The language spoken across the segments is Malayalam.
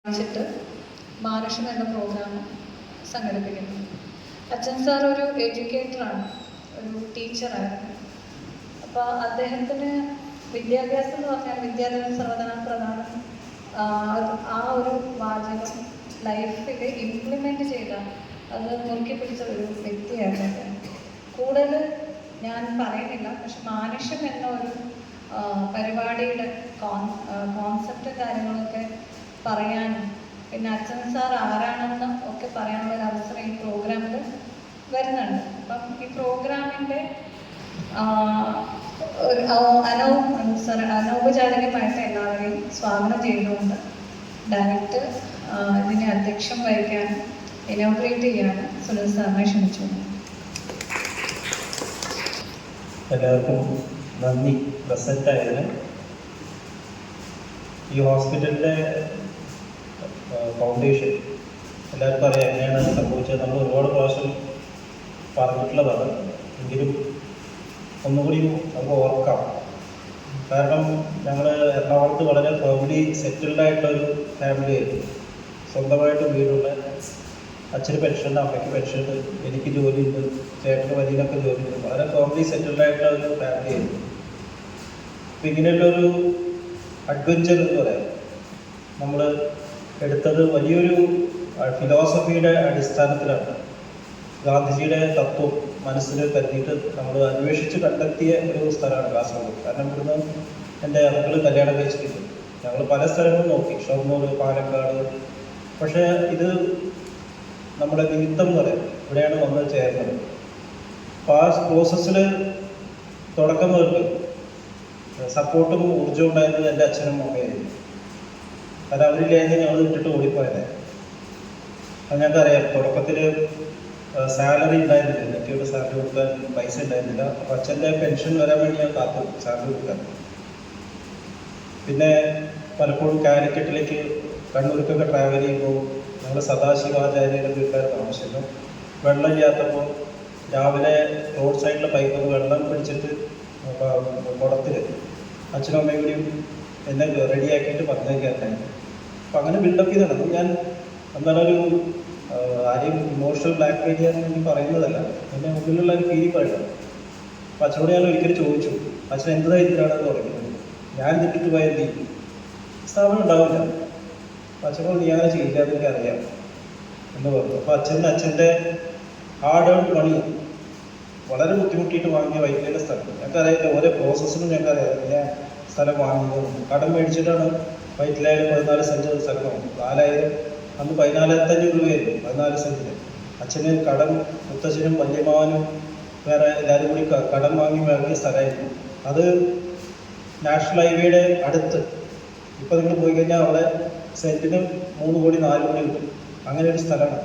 വെച്ചിട്ട് മാനുഷം എന്ന പ്രോഗ്രാം സംഘടിപ്പിക്കുന്നു. അച്ഛൻ സാർ ഒരു എഡ്യൂക്കേറ്ററാണ്, ഒരു ടീച്ചറായിരുന്നു. അപ്പോൾ അദ്ദേഹത്തിന് വിദ്യാഭ്യാസം എന്ന് പറഞ്ഞാൽ വിദ്യാഭ്യാസം സർവ്വധനാൽ പ്രധാനം, ആ ഒരു വാചകം ലൈഫിൽ ഇംപ്ലിമെൻ്റ് ചെയ്ത അത് മുറുക്കി പിടിച്ച ഒരു വ്യക്തിയായിരുന്നു. കൂടുതൽ ഞാൻ പറയുന്നില്ല, പക്ഷെ മാനുഷം എന്ന ഒരു പരിപാടിയുടെ കോൺസെപ്റ്റ് കാര്യങ്ങളൊക്കെ പറയാനും പിന്നെ അച്ഛൻ സാർ ആരാണെന്ന് ഒക്കെ പറയാനുള്ള ഒരു അവസരം ഈ പ്രോഗ്രാമിൽ വരുന്നുണ്ട്. അപ്പം ഈ പ്രോഗ്രാമിൻ്റെ അനൗപചാരികമായിട്ട് എല്ലാവരെയും സ്വാഗതം ചെയ്തുകൊണ്ട് ഡയറക്റ്റ് ഇതിനെ അധ്യക്ഷം വഹിക്കാൻ ഇനോഗ്രേറ്റ് ചെയ്യാൻ സുനിൽ സാറിനെ ക്ഷണിച്ചു. എല്ലാവർക്കും നന്ദി. പ്രസന്റ് ആയതിന്. ഈ ഹോസ്പിറ്റലിൻ്റെ ഫൗണ്ടേഷൻ എല്ലാവർക്കും അറിയാം എങ്ങനെയാണ് സംഭവിച്ചത്. നമ്മൾ ഒരുപാട് പ്രാവശ്യം പറഞ്ഞിട്ടുള്ളതാണ്, എങ്കിലും ഒന്നുകൂടി നമുക്ക് ഓർക്കാം. കാരണം ഞങ്ങൾ എറണാകുളത്ത് വളരെ ഫാമിലി സെറ്റിൽഡ് ആയിട്ടുള്ളൊരു ഫാമിലി ആയിരുന്നു. സ്വന്തമായിട്ട് വീടുള്ള, അച്ഛന് പെൻഷനുണ്ട്, അമ്മയ്ക്ക് പെൻഷനുണ്ട്, എനിക്ക് ജോലിയുണ്ട്, ചേട്ടന് വലിയനൊക്കെ ജോലിയുണ്ട്. വളരെ ഫാമിലി സെറ്റിൽഡ് ആയിട്ടുള്ള ഒരു ഫാമിലി ആയിരുന്നു. അപ്പം ഇങ്ങനെയുള്ളൊരു അഡ്വഞ്ചർ എന്ന് പറയാം നമ്മൾ എടുത്തത് വലിയൊരു ഫിലോസഫിയുടെ അടിസ്ഥാനത്തിലാണ്. ഗാന്ധിജിയുടെ തത്വം മനസ്സിൽ കരുതിയിട്ട് നമ്മൾ അന്വേഷിച്ച് കണ്ടെത്തിയ ഒരു സ്ഥലമാണ് കാസർഗോഡ്. കാരണം ഇവിടുന്ന് എൻ്റെ അങ്കിൾ കല്യാണം കഴിച്ചിട്ടുണ്ട്. ഞങ്ങൾ പല സ്ഥലങ്ങളും നോക്കി, ഷൊർണൂർ, പാലക്കാട്. പക്ഷേ ഇത് നമ്മുടെ നിമിത്തം എന്ന് പറയും, ഇവിടെയാണ് വന്ന് ചേർന്നത്. അപ്പോൾ ആ പ്രോസസ്സിൽ തുടക്കം മുതൽ സപ്പോർട്ടും ഊർജ്ജവും ഉണ്ടായിരുന്നത് എൻ്റെ അച്ഛനും അമ്മയായിരുന്നു. കാരണം അവരില്ലായിരുന്നു ഞങ്ങൾ ഇട്ടിട്ട് ഓടിപ്പോയത്. അത് ഞങ്ങൾക്കറിയാം. തുടക്കത്തിൽ സാലറി ഉണ്ടായിരുന്നില്ല, എനിക്കൊരു സാലറി കൊടുക്കാൻ പൈസ ഉണ്ടായിരുന്നില്ല. അപ്പോൾ അച്ഛൻ്റെ പെൻഷൻ വരാൻ വേണ്ടി ഞാൻ കാത്തു സാലറി കൊടുക്കാൻ. പിന്നെ പലപ്പോഴും കാലിക്കറ്റിലേക്ക് കണ്ണൂർക്കൊക്കെ ട്രാവൽ ചെയ്യുമ്പോൾ ഞങ്ങൾ സദാശിവാചാര്യയുടെ വീട്ടുകാർ താമസിക്കുന്നു. വെള്ളമില്ലാത്തപ്പോൾ രാവിലെ റോഡ് സൈഡിലെ പൈപ്പിൽ വെള്ളം പിടിച്ചിട്ട് കുടത്തിൽ അച്ഛനും അമ്മയും കൂടിയും എന്നെ റെഡിയാക്കിയിട്ട് പറഞ്ഞേക്കാറുണ്ടായിരുന്നു. അപ്പം അങ്ങനെ ബിൽഡപ്പ് ചെയ്ത് നടന്നു. ഞാൻ എന്താണ് ഒരു ആരെയും ഇമോഷണൽ ബ്ലാക്ക് മെയിൽ ചെയ്യാൻ വേണ്ടി പറയുന്നതല്ല, എൻ്റെ ഉള്ളിലുള്ള ഒരു ഫീലിംഗ് പറയുന്നത്. അപ്പം അച്ഛനോട് ഞാൻ ഒരിക്കലും ചോദിച്ചു, അച്ഛൻ എന്ത് ധൈര്യത്തിലാണെന്ന് തുടങ്ങിയത്. ഞാൻ തെറ്റിട്ട് പോയ എന്ത് ചെയ്യും, സ്ഥാപനം ഉണ്ടാവില്ല. അപ്പം അച്ഛനോട് നീ അങ്ങനെ ചെയ്യില്ല, അതൊക്കെ അറിയാം എന്ന് പറഞ്ഞു. അപ്പോൾ അച്ഛൻ്റെ ഹാർഡ് ഏൺ മണി വളരെ ബുദ്ധിമുട്ടിയിട്ട് വാങ്ങിയ വൈദ്യുതിയുടെ സ്ഥലം ഞങ്ങൾക്കറിയില്ല. ഓരോ പ്രോസസ്സിനും ഞങ്ങൾക്കറിയാം. ഞാൻ സ്ഥലം വാങ്ങിയത് കടം മേടിച്ചിട്ടാണ്. വൈറ്റിലായാലും 14 സെൻറ്റ് സ്ഥലം വാങ്ങി. 4000 അന്ന് 14,500 രൂപയായിരുന്നു 14 സെൻറ്റിന്. അച്ഛന് കടം, മുത്തച്ഛനും വല്യമാവനും വേറെ എല്ലാവരും കൂടി കടം വാങ്ങിയ സ്ഥലമായിരുന്നു. അത് നാഷണൽ ഹൈവേയുടെ അടുത്ത്. ഇപ്പോൾ നിങ്ങൾ പോയി കഴിഞ്ഞാൽ അവിടെ സെൻറ്റിന് 3 കോടി 4 കോടി കിട്ടും. അങ്ങനെ ഒരു സ്ഥലമാണ്.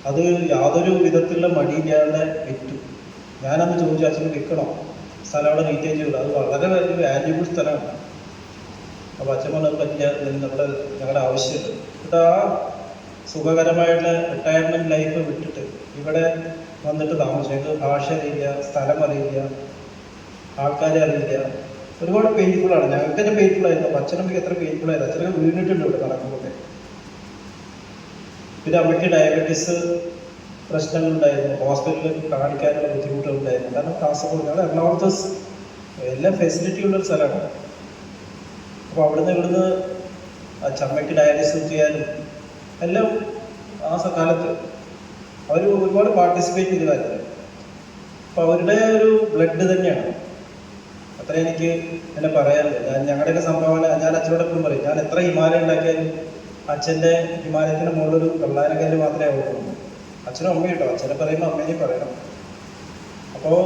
അത് യാതൊരു വിധത്തിലുള്ള മടിയില്ലാതെ വിറ്റു. ഞാനന്ന് ചോദിച്ചു, അച്ഛന് വിൽക്കണോ സ്ഥലം, അവിടെ റീറ്റെയിൻ ചെയ്തു. അത് വളരെ വലിയ വാല്യൂബിൾ സ്ഥലമാണ്. അപ്പോൾ അച്ഛൻ പറഞ്ഞത് പറ്റില്ല, നമ്മുടെ ഞങ്ങളുടെ ആവശ്യമുണ്ട്. എന്നിട്ട് ആ സുഖകരമായിട്ടുള്ള റിട്ടയർമെൻറ്റ് ലൈഫ് വിട്ടിട്ട് ഇവിടെ വന്നിട്ട് താമസിച്ചു. ഞങ്ങൾക്ക് ഭാഷ അറിയില്ല, സ്ഥലം അറിയില്ല, ആൾക്കാരെ അറിയില്ല. ഒരുപാട് പെയിൻഫുള്ളാണ്. ഞങ്ങൾക്ക് തന്നെ പെയിൻഫുള്ളായിരുന്നു. അച്ഛനമ്മയ്ക്ക് എത്ര പെയിൻഫുള്ളായിരുന്നു. അച്ഛനൊക്കെ വീണിട്ടുണ്ട് ഇവിടെ നടക്കുമ്പോൾ. പിന്നെ അമ്മയ്ക്ക് ഡയബറ്റീസ് പ്രശ്നങ്ങളുണ്ടായിരുന്നു. ഹോസ്പിറ്റലിൽ കാണിക്കാനുള്ള ബുദ്ധിമുട്ടുകളുണ്ടായിരുന്നു. കാരണം കാസർഗോഡ്, ഞങ്ങൾ എറണാകുളത്ത് എല്ലാ ഫെസിലിറ്റി ഉള്ളൊരു സ്ഥലമാണ്. അപ്പോൾ ഇവിടുന്ന് അമ്മയ്ക്ക് ഡയാലിസിസ് ചെയ്യാനും എല്ലാം ആ കാലത്ത് അവർ ഒരുപാട് പാർട്ടിസിപ്പേറ്റ് ചെയ്തതായിരുന്നു. അപ്പോൾ അവരുടെ ഒരു ബ്ലഡ് തന്നെയാണ്. അത്ര എനിക്ക് എന്നെ പറയാനുള്ളത്. ഞങ്ങളുടെയൊക്കെ സംഭാവന ഞാൻ അച്ഛനോടൊപ്പം പറയും. ഞാൻ എത്ര ഹിമാലയം ഉണ്ടാക്കിയാലും അച്ഛൻ്റെ ഹിമാലയത്തിൻ്റെ മുകളിലൊരു വെള്ളാനക്കല്ല് മാത്രമേ ആവുള്ളൂ. അച്ഛനും അമ്മയും കേട്ടോ. അച്ഛനെ പറയുമ്പോൾ അമ്മേനെയും പറയണം. അപ്പോൾ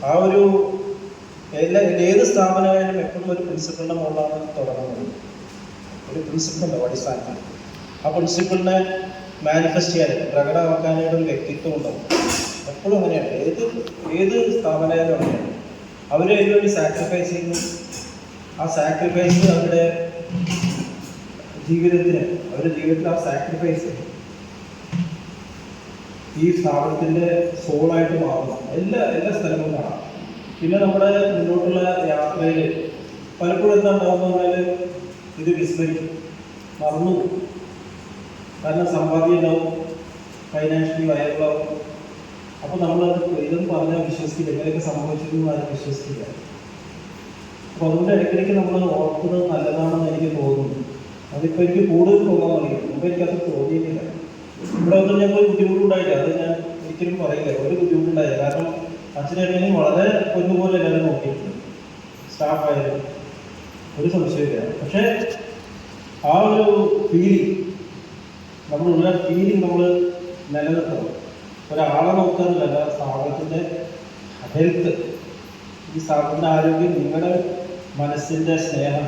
ആ ഒരു ഏത് സ്ഥാപനമായാലും എപ്പോഴും ഒരു പ്രിൻസിപ്പളിൻ്റെ മുകളിലാണ് തുടങ്ങുന്നത്. ഒരു പ്രിൻസിപ്പളിൻ്റെ അടിസ്ഥാനത്തിൽ ആ പ്രിൻസിപ്പളിനെ മാനിഫെസ്റ്റ് ചെയ്യാനും പ്രകടമാക്കാനായിട്ട് ഒരു വ്യക്തിത്വം ഉണ്ടാവും. എപ്പോഴും അങ്ങനെയാണ്. ഏത് സ്ഥാപനമായാലും അങ്ങനെയാണ്. അവർ അതിനുവേണ്ടി സാക്രിഫൈസ് ചെയ്യുന്നു. ആ സാക്രിഫൈസ് അവരുടെ ജീവിതത്തിൽ ആ സാക്രിഫൈസ് ഈ സ്ഥാപനത്തിൻ്റെ സോളായിട്ട് മാറുന്നു. എല്ലാ സ്ഥലങ്ങളും കാണാം. പിന്നെ നമ്മുടെ മുന്നോട്ടുള്ള യാത്രയിൽ പലപ്പോഴും എന്താ ഉണ്ടാകുന്ന പറഞ്ഞാൽ ഇത് വിസ്മരിക്കും. മറന്നു പോകും. കാരണം സമ്പാദ്യം ഉണ്ടാവും, ഫൈനാൻഷ്യലി വയറുള്ളാവും. അപ്പോൾ നമ്മളത് ഇതൊന്നും പറഞ്ഞാൽ വിശ്വസിക്കില്ല, ഇങ്ങനെയൊക്കെ സംഭവിച്ചിരുന്നു ആരും വിശ്വസിക്കില്ല. അപ്പോൾ അതുകൊണ്ട് ഇടയ്ക്കിടയ്ക്ക് നമ്മൾ ഓർക്കുന്നത് നല്ലതാണെന്ന് എനിക്ക് തോന്നുന്നു. അതിപ്പോൾ എനിക്ക് കൂടുതൽ തോന്നാൻ തുടങ്ങി. മുമ്പ് എനിക്കത് തോന്നിയിട്ടില്ല. ഇവിടെ ഒന്നും ഞങ്ങൾ ബുദ്ധിമുട്ടുണ്ടായില്ല, അത് ഞാൻ ഒരിക്കലും പറയില്ല, ഒരു ബുദ്ധിമുട്ടുണ്ടായില്ല. കാരണം അച്ഛനമ്മേനെയും വളരെ പൊന്നുപോലെ എല്ലാവരും നോക്കിയിട്ടുണ്ട്, സ്റ്റാഫായാലും ഒരു സംശയമില്ല. പക്ഷേ ആ ഒരു ഫീലിംഗ്, നമ്മളുള്ള ഫീലിംഗ് നമ്മൾ നിലനിർത്തണം. ഒരാളെ നോക്കാനല്ല, സ്ഥാപനത്തിൻ്റെ ഹെൽത്ത്, ഈ സ്ഥാപനത്തിൻ്റെ ആരോഗ്യം, നിങ്ങളുടെ മനസ്സിൻ്റെ സ്നേഹം,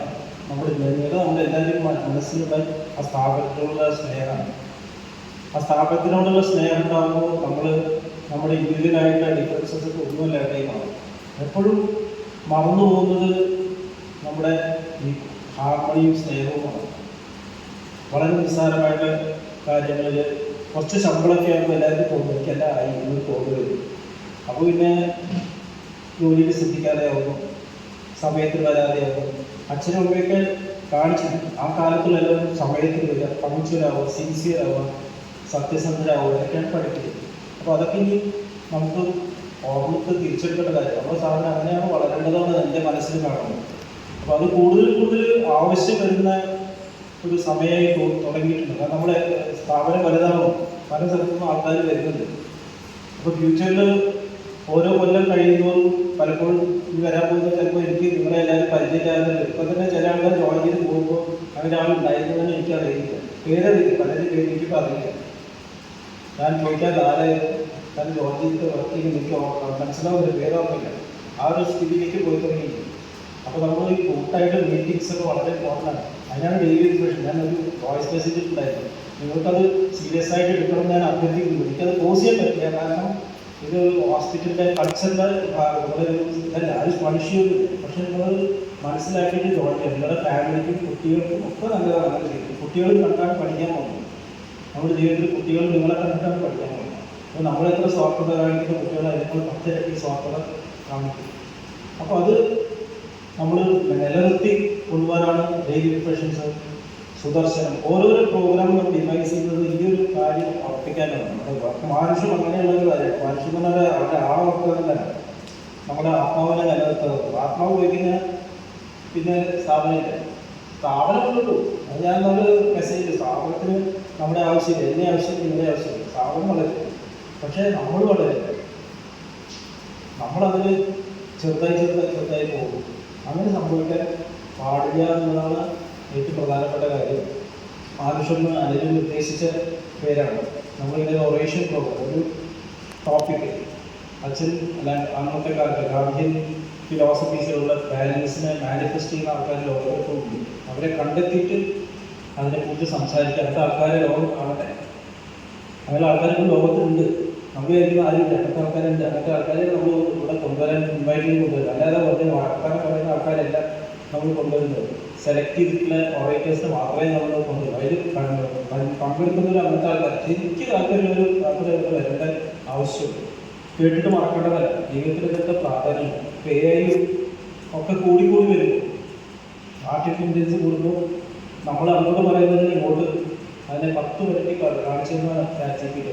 നമ്മളെല്ലാവരും മനസ്സിലുള്ള ആ സ്ഥാപനത്തിലുള്ള സ്നേഹമാണ്. ആ സ്ഥാപനത്തിനോടുള്ള സ്നേഹം ഉണ്ടാകുമ്പോൾ നമ്മൾ നമ്മുടെ ഇൻഡിവിജ്വലായിട്ടുള്ള ഡിഫറൻസസ് ഒക്കെ ഒന്നുമില്ലാതെ മാറും. എപ്പോഴും മറന്നു പോകുന്നത് നമ്മുടെ ഈ ഹാർമണിയും സ്നേഹവുമാണ്. വളരെ നിസ്സാരമായിട്ട് കാര്യങ്ങളിൽ കുറച്ച് ശമ്പളമൊക്കെ ആകുമ്പോൾ എല്ലാവർക്കും തോന്നും എനിക്കെല്ലാം ആയി എന്ന് തോന്നുന്നത്. അപ്പോൾ പിന്നെ ജോലിയിൽ ശ്രദ്ധിക്കാതെ ആകുന്നു, സമയത്തിന് വരാതെ ആകുന്നു. അച്ഛനും അമ്മയൊക്കെ കാണിച്ചിട്ടുണ്ട് ആ കാലത്തുള്ളെല്ലാവരും സമയത്തിന് വരിക, പങ്ക്ച്വലാവുക, സിൻസിയറാവുക, സത്യസന്ധരാകുക, ഇതൊക്കെയാണ് പഠിക്കുന്നത്. അപ്പോൾ അതൊക്കെ ഇനി നമുക്ക് ഓർമ്മക്ക് തിരിച്ചെടുക്കേണ്ട കാര്യം. നമ്മുടെ സാധനം അങ്ങനെയാണ് വളരേണ്ടതാണ് എൻ്റെ മനസ്സിൽ കാണുന്നത്. അപ്പോൾ അത് കൂടുതൽ കൂടുതൽ ആവശ്യം വരുന്ന ഒരു സമയമായി തുടങ്ങിയിട്ടുണ്ട്. കാരണം നമ്മുടെ സ്ഥാപനം വലുതാണോ, പല സ്ഥലത്തുനിന്നും ആൾക്കാർ വരുന്നുണ്ട്. അപ്പോൾ ഫ്യൂച്ചറിൽ ഓരോ കൊല്ലം കഴിയുന്നതും പലപ്പോഴും ഈ വരാൻ പോകുന്നത് ചിലപ്പോൾ എനിക്ക് നിങ്ങളെ എല്ലാവരും പരിചയമില്ലാതെ ഇപ്പം തന്നെ ചില ആൾക്കാർ ജോയിൻ ചെയ്ത് പോകുമ്പോൾ അങ്ങനെ ആളുണ്ടായിരുന്നതെന്ന് എനിക്കറിയില്ല, പേരറിയില്ല, പലരും പേര് എനിക്കിപ്പോൾ അറിയില്ല. ഞാൻ ചോദിക്കാൻ കാരണം ജോയിൻ ചെയ്തിട്ട് വർക്ക് ചെയ്യുന്ന എനിക്ക് മനസ്സിലാവുന്ന പേരൊന്നുമില്ല. ആ ഒരു സ്ഥിതിയിലേക്ക് പോയി തുടങ്ങി. അപ്പോൾ നമ്മൾ ഈ കൂട്ടായിട്ട് മീറ്റിംഗ്സ് ഒക്കെ വളരെ ഇമ്പോർട്ടൻ്റ് ആണ്. അതിനാണ് ഡെയിലി എഡ്യൂക്കേഷൻ. ഞാനൊരു വോയിസ് മെസ്സേജ് ഇട്ടുണ്ടായിരുന്നു, നിങ്ങൾക്കത് സീരിയസ് ആയിട്ട് എടുക്കണം ഞാൻ അഭ്യർത്ഥിക്കുന്നു. എനിക്കത് പോസ് ചെയ്യാൻ പറ്റില്ല, കാരണം ഇത് ഹോസ്പിറ്റലിൻ്റെ കൾച്ചറിൻ്റെ നമ്മുടെ ഒരു ഇതല്ല, അത് മനുഷ്യരില്ല. പക്ഷെ നിങ്ങൾ മനസ്സിലാക്കിയിട്ട് ജോയിൻ ചെയ്യാം. നിങ്ങളുടെ ഫാമിലിക്കും കുട്ടികൾക്കും ഒക്കെ നല്ലതാണ് അങ്ങനെ ചെയ്യുന്നത്. കുട്ടികൾ കണ്ടാണ് പഠിക്കാൻ പോകുന്നത്. നമ്മുടെ ജീവിതത്തിൽ കുട്ടികൾ നിങ്ങളെ കണ്ടിട്ടാണ് പഠിക്കാൻ പോകുന്നത്. അപ്പോൾ നമ്മളെത്ര സ്വാർത്ഥത കാണിക്കുന്ന കുട്ടികൾ അതിനേക്കാൾ 10 ഇരട്ടി സ്വാർത്ഥത കാണിക്കും. അപ്പോൾ അത് നമ്മൾ നിലനിർത്തി കൊണ്ടുപോകാനാണ് ഡെയിലി റിഫ്രഷൻസ്, സുദർശനം, ഓരോരോ പ്രോഗ്രാമുകൾ ഡിവൈസ് ചെയ്യുന്നത് ഈ ഒരു കാര്യം ഉറപ്പിക്കാനാണ്. നമ്മുടെ മാനുഷം അങ്ങനെയുള്ള ഒരു കാര്യം. മനുഷ്യൻ എന്ന് പറഞ്ഞാൽ അവരുടെ ആളെ ഉറക്കുന്നതല്ല, നമ്മുടെ ആത്മാവിനെ നിലനിർത്തുന്നത്. ആത്മാവ് പോയിക്കഴിഞ്ഞാൽ പിന്നെ സ്ഥാപനമുള്ളൂ. അത് ഞാൻ നമ്മൾ മെസ്സേജ്, സ്ഥാപനത്തിന് നമ്മുടെ ആവശ്യമില്ല, എന്നെ ആവശ്യമില്ല, നിങ്ങളുടെ ആവശ്യമില്ല. സ്ഥാപനം വളരും, പക്ഷേ നമ്മൾ വളരും. നമ്മളതിൽ ചെറുതായി പോകും. അങ്ങനെ സംഭവിക്കാൻ പാടില്ല എന്നുള്ളതാണ് ഏറ്റവും പ്രധാനപ്പെട്ട കാര്യം. ആവശ്യം അതിൽ ഉദ്ദേശിച്ച പേരാണ്. നമ്മളിങ്ങനെ ഒറേഷൻ പ്രോഗ്രാം, ഒരു ടോപ്പിക് അച്ഛൻ അല്ല അന്നത്തെ കാലത്ത് ഗാന്ധിയൻ ഫിലോസഫീസിലുള്ള വാല്യൂസിനെ മാനിഫെസ്റ്റ് ചെയ്യുന്ന ആൾക്കാർ ലോകത്തുണ്ട്. അവരെ കണ്ടെത്തിയിട്ട് അതിനെക്കുറിച്ച് സംസാരിക്കുക, അടുത്ത ആൾക്കാരെ ലോകം കാണട്ടെ. അങ്ങനെ ആൾക്കാരൊക്കെ ലോകത്തുണ്ട്. നമ്മൾ വിചാരിക്കുന്ന ആരുമില്ല, അങ്ങനത്തെ ആൾക്കാരുണ്ട്. അങ്ങനത്തെ ആൾക്കാരെ നമ്മൾ ഇവിടെ കൊണ്ടുവരാൻ ഇൻവൈറ്റ് ചെയ്ത് കൊണ്ടുവരും. അല്ലാതെ വെറുതെ വാർത്താനം പറയുന്ന ആൾക്കാരെല്ലാം നമ്മൾ കൊണ്ടുവരുന്നത് സെലക്ട് ചെയ്തിട്ടുള്ള ഒറേറ്റേഴ്സിനെ മാത്രമേ നമ്മൾ കൊണ്ടുവരും. അതിൽ പങ്കെടുക്കുന്നവർ അങ്ങനത്തെ ആൾക്കാർ ശരിക്കും താല്പര്യമുള്ളൊരു ആൾക്കാർ വരേണ്ട ആവശ്യമുണ്ട്. കേട്ടിട്ട് മറക്കേണ്ടതല്ല, ജീവിതത്തിൽ ഇതൊക്കെ പ്രാധാന്യമുണ്ട്. AI ഒക്കെ കൂടി വരുമ്പോൾ, ആർട്ടിഫിഷ്യൽ ഇൻ്റലിജൻസ് കൂടുമ്പോൾ നമ്മൾ അങ്ങോട്ട് പറയുന്നതിന് ഇങ്ങോട്ട് അതിനെ 10 ഇരട്ടി കാണിച്ചെന്നാണ് ChatGPT.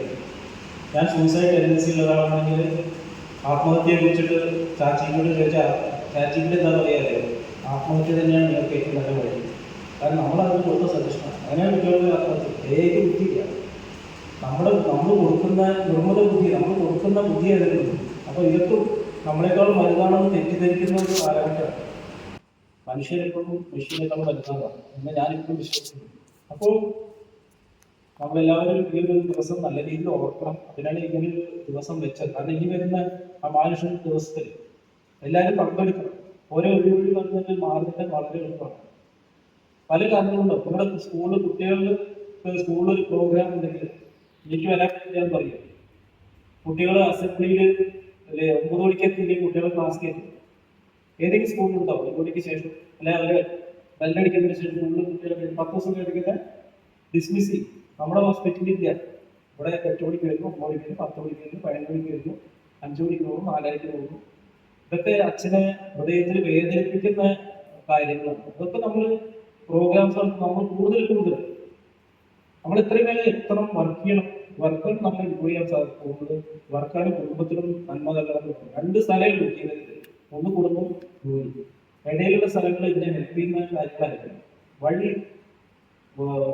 ഞാൻ സൂസൈഡ് ടെൻഡൻസി ഉള്ള ഒരാളാണെങ്കിൽ ആത്മഹത്യയെ കുറിച്ചിട്ട് ChatGPT ചോദിച്ചാൽ ChatGPT എന്താ പറയാതെ ആത്മഹത്യ തന്നെയാണ് നിങ്ങൾക്ക് ഏറ്റവും നല്ല വഴി. കാരണം നമ്മളതിന് കൊടുത്ത സജഷനാണ്. അങ്ങനെയാണ് കുട്ടികളുടെ ആത്മഹത്യ. AI ബുദ്ധിയില്ല, നമ്മൾ കൊടുക്കുന്ന നിർമ്മിത ബുദ്ധി, നമ്മൾ കൊടുക്കുന്ന ബുദ്ധി എഴുതുന്നത്. അപ്പോൾ ഇതൊക്കെ നമ്മളെക്കാൾ വലുതാണെന്ന് തെറ്റിദ്ധരിക്കുന്ന ഒരു കാലഘട്ടമാണ്. മനുഷ്യരെപ്പോഴും മെഷീനേക്കാൾ വലുതാണ് എന്ന് ഞാനിപ്പോഴും വിശ്വസിക്കുന്നു. അപ്പോൾ നമ്മളെല്ലാവരും ഈ ഒരു ദിവസം നല്ല രീതിയിൽ ഓർക്കണം. അതിനാണ് ഇങ്ങനെ ഒരു ദിവസം വെച്ചത്. കാരണം ഇനി വരുന്ന ആ മാനുഷ ദിവസത്തിൽ എല്ലാവരും പങ്കെടുക്കണം. ഓരോ ഒഴിവൊഴി വന്നിട്ട് മാറുന്നത് വളരെ എളുപ്പമാണ്. പല കാര്യങ്ങളുണ്ടാവും. നമ്മുടെ സ്കൂളിൽ കുട്ടികളിൽ സ്കൂളിൽ ഒരു പ്രോഗ്രാം ഉണ്ടെങ്കിൽ എനിക്ക് വരാൻ ഞാൻ പറയും. കുട്ടികൾ അസംബ്ലിയിൽ അല്ലെ 9 മണിക്ക് എത്തിയില്ലെങ്കിൽ കുട്ടികളെ ക്ലാസ് കയറ്റും. ഏതെങ്കിലും സ്കൂളിലുണ്ടാവും 9 മണിക്ക് ശേഷം, അല്ലെ അവർ ബെല്ലടിക്കുന്നതിന് ശേഷം സ്കൂളിൽ കുട്ടികളെ 10 ദിവസം കഴിക്കുന്ന ഡിസ്മിസ് ചെയ്യും. നമ്മുടെ ഹോസ്പിറ്റലിൽ ഇല്ല. ഇവിടെ 8 മണിക്ക് വരുന്നു, 9 മണിക്ക് വരുന്നു, 10 മണിക്ക് വരുന്നു, 11 മണിക്ക് വരുന്നു, 5 മണിക്ക് പോകുന്നു, 4:30 പോകുന്നു. ഇതൊക്കെ അച്ഛനെ ഹൃദയത്തിൽ വേദനിപ്പിക്കുന്ന കാര്യങ്ങളാണ്. അതൊക്കെ നമ്മൾ പ്രോഗ്രാംസ് നമ്മൾ കൂടുതൽ നമ്മൾ എത്രയും കാലം എത്ര വർക്ക് ചെയ്യണം, വർക്കും നമ്മൾ ഇമ്പ്രൂവ് ചെയ്യാൻ സാധിക്കുന്നത് വർക്കാനും കുടുംബത്തിനും നന്മ നൽകണം. രണ്ട് സ്ഥലങ്ങൾ ചെയ്യുന്നത്, ഒന്ന് കുടുംബം, ജോലി. ഇടയിലുള്ള സ്ഥലങ്ങൾ ഇതിനെ ഹെൽപ്പ് ചെയ്യുന്ന കാര്യങ്ങളായിരിക്കും. വഴി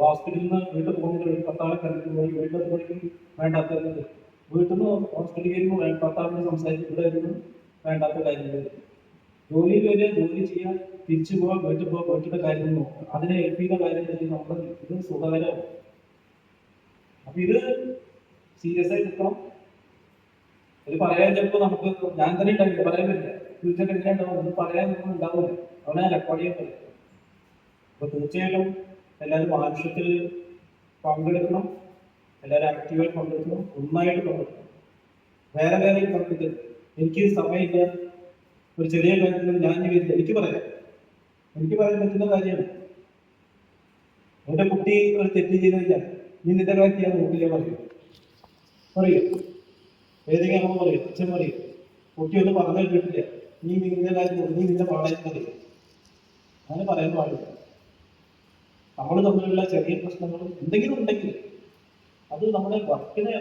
ഹോസ്പിറ്റലിൽ നിന്ന് വീട്ടിൽ പോകുന്നതിന് ഒരു 10 ആളെ കണ്ടിട്ട് പോയി വീട്ടിൽ പോയി വേണ്ടാത്തത്, വീട്ടിൽ നിന്ന് ഹോസ്പിറ്റലിൽ വരുമ്പോൾ 10 ആളിന് സംസാരിച്ച് ഇവിടെ വരുന്നു വേണ്ടാത്ത കാര്യങ്ങൾ. ജോലിയിൽ വരിക, ജോലി ചെയ്യാൻ, തിരിച്ചു പോകാൻ, വീട്ടിൽ പോകാൻ, വീട്ടിലെ കാര്യങ്ങൾ നോക്കുക, അതിനെ ഹെൽപ്പ് ചെയ്യുന്ന കാര്യങ്ങൾ നമ്മൾ ഇത് സുഖകരമാണ്. അപ്പൊ ഇത് സീരിയസ് ആയി എടുക്കണം. ഇത് പറയാൻ ചിലപ്പോൾ നമുക്ക് ഞാൻ തന്നെ ഉണ്ടാവില്ല, പറയാൻ പറ്റില്ല, ഫ്യൂച്ചർ എങ്ങനെ ഉണ്ടാവും അത് പറയാൻ നമ്മൾ ഉണ്ടാവില്ല. അവിടെ ഞാൻ റെക്കോർഡ് ചെയ്യാൻ പറയും. അപ്പൊ തീർച്ചയായിട്ടും എല്ലാവരും ആവശ്യത്തിൽ പങ്കെടുക്കണം, എല്ലാവരും ആക്റ്റീവായി പങ്കെടുക്കണം, ഒന്നായിട്ട് പങ്കെടുക്കണം, വേറെ പങ്കെടുക്കരുത്. എനിക്ക് സമയമില്ല, ഒരു ചെറിയ കാര്യത്തിൽ ഞാൻ വരില്ല, എനിക്ക് പറയാൻ പറ്റുന്ന കാര്യമാണ്. എന്റെ കുട്ടി ഒരു തെറ്റ് ചെയ്ത് കഴിഞ്ഞാൽ നീ നിന്റെ കാര്യം ചെയ്യാൻ നോക്കില്ല പറയൂ, ഏതെങ്കിലും അമ്മ പറയും, അച്ഛൻ പറയും, കുട്ടി ഒന്നും പറഞ്ഞാൽ കേട്ടില്ല, നീ നിന്റെ കാര്യം നീ നിന്റെ പാടായി പറയും. അങ്ങനെ പറയാൻ പാടില്ല. നമ്മൾ തമ്മിലുള്ള ചെറിയ പ്രശ്നങ്ങൾ എന്തെങ്കിലും ഉണ്ടെങ്കിൽ അത് നമ്മുടെ വർക്കിനെ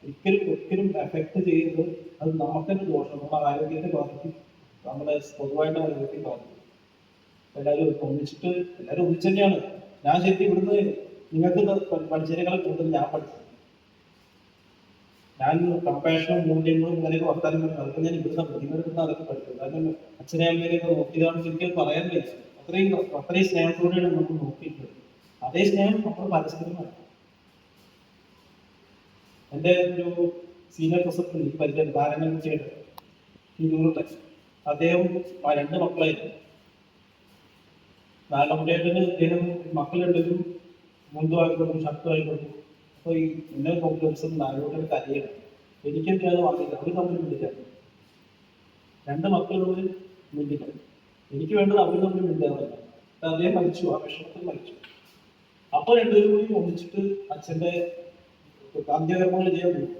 ഒരിക്കലും എഫക്ട് ചെയ്യുന്നത് അത് നമുക്ക് തന്നെ ദോഷം, നമ്മുടെ ആരോഗ്യത്തെ ബാധിക്കും, നമ്മുടെ പൊതുവായിട്ട് ആരോഗ്യത്തെ ബാധിക്കും. എല്ലാവരും ഒന്നിച്ച് തന്നെയാണ്. ഞാൻ ശരിക്കും ഇവിടുന്ന് നിങ്ങൾക്ക് പഠിച്ചതിനേക്കാൾ കൂടുതൽ ഞാൻ പഠിച്ചു. ഞാൻ കമ്പാഷനും മൂല്യങ്ങളും ഇങ്ങനെയൊക്കെ വർത്താനം അതൊക്കെ ഞാൻ ഇവിടുന്ന് പ്രതിമയെടുക്കുന്ന അതൊക്കെ പഠിച്ചു. കാരണം അച്ഛനെ അമ്മേനെയൊക്കെ നോക്കിയതാണെന്ന് ശരിക്കും പറയാൻ കഴിയും. അത്രയും സ്നേഹത്തോടെയാണ് നമ്മൾ നോക്കിയിട്ടുള്ളത്. അതേ സ്നേഹം നമ്മൾ പരസ്പരം നടക്കും. എൻ്റെ ഒരു സീനിയർ പ്രൊഫസർ എനിക്ക് പരിചയം ധാരണ തിരൂരുടെ, അദ്ദേഹം 2 മക്കളായിരുന്നു. 4ാമത്തേതിന് അദ്ദേഹം മക്കളുണ്ടെങ്കിലും മുൻപ് ശക്തമായിക്കൊണ്ടു. അപ്പോൾ ഈ ഇന്നലെ കോംപ്ലക്സും 4 കരയാണ്. എനിക്കെന്താണ് വാങ്ങിയില്ല, അവർ തമ്മിൽ മിണ്ടില്ല. 2 മക്കളോട് മിണ്ടില്ല. എനിക്ക് വേണ്ടത് അവർ തമ്മിൽ മിണ്ടാറില്ല. അദ്ദേഹം മരിച്ചു, ആ വിഷമത്തിൽ മരിച്ചു. അപ്പോൾ 2 പേരും കൂടി ഒന്നിച്ചിട്ട് അച്ഛൻ്റെ അന്ത്യകർമ്മങ്ങൾ ചെയ്യാൻ പോകും.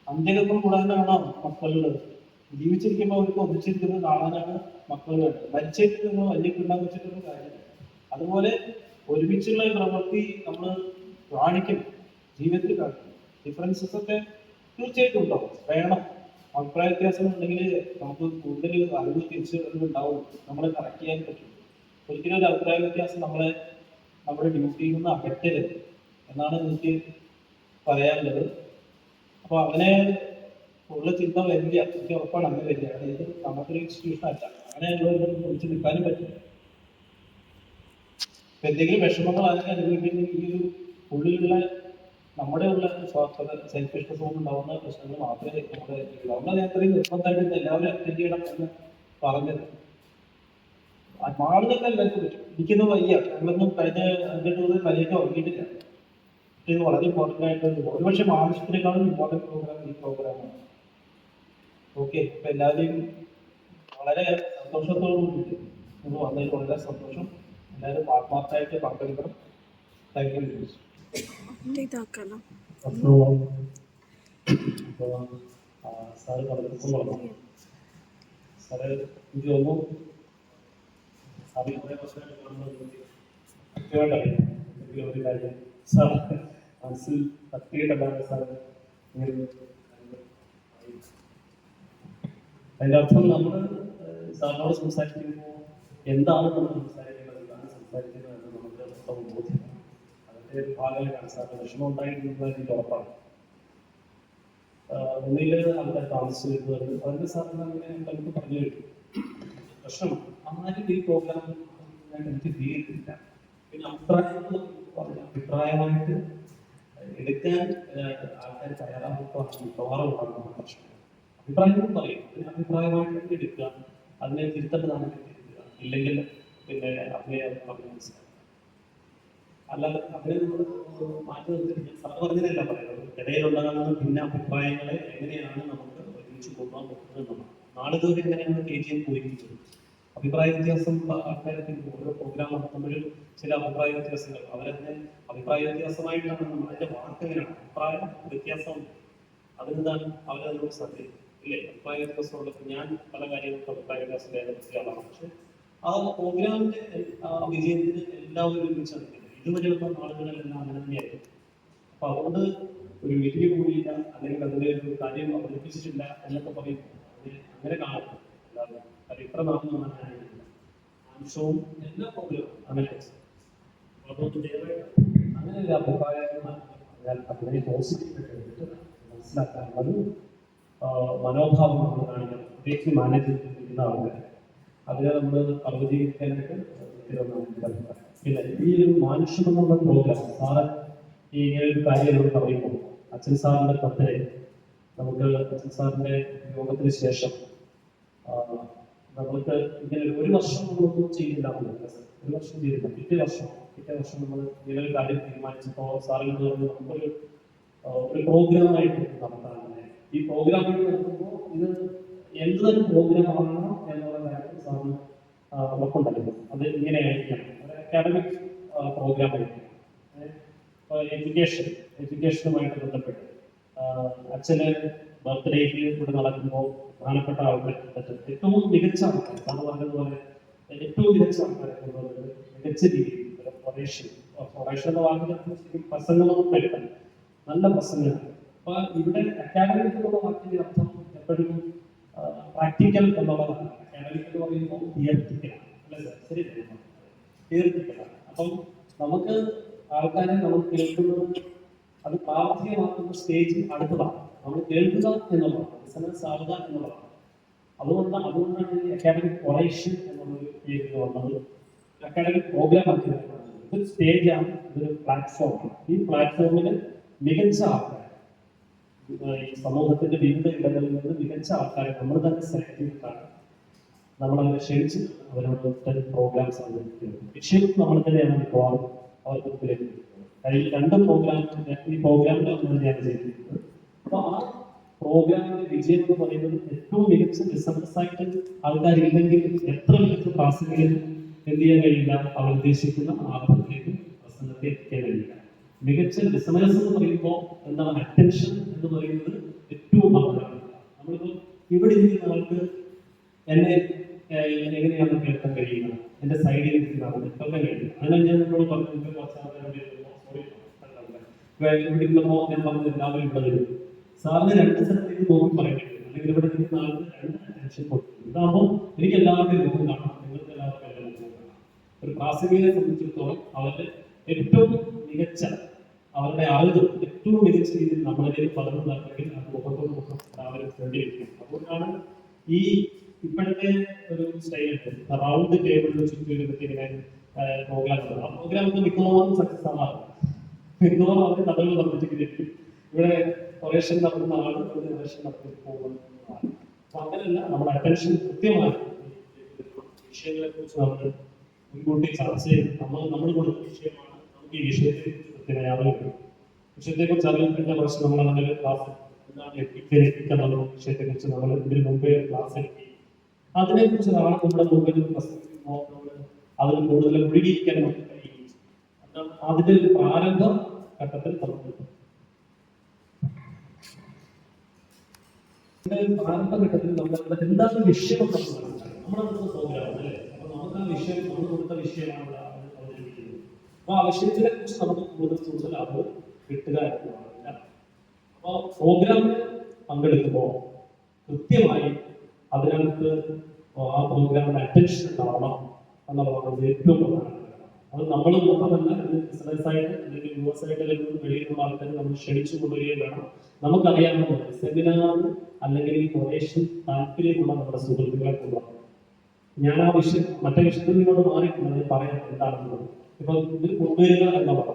അന്ത്യകർമ്മം കൂടാനാണ് മക്കളുള്ളത്. ജീവിച്ചിരിക്കുമ്പോൾ അവർക്ക് ഒന്നിച്ചിരിക്കുന്നത് കാണാനാണ് മക്കൾ വേണ്ടത്. മരിച്ചിരിക്കുന്ന വലിയ പിണ്ടാന്ന് വെച്ചിട്ടൊന്നും കാര്യമില്ല. അതുപോലെ ഒരുമിച്ചുള്ള പ്രവൃത്തി നമ്മൾ കാണിക്കണം, ജീവിതത്തിൽ കാണിക്കണം. ഡിഫറൻസസ് ഒക്കെ തീർച്ചയായിട്ടും ഉണ്ടാവും, വേണം. അഭിപ്രായ വ്യത്യാസം ഉണ്ടെങ്കിൽ നമുക്ക് കൂടുതൽ അറിവ് തിരിച്ചറിവുണ്ടാവും, നമ്മളെ കറക്റ്റ് ചെയ്യാൻ പറ്റും. ഒരിക്കലും ഒരു അഭിപ്രായ വ്യത്യാസം നമ്മുടെ ഡ്യൂട്ടിയിൽ നിന്ന് അകറ്റരുത് എന്നാണ് എനിക്ക് പറയാനുള്ളത്. അപ്പൊ അങ്ങനെ ഉള്ള ചിന്ത വരില്ല, എനിക്ക് ഉറപ്പാണ് അങ്ങനെ വരില്ല. ഇത് നമുക്കൊരു ഇൻസ്റ്റിറ്റ്യൂഷൻ അല്ല, അങ്ങനെയുള്ളവരെ കുറിച്ച് നിൽക്കാനും പറ്റില്ല. ഇപ്പൊ എന്തെങ്കിലും വിഷമങ്ങൾ അതിനെ അനുഭവിക്കുന്നെങ്കിൽ ഈ ഒരു ഉള്ളിലുള്ള നമ്മുടെ ഉള്ള സ്വാർത്ഥത സെൽഫിഷ്നസ് കൊണ്ട് ഉണ്ടാവുന്ന പ്രശ്നങ്ങൾ മാത്രമേ നമ്മളെ അത്രയും നിർബന്ധമായിട്ട് എല്ലാവരും അറ്റൻഡ് ചെയ്യണം എന്ന് പറഞ്ഞത്. ആളുകൾക്ക് എല്ലാവർക്കും പറ്റും. എനിക്കൊന്നും വയ്യ, ഞങ്ങളൊന്നും കഴിഞ്ഞ 5-8 പരീക്ഷ ഉറങ്ങിയിട്ടില്ല. ഇത് വളരെ ഇമ്പോർട്ടൻ്റ് ആയിട്ട് ഒരുപക്ഷെ ആവശ്യത്തിനേക്കാളും ഇമ്പോർട്ടൻ്റ് പ്രോഗ്രാം ഈ പ്രോഗ്രാമാണ്. ഓക്കെ, ഇപ്പൊ എല്ലാവരെയും വളരെ സന്തോഷത്തോടു കൂടിയിട്ട് നിങ്ങൾ വന്നതിൽ വളരെ സന്തോഷം. എല്ലാവരും ആത്മാർത്ഥമായിട്ട് പങ്കെടുക്കണം. Thank you. സാറ് പങ്കെടുക്കുമ്പോൾ സാറ് എനിക്ക് തോന്നുന്നു സാറിന് കുറേ പ്രശ്നമായിട്ട് ഒരു കാര്യം സാർ മനസ്സിൽ തട്ടിയിട്ടല്ലാതെ സാർ അതിൻ്റെ അർത്ഥം നമ്മൾ സാറിനോട് സംസാരിക്കുമ്പോൾ എന്താണ് നമ്മൾ സംസാരിക്കേണ്ടത്, എന്താണ് സംസാരിക്കുന്നത് എന്ന് നമുക്ക് ഉത്തമ ബോധ്യമാണ്. അതിൻ്റെ ഒരു ഭാഗമായിട്ടാണ് സാറിന് വിഷമം ഉണ്ടായിരുന്നത് എനിക്ക് ഉറപ്പാണ്. ഒന്നിൽ ആൾക്കാർ താമസിച്ചു വരുന്നത് അതിൻ്റെ സാറിന് അങ്ങനെ നമുക്ക് പറഞ്ഞു കിട്ടും. പ്രശ്നം ആരും ഈ പ്രോഗ്രാം എനിക്ക് തീരുന്നില്ല. പിന്നെ അഭിപ്രായമായിട്ട് എടുക്കാൻ ആൾക്കാർ തയ്യാറാകുമ്പോൾ മിക്കവാറും പ്രശ്നം. അഭിപ്രായങ്ങളും പറയും, അഭിപ്രായമായിട്ട് എടുക്കുക, അതിനെ തിരുത്തേണ്ടതാണ് തിരുത്തുക, ഇല്ലെങ്കിൽ പിന്നെ അതിനെ മനസ്സിലാക്കുക. അല്ലാതെ അതിനെ നമ്മൾ മാറ്റി നിർത്തി സാർ പറഞ്ഞതല്ല പറയുന്നത്. ഇടയിലുണ്ടാകുന്ന ഭിന്ന അഭിപ്രായങ്ങളെ എങ്ങനെയാണ് നമുക്ക് ഒരുമിച്ച് കൊണ്ടുപോകാൻ പറ്റുന്നത്. നാളിതുവരെ എങ്ങനെയാണ് KGM പോയിരിക്കുന്നത്. അഭിപ്രായ വ്യത്യാസം ആൾക്കാർക്ക് ഓരോ പ്രോഗ്രാം നടത്തുമ്പോഴും ചില അഭിപ്രായ വ്യത്യാസങ്ങൾ അവരതിനെ അഭിപ്രായ വ്യത്യാസമായിട്ടാണ് നമ്മളതിൻ്റെ വാക്ക് എങ്ങനെയാണ് അഭിപ്രായ വ്യത്യാസം അതിനെന്താണ് അവരതിനോട് ശ്രദ്ധയും ഇല്ലേ. അഭിപ്രായ വ്യത്യാസമുള്ളത് ഞാൻ പല കാര്യങ്ങൾക്കും അഭിപ്രായ വ്യത്യാസം രേഖപ്പെടുത്തിയ ആളാണ്. പക്ഷെ ആ പ്രോഗ്രാമിന്റെ വിജയത്തിന് എല്ലാവരും ഒരുമിച്ചാണ് നിൽക്കുന്നത്. ഇതുവരെയുള്ള ആളുകളെല്ലാം അങ്ങനെ തന്നെയായിരുന്നു. അപ്പൊ അതുകൊണ്ട് ഒരു മീറ്റിംഗ് കൂടിയില്ല അല്ലെങ്കിൽ അതിന്റെ ഒരു കാര്യം അവതരിപ്പിച്ചിട്ടില്ല എന്നൊക്കെ പറയുമ്പോൾ അത് അങ്ങനെ കാണുന്നു. അല്ലാതെ അത് ഇത്ര നാമൊന്നും ആംശവും എല്ലാ പ്രോഗ്രാമും അങ്ങനെ അങ്ങനെ ഒരു അഭിപ്രായമാണ് ഞാൻ അതിനെ പോസിറ്റീവായിട്ട് എടുത്തിട്ട് മനസ്സിലാക്കാനുള്ളത്. മനോഭാവം നമ്മൾ കാണിക്കണം, പ്രത്യേകിച്ച് മാനേജ്മെന്റിൽ ഇരിക്കുന്ന ആൾക്കാർ അതിനെ നമ്മൾ അവതരിപ്പിക്കാനായിട്ട് പിന്നെ ഈ ഒരു മാനുഷ്യം എന്നുള്ള പ്രോഗ്രാം സാറ് ഈ ഇങ്ങനെ ഒരു കാര്യം നമ്മൾ പറയുമ്പോൾ അച്ഛൻ സാറിന്റെ ബർത്ത്ഡേ നമുക്ക് അച്ഛൻ സാറിന്റെ യോഗത്തിന് ശേഷം നമ്മൾക്ക് ഇങ്ങനെ ഒരു വർഷം നമ്മളൊന്നും ചെയ്തില്ല. ഒരു വർഷം ചെയ്തില്ല. പിറ്റേ വർഷം നമ്മൾ ഇങ്ങനെ ഒരു കാര്യം തീരുമാനിച്ചപ്പോൾ സാറിനോട് നമുക്കൊരു പ്രോഗ്രാമായിട്ട് നടത്താറുണ്ട്. ഈ പ്രോഗ്രാമായിട്ട് നടത്തുമ്പോൾ ഇത് എന്തൊരു പ്രോഗ്രാമാണ് എന്നുള്ള കാര്യം സാറിന് ഉറപ്പുണ്ടായിരുന്നു. അത് ഇങ്ങനെയായിരിക്കണം, ഒരു അക്കാഡമിക് പ്രോഗ്രാം ആയിരിക്കണം. എഡ്യൂക്കേഷനുമായിട്ട് ബന്ധപ്പെട്ട് അച്ഛന് ബർത്ത്ഡേക്ക് ഇവിടെ നടക്കുമ്പോൾ പ്രധാനപ്പെട്ട ആൾക്കാർ ഏറ്റവും മികച്ച ആൾക്കാർ സാറ് പറഞ്ഞതുപോലെ ഏറ്റവും മികച്ച ആൾക്കാരെ കൊണ്ടുവന്നത് മികച്ച രീതിയിൽ ഫൊറേഷൻ എന്ന വാക്കിന് പ്രസംഗമൊന്നും എടുക്കണം, നല്ല പ്രസംഗമാണ്. അപ്പൊ ഇവിടെ അക്കാഡമിക് എന്നുള്ള വാക്കിന്റെ അർത്ഥം എപ്പോഴും പ്രാക്ടിക്കൽ എന്നുള്ളതാണ്. അക്കാഡമിക് എന്ന് പറയുമ്പോൾ തിയറിറ്റിക്കലാണ്, അല്ലേ? ശരി, തിയറിറ്റിക്കലാണ്. അപ്പം നമുക്ക് ആൾക്കാരെ നമ്മൾ കേൾക്കുന്നത് അത് പ്രാവർത്തികമാക്കുന്ന സ്റ്റേജ് അടുത്തതാണ്. നമ്മൾ കേൾക്കുക എന്നുള്ളതാണ്, ബിസിനസ് ആവുക എന്നുള്ളതാണ്. അതുകൊണ്ടാണ് ഈ അക്കാഡമിക് ഒറേഷൻ എന്നുള്ളൊരു പേര് വന്നത്. അക്കാഡമിക് പ്രോഗ്രാം ആക്കി ഇതൊരു സ്റ്റേജാണ്, ഇതൊരു പ്ലാറ്റ്ഫോമാണ്. ഈ പ്ലാറ്റ്ഫോമിൽ മികച്ച ആൾക്കാർ ഈ സമൂഹത്തിന്റെ വിവിധ ഇടങ്ങളിൽ നിന്ന് മികച്ച ആൾക്കാരെ നമ്മൾ തന്നെ സെലക്ട് ചെയ്തിട്ടാണ് നമ്മളവരെ ക്ഷണിച്ച് അവരോട് പ്രോഗ്രാംസ് അവതരിപ്പിക്കുന്നത്. വിഷയം നമ്മൾ തന്നെയാണ് മിക്കവാറും അവർക്ക് മുമ്പിലേക്ക് ഈ രണ്ട് ഈ പ്രോഗ്രാമിലാണ് ഞാൻ ചെയ്തിരിക്കുന്നത്. അപ്പൊ ആ പ്രോഗ്രാമിന്റെ വിജയം എന്ന് പറയുന്നത് ഏറ്റവും മികച്ച ബിസിനസ്സായിട്ട് ആൾക്കാരില്ലെങ്കിൽ എത്ര മികച്ച പ്രാസംഗികരും എന്ത് ചെയ്യാൻ കഴിയില്ല, അവർ ഉദ്ദേശിക്കുന്ന ആർഭത്തിലേക്ക് പ്രസംഗത്തെ എത്തിക്കാൻ കഴിയില്ല. മികച്ച ബിസിനസ് എന്ന് പറയുമ്പോൾ എന്താണ്, അറ്റൻഷൻ എന്ന് പറയുന്നത് ഏറ്റവും അപകടമാണ്. നമ്മളിപ്പോൾ ഇവിടെ ഇരിക്കുന്ന ആൾക്ക് എന്നെ എങ്ങനെയാണ് കേൾക്കാൻ കഴിയുന്നത്, എന്റെ സൈഡിൽ ഇരിക്കുന്ന ആൾക്ക് കേൾക്കാൻ കഴിയില്ല. അതിനാൽ ഞാൻ നിങ്ങളോട് പറഞ്ഞു, ഇവിടെ ഇരുന്നപ്പോൾ ഞാൻ പറഞ്ഞത് എല്ലാവരും ഇവിടെ വരും. സാറിന് രണ്ട് സ്ഥലത്തേക്ക് നോക്കി പറയേണ്ടി വരും, അല്ലെങ്കിൽ ഇവിടെ നിൽക്കുന്ന ആൾക്ക് രണ്ട് അറ്റൻഷൻ കൊടുക്കും. ഇതാകുമ്പോൾ എനിക്ക് എല്ലാവരുടെയും മുഖം കാണാം, നിങ്ങൾക്ക് എല്ലാവർക്കും എല്ലാം മുഖം കാണാം. ഒരു പ്രാസംഗികനെ സംബന്ധിച്ചിടത്തോളം അവരുടെ ഏറ്റവും മികച്ച അവരുടെ അറിവ് ഏറ്റവും മികച്ച രീതിയിൽ നമ്മളിലേക്ക് പകർന്നു നൽകണമെങ്കിൽ അത് മുഖത്തോട് മുഖം എല്ലാവരും വേണ്ടിയിരിക്കും. അതുകൊണ്ടാണ് ഈ ഇപ്പോഴത്തെ ഒരു സ്റ്റൈലുണ്ട്, റൗണ്ട് ടേബിളിൽ ചുറ്റും ഇങ്ങനെ പ്രോഗ്രാം. ആ പ്രോഗ്രാമൊക്കെ മിക്കവാറും സക്സസ് ആവാറുണ്ട്. മിക്കവാറും അവരുടെ കഥകൾ പറഞ്ഞിട്ട് ഇവിടെ കൊറേഷൻ നടത്തുന്ന ആളുകൾ കൊറേഷൻ നടത്തി പോകുന്നതാണ്. അപ്പൊ അങ്ങനെയല്ല, നമ്മുടെ അറ്റൻഷൻ കൃത്യമായി വിഷയങ്ങളെ കുറിച്ച് നമ്മൾ മുൻകൂട്ടി ചർച്ച ചെയ്ത് നമ്മൾ കൊടുക്കുന്ന വിഷയമാണ്. നമുക്ക് ഈ വിഷയത്തെ കുറിച്ച് കൃത്യമായി അറിവുണ്ട്. വിഷയത്തെ കുറിച്ച് അറിവിന്റെ പ്രശ്നം നമ്മൾ അങ്ങനെ ക്ലാസ് എന്താണ് എന്നുള്ള വിഷയത്തെ കുറിച്ച് നമ്മൾ ഇതിന് മുമ്പേ ക്ലാസ് എടുക്കി അതിനെ കുറിച്ച് നാളെ നമ്മുടെ മുമ്പിൽ പ്രസംഗിക്കുമ്പോൾ അതിൽ കൂടുതൽ മുഴുകിയിരിക്കാൻ നമുക്ക് കഴിയും. അതിന്റെ ഒരു പ്രാരംഭ ഘട്ടത്തിൽ നമുക്ക് പ്രാരംഭഘട്ടത്തിൽ നമ്മൾ എന്താണ് വിഷയം നമ്മുടെ പ്രോഗ്രാം അല്ലേ? അപ്പൊ നമുക്ക് ആ വിഷയം നമ്മൾ കൊടുത്ത വിഷയമാണ് അവതരിപ്പിക്കുന്നത്. അപ്പൊ ആ വിഷയത്തിനെ കുറിച്ച് നമുക്ക് കൂടുതൽ അറിവ് കിട്ടുക എന്നുള്ളതല്ല. അപ്പൊ പ്രോഗ്രാമിൽ പങ്കെടുക്കുമ്പോൾ കൃത്യമായി അതിനകത്ത് ആ പ്രോഗ്രാമിന്റെ അറ്റൻഷൻ ഉണ്ടാവണം എന്നുള്ളതാണ് ഏറ്റവും പ്രധാനപ്പെട്ട. അത് നമ്മൾ മാത്രമല്ല, ബിസിനസ്സായിട്ട് അല്ലെങ്കിൽ യുഎസായിട്ട് അല്ലെങ്കിൽ വെളിയിലുള്ള ആൾക്കാർ നമ്മൾ ക്ഷണിച്ചു കൊണ്ടുവരികയും വേണം. നമുക്കറിയാവുന്നത് സെമിനാർ അല്ലെങ്കിൽ ഈ കൊറേഷൻ താല്പര്യമുള്ള നമ്മുടെ സുഹൃത്തുക്കളെ കൊണ്ടുവരണം. ഞാൻ ആ വിഷയം മറ്റേ വിഷയത്തിൽ നിന്നോട് മാറിയിട്ടുള്ളത് പറയാൻ എന്താണെന്നുള്ളത്. ഇപ്പൊ ഇതിൽ കൊണ്ടുവരിക എന്നുള്ളത്,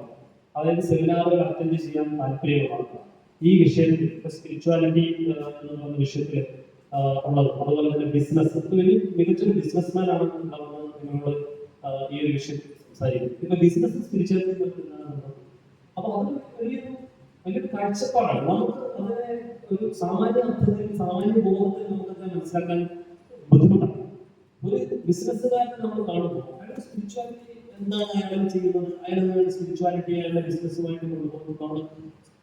അതായത് സെമിനാറുകൾ അറ്റൻഡ് ചെയ്യാൻ താല്പര്യമുള്ള ഈ വിഷയത്തിൽ സ്പിരിച്വാലിറ്റി എന്ന വിഷയത്തിൽ ഉള്ളത്, അതുപോലെ തന്നെ ബിസിനസ്, മികച്ചൊരു ബിസിനസ്മാൻ ആണ് നിങ്ങളോട് ഈ ഒരു വിഷയത്തിൽ സംസാരിക്കും. ഇപ്പൊ ബിസിനസ് സ്പിരിച്വാലിറ്റി അപ്പൊ അത് വലിയൊരു കാഴ്ചപ്പാടാണ്. നമുക്ക് അതിനെ ഒരു സാമാന്യ അർത്ഥത്തിൽ സാമാന്യ ബോധത്തിൽ നമുക്കത് മനസ്സിലാക്കാൻ ബുദ്ധിമുട്ടാണ്. ഒരു ബിസിനസ്സുകാരനെ നമ്മൾ കാണുമ്പോൾ അയാളുടെ സ്പിരിച്വാലിറ്റി എന്താണ് അയാൾ ചെയ്യുന്നത്, അയാളുടെ സ്പിരിച്വാലിറ്റി അയാളുടെ ബിസിനസ്സുമായിട്ട് നമ്മൾ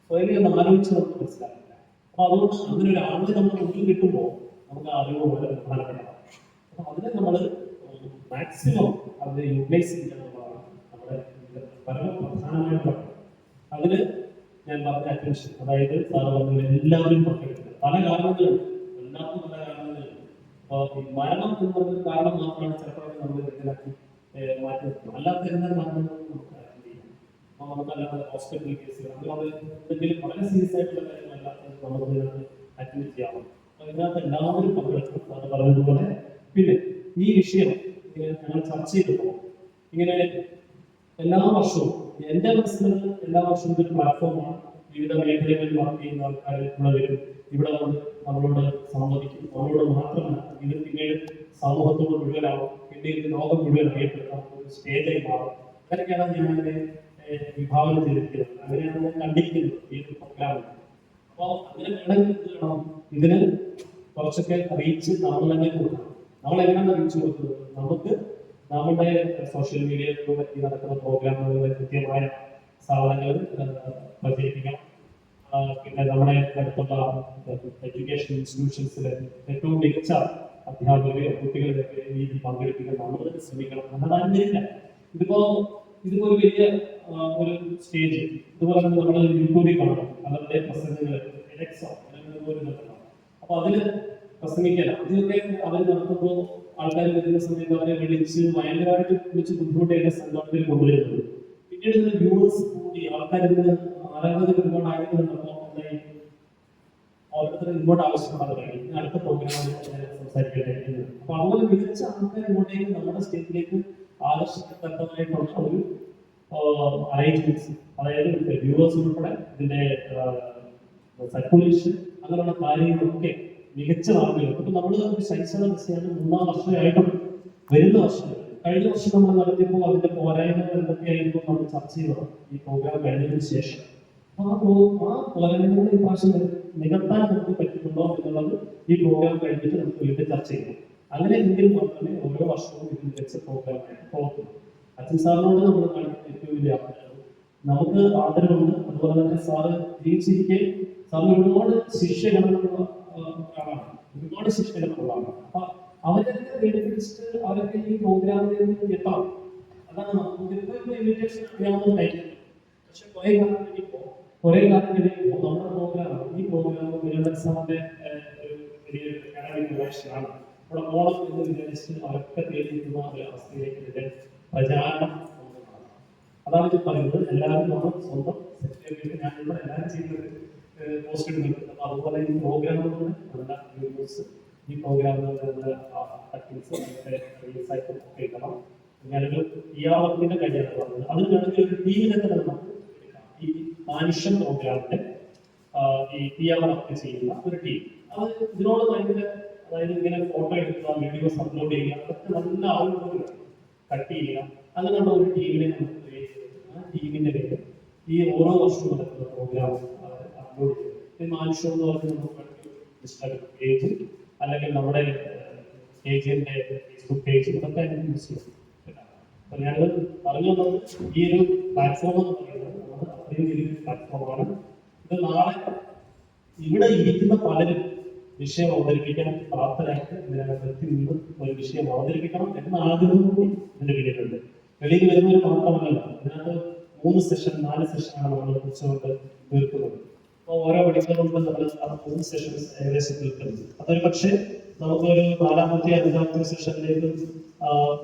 സ്വയം ആലോചിച്ച് നമുക്ക് മനസ്സിലാക്കില്ല. അപ്പൊ അതുകൊണ്ട് അങ്ങനെ ഒരു ആളിനെ നമ്മൾ മുന്നിൽ കിട്ടുമ്പോൾ നമുക്ക് ആ അറിവ് വളരെ പ്രധാനപ്പെട്ടതാണ്. അപ്പൊ അതിനെ നമ്മൾ മാക്സിമം അത് യൂട്ടിലൈസ് ചെയ്യുക എന്നുള്ളതാണ് നമ്മുടെ പരമപ്രധാനമായിട്ടുള്ള. അതിന് ഞാൻ പറഞ്ഞ അറ്റൻഷൻ, അതായത് സാറ് പറഞ്ഞ എല്ലാവരും പങ്കെടുക്കുക. പല കാരണങ്ങളും, എല്ലാവർക്കും പല കാരണങ്ങളും. അപ്പോൾ ഈ മരണം എന്ന് പറഞ്ഞ കാരണം മാത്രമാണ് ചിലപ്പോൾ നമ്മൾ ഇതിലാക്കി മാറ്റി നിർത്തുന്നത്. അല്ലാത്ത എല്ലാ കാരണങ്ങളും നമുക്ക് അറ്റൻഡ് ചെയ്യാം. അപ്പോൾ നമുക്കല്ലാതെ ഹോസ്പിറ്റൽ കേസുകൾ അങ്ങനെ എന്തെങ്കിലും വളരെ സീരിയസ് ആയിട്ടുള്ള കാര്യങ്ങളല്ലാത്ത നമുക്ക് ഇതിനകത്ത് അറ്റൻഡ് ചെയ്യാം. അപ്പോൾ ഇതിനകത്ത് എല്ലാവരും പങ്കെടുക്കും സാറ് പറഞ്ഞതുപോലെ. പിന്നെ ഈ വിഷയം ഞങ്ങൾ ചർച്ച ചെയ്തപ്പോൾ ഇങ്ങനെ എല്ലാ വർഷവും എൻ്റെ മനസ്സിൽ എല്ലാ വർഷവും ഒരു പ്ലാറ്റ്ഫോമാണ്. വിവിധ മേഖലകളിൽ വർക്ക് ചെയ്യുന്ന ആൾക്കാർ വരും, ഇവിടെ വന്ന് നമ്മളോട് സംവദിക്കും. നമ്മളോട് മാത്രമല്ല, ഇത് പിന്നീട് സമൂഹത്തോട് മുഴുവനാവും, പിന്നീട് ലോകം മുഴുവൻ അറിയപ്പെടുന്ന ഒരു സ്റ്റേജായി മാറും. അങ്ങനെയൊക്കെയാണ് ഞാൻ അതിനെ വിഭാവനം ചെയ്തിരിക്കുന്നത്, അങ്ങനെയാണ് ഞാൻ കണ്ടിരിക്കുന്നത് ഈ ഒരു പ്രോഗ്രാമിൽ. അപ്പോൾ അങ്ങനെ വേണമെങ്കിൽ ഇതിന് കുറച്ചൊക്കെ റീച്ച് നമ്മൾ തന്നെ കൊടുക്കണം. നമ്മൾ എങ്ങനെയാണ് റീച്ച് കൊടുക്കുന്നത്? നമുക്ക് നമ്മുടെ സോഷ്യൽ മീഡിയയിലൂടെ ഈ നടക്കുന്ന പ്രോഗ്രാമുകളുടെ കൃത്യമായ സാധനങ്ങൾ പ്രചരിപ്പിക്കണം. പിന്നെ നമ്മുടെ അടുത്തുള്ള എഡ്യൂക്കേഷൻ ഇൻസ്റ്റിറ്റ്യൂഷൻസിലെ ഏറ്റവും മികച്ച അധ്യാപകരെ കുട്ടികളെയൊക്കെ രീതിയിൽ പങ്കെടുപ്പിക്കാൻ നമ്മൾ ശ്രമിക്കണം. എന്നതല്ല ഇതിപ്പോ ഒരു വലിയ ഒരു സ്റ്റേജ് ഇതുപോലെ നമ്മൾ യൂട്യൂബിൽ കാണണം, അവരുടെ പ്രസംഗങ്ങൾ അപ്പൊ അതില് പ്രസംഗിക്കല ഇതൊക്കെ അവർ നടത്തുമ്പോൾ ആൾക്കാർ വരുന്ന സമയത്ത് അവരെ വിളിച്ച് ഭയങ്കരമായിട്ട് വിളിച്ച് ബുദ്ധിമുട്ടേറെ സംഘടനയിൽ കൊണ്ടുവരുന്നത്. പിന്നീട് ഇതിന് വ്യൂവേഴ്സ് കൂടി ആൾക്കാരിന്ന് ആരാധകർ ഒരുപാട് ആഗ്രഹമുണ്ടപ്പോൾ ഓരോരുത്തർ ഇങ്ങോട്ട് ആവശ്യപ്പെടാതെ കഴിഞ്ഞു അടുത്ത പ്രോഗ്രാമിൽ സംസാരിക്കട്ടെ. അപ്പൊ അതുപോലെ മികച്ച ആൾക്കാർ ഇങ്ങോട്ടേക്ക് നമ്മുടെ സ്റ്റേറ്റിലേക്ക് ആകർഷിക്കത്തക്കതായിട്ടുള്ള ഒരു അറേഞ്ച്മെന്റ്സ്, അതായത് വ്യൂവേഴ്സ് ഉൾപ്പെടെ ഇതിന്റെ സർക്കുലേഷൻ അങ്ങനെയുള്ള കാര്യങ്ങളൊക്കെ മികച്ച ആളുകൾ. ഇപ്പൊ നമ്മൾ ശൈശവ ദിശയാണ് 3-ാം വർഷമായിട്ടുണ്ട്. വരുന്ന വർഷം കഴിഞ്ഞ വർഷം നമ്മൾ നടത്തിയപ്പോൾ അതിന്റെ പോരായ്മകൾ എന്തൊക്കെയായിരുന്നു നമ്മൾ ചർച്ച ചെയ്തത് ഈ പ്രോഗ്രാം കഴിഞ്ഞതിന് ശേഷം. ആ പോരായ്മകൾ ഈ പ്രാവശ്യം നികത്താൻ നമുക്ക് പറ്റുന്നുണ്ടോ എന്നുള്ളത് ഈ പ്രോഗ്രാം കഴിഞ്ഞിട്ട് നമുക്ക് വീണ്ടും ചർച്ച ചെയ്യണം. അങ്ങനെ എങ്കിൽ മാത്രമേ ഓരോ വർഷവും ഇത് മികച്ച പ്രോഗ്രാമായിട്ട് പ്രവർത്തിക്കും. അച്ഛൻ സാറിനോട് നമ്മൾ കാണിക്കുന്ന ഏറ്റവും വലിയ ആഗ്രഹം, നമുക്ക് ആദരവുണ്ട്. അതുപോലെ തന്നെ സാറ് ജീവിച്ചിരിക്കെ സാറിന് ഒരുപാട് ശിഷ്യഗണങ്ങളുള്ള ഒരാളാണ്, ഒരുപാട് ശിഷ്യഗണമുള്ളതാണ്. അപ്പൊ അവരൊക്കെ പ്രേരിപ്പിച്ചിട്ട് അവരൊക്കെ ഈ പ്രോഗ്രാമിലേക്ക് എത്തണം. അതാണ് നമുക്ക് ഇൻവിറ്റേഷൻ അറിയാവുന്ന ടൈം. പക്ഷെ കുറെ കാലം കഴിയുമ്പോൾ നമ്മുടെ പ്രോഗ്രാം ഈ പ്രോഗ്രാം സാറിന്റെ ഒരു വലിയൊരു അക്കാഡമിക് വേർഷനാണ്. അവിടെ ഓണം എന്ന് വിചാരിച്ച് അവരൊക്കെ തേടിയിരിക്കുന്ന ഒരു അവസ്ഥയിലേക്ക് ഇതിന്റെ പ്രചാരണം. അതാണ് ഇത് പറയുന്നത്. എല്ലാവരും നമ്മൾ സ്വന്തം സെക്രട്ടറിയേറ്റ് ഞാനിവിടെ എല്ലാവരും ചെയ്യുന്നത് പോസ്റ്റ് ഇടുന്നുണ്ട്. അപ്പൊ അതുപോലെ ഈ പ്രോഗ്രാമുകളുടെ നമ്മുടെ വ്യൂവേഴ്സ് ഈ പ്രോഗ്രാമുകളുടെ റിലീസായിട്ട് ഇടണം. ഞാനൊരു ഇയാളത്തിന്റെ കാര്യമാണ് പറഞ്ഞത്. അതിന് വേണമെങ്കിൽ ഒരു ടീമിനെ തന്നെ നമുക്ക് ഈ മാനുഷ്യം പ്രോഗ്രാമിന്റെ ഈ പിയാവറൊക്കെ ചെയ്യുന്ന ഒരു ടീം. അത് ഇതിനോട് ഭയങ്കര, അതായത് ഇങ്ങനെ ഫോട്ടോ എടുക്കുക, വീഡിയോസ് അപ്ലോഡ് ചെയ്യുക, അതൊക്കെ നല്ല ആളുകളോട് കട്ട് ചെയ്യുക, അങ്ങനെയുള്ള ഒരു ടീമിനെ നമുക്ക് ക്രിയേറ്റ് ചെയ്ത് ആ ടീമിന്റെ പേര് ഈ ഓരോ വർഷവും നടക്കുന്ന പ്രോഗ്രാം അപ്ലോഡ് ചെയ്യും. മാനുഷ്യം എന്ന് പറഞ്ഞാൽ നമുക്ക് ഇൻസ്റ്റാഗ്രാം പേജ് അല്ലെങ്കിൽ നമ്മുടെ പേജിന്റെ ഫേസ്ബുക്ക് പേജ് ഇതൊക്കെ യൂസ് ചെയ്യും. അപ്പൊ ഞാനത് പറഞ്ഞു വന്നത് ഈ ഒരു പ്ലാറ്റ്ഫോം എന്ന് പറയുന്നത് അത്രയും വലിയൊരു പ്ലാറ്റ്ഫോമാണ്. ഇത് നാളെ ഇവിടെ ഇരിക്കുന്ന പലരും വിഷയം അവതരിപ്പിക്കാൻ പ്രാപ്തരായിട്ട് ഇതിനകത്ത് നിന്ന് ഒരു വിഷയം അവതരിപ്പിക്കണം എന്ന ആഗ്രഹം കൂടി ഇതിന്റെ പിന്നിലുണ്ട്. വെളിയിൽ വരുന്നവർ മാത്രമല്ല, ഇതിനകത്ത് 3 സെഷൻ 4 സെഷനാണ് നമ്മൾ ഉച്ചകൊണ്ട് തീർക്കുന്നത്. അപ്പോൾ ഓരോ പഠിക്കുന്നതുകൊണ്ട് നമ്മൾ 3 സെഷൻസ് ഏകദേശം തീർക്കുന്നത്. അതൊരു പക്ഷേ നമുക്കൊരു 4ാമത്തെ 5ാമത്തെ സെഷനിലേക്ക്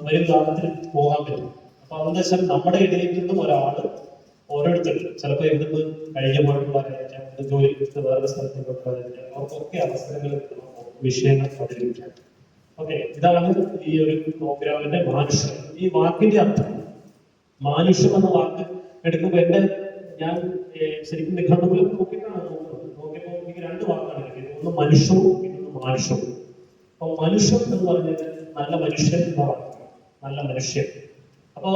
വരും കാലത്തിൽ പോകാൻ പറ്റും. അപ്പൊ അതെന്താ വെച്ചാൽ നമ്മുടെ ഇടയിൽ നിന്നും ഒരാള് ഓരോരുത്തരും ചിലപ്പോൾ ഇവിടുന്ന് കഴിഞ്ഞ പോയിട്ടുള്ളവരായിരിക്കാം, ജോലി വേറെ സ്ഥലത്തേക്കുള്ളവരായിരിക്കാം, അവർക്കൊക്കെ അവസരങ്ങൾ വിഷയങ്ങൾ അവതരിപ്പിക്കാം. ഓക്കെ, ഇതാണ് ഈ ഒരു പ്രോഗ്രാമിന്റെ മാനുഷ്യം. ഈ വാക്കിന്റെ അർത്ഥം മാനുഷ്യം എന്ന വാക്ക് എടുക്കുമ്പോൾ ഞാൻ ശരിക്കും നിഘണ്ടുവിൽ നോക്കിയിട്ടാണ് നോക്കിയപ്പോൾ എനിക്ക് 2 വാക്കാണ് കിട്ടിയത്. ഒന്ന് മനുഷ്യവും പിന്നൊന്ന് മാനുഷ്യവും. അപ്പൊ മനുഷ്യം എന്ന് പറഞ്ഞത് നല്ല മനുഷ്യൻ എന്ന വാക്കാണ്, നല്ല മനുഷ്യൻ. അപ്പോ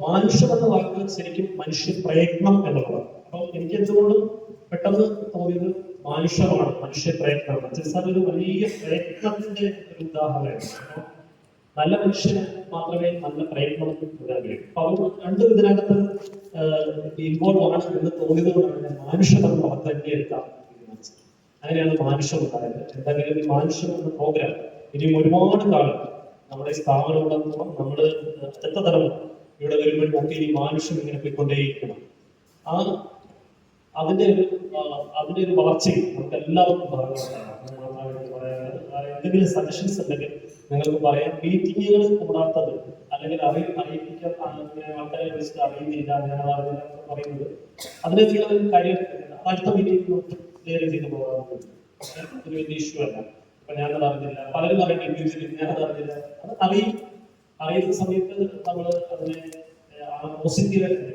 മാനുഷ്യം എന്ന വാക്ക് ശരിക്കും മനുഷ്യ പ്രയത്നം എന്നുള്ളതാണ്. അപ്പൊ എനിക്ക് എന്തുകൊണ്ടും പെട്ടെന്ന് തോന്നിയത് മാനുഷ്യമാണ്, മനുഷ്യ പ്രയത്നമാണ്. അച്ഛൻ ഒരു വലിയ പ്രയത്നത്തിന്റെ ഒരു ഉദാഹരണമാണ്. നല്ല മനുഷ്യന് മാത്രമേ നല്ല പ്രയത്നം തുടരാൻ കഴിയൂ. അപ്പൊ അവർ 2 ഇതിനകത്ത് ഇൻവോൾവ് ആണ് എന്ന് തോന്നിയത് കൊണ്ടാണ് ഞാൻ മാനുഷ്യം എന്ന വാക്ക് തന്നെ എടുക്കാൻ തീരുമാനിച്ചത്. അങ്ങനെയാണ് മാനുഷ്യം ഉണ്ടായത്. എന്തായാലും ഈ മാനുഷ്യം എന്ന പ്രോഗ്രാം ഇനിയും ഒരുപാട് കാലം നമ്മുടെ സ്ഥാപനമുണ്ടെന്നോളം നമ്മൾ അടുത്ത തലമുറ ഇവിടെ വരുമ്പോൾ നമുക്ക് ഈ മാനുഷ്യം ഇങ്ങനെ പോയിക്കൊണ്ടേയിരിക്കണം. ആ അതിന്റെ ഒരു വളർച്ചയിൽ നമുക്ക് എല്ലാവർക്കും എന്തെങ്കിലും സജഷൻസ് ഉണ്ടെങ്കിൽ നിങ്ങൾക്ക് പറയാം. മീറ്റിങ്ങുകൾ കൂടാത്തത് അല്ലെങ്കിൽ അറിയിപ്പിക്കാൻ ആൾക്കാരെ വിളിച്ചിട്ട് അറിയുന്നില്ല, ഞാൻ പറയുന്നത് അതിനെ നിങ്ങൾ കാര്യം അടുത്ത മീറ്റിംഗ് ക്ലിയർ ചെയ്ത് പോകാറുണ്ട്. ഒരു വലിയ ഇഷ്യൂ അല്ല. അപ്പൊ ഞാനത് അറിഞ്ഞില്ല, പലരും അറിയില്ല, ഇൻഡിവിജ്വലി ഞാനത് അറിഞ്ഞില്ല. അത് അറിയുന്ന സമയത്ത് നമ്മൾ അതിനെ പോസിറ്റീവായിട്ട്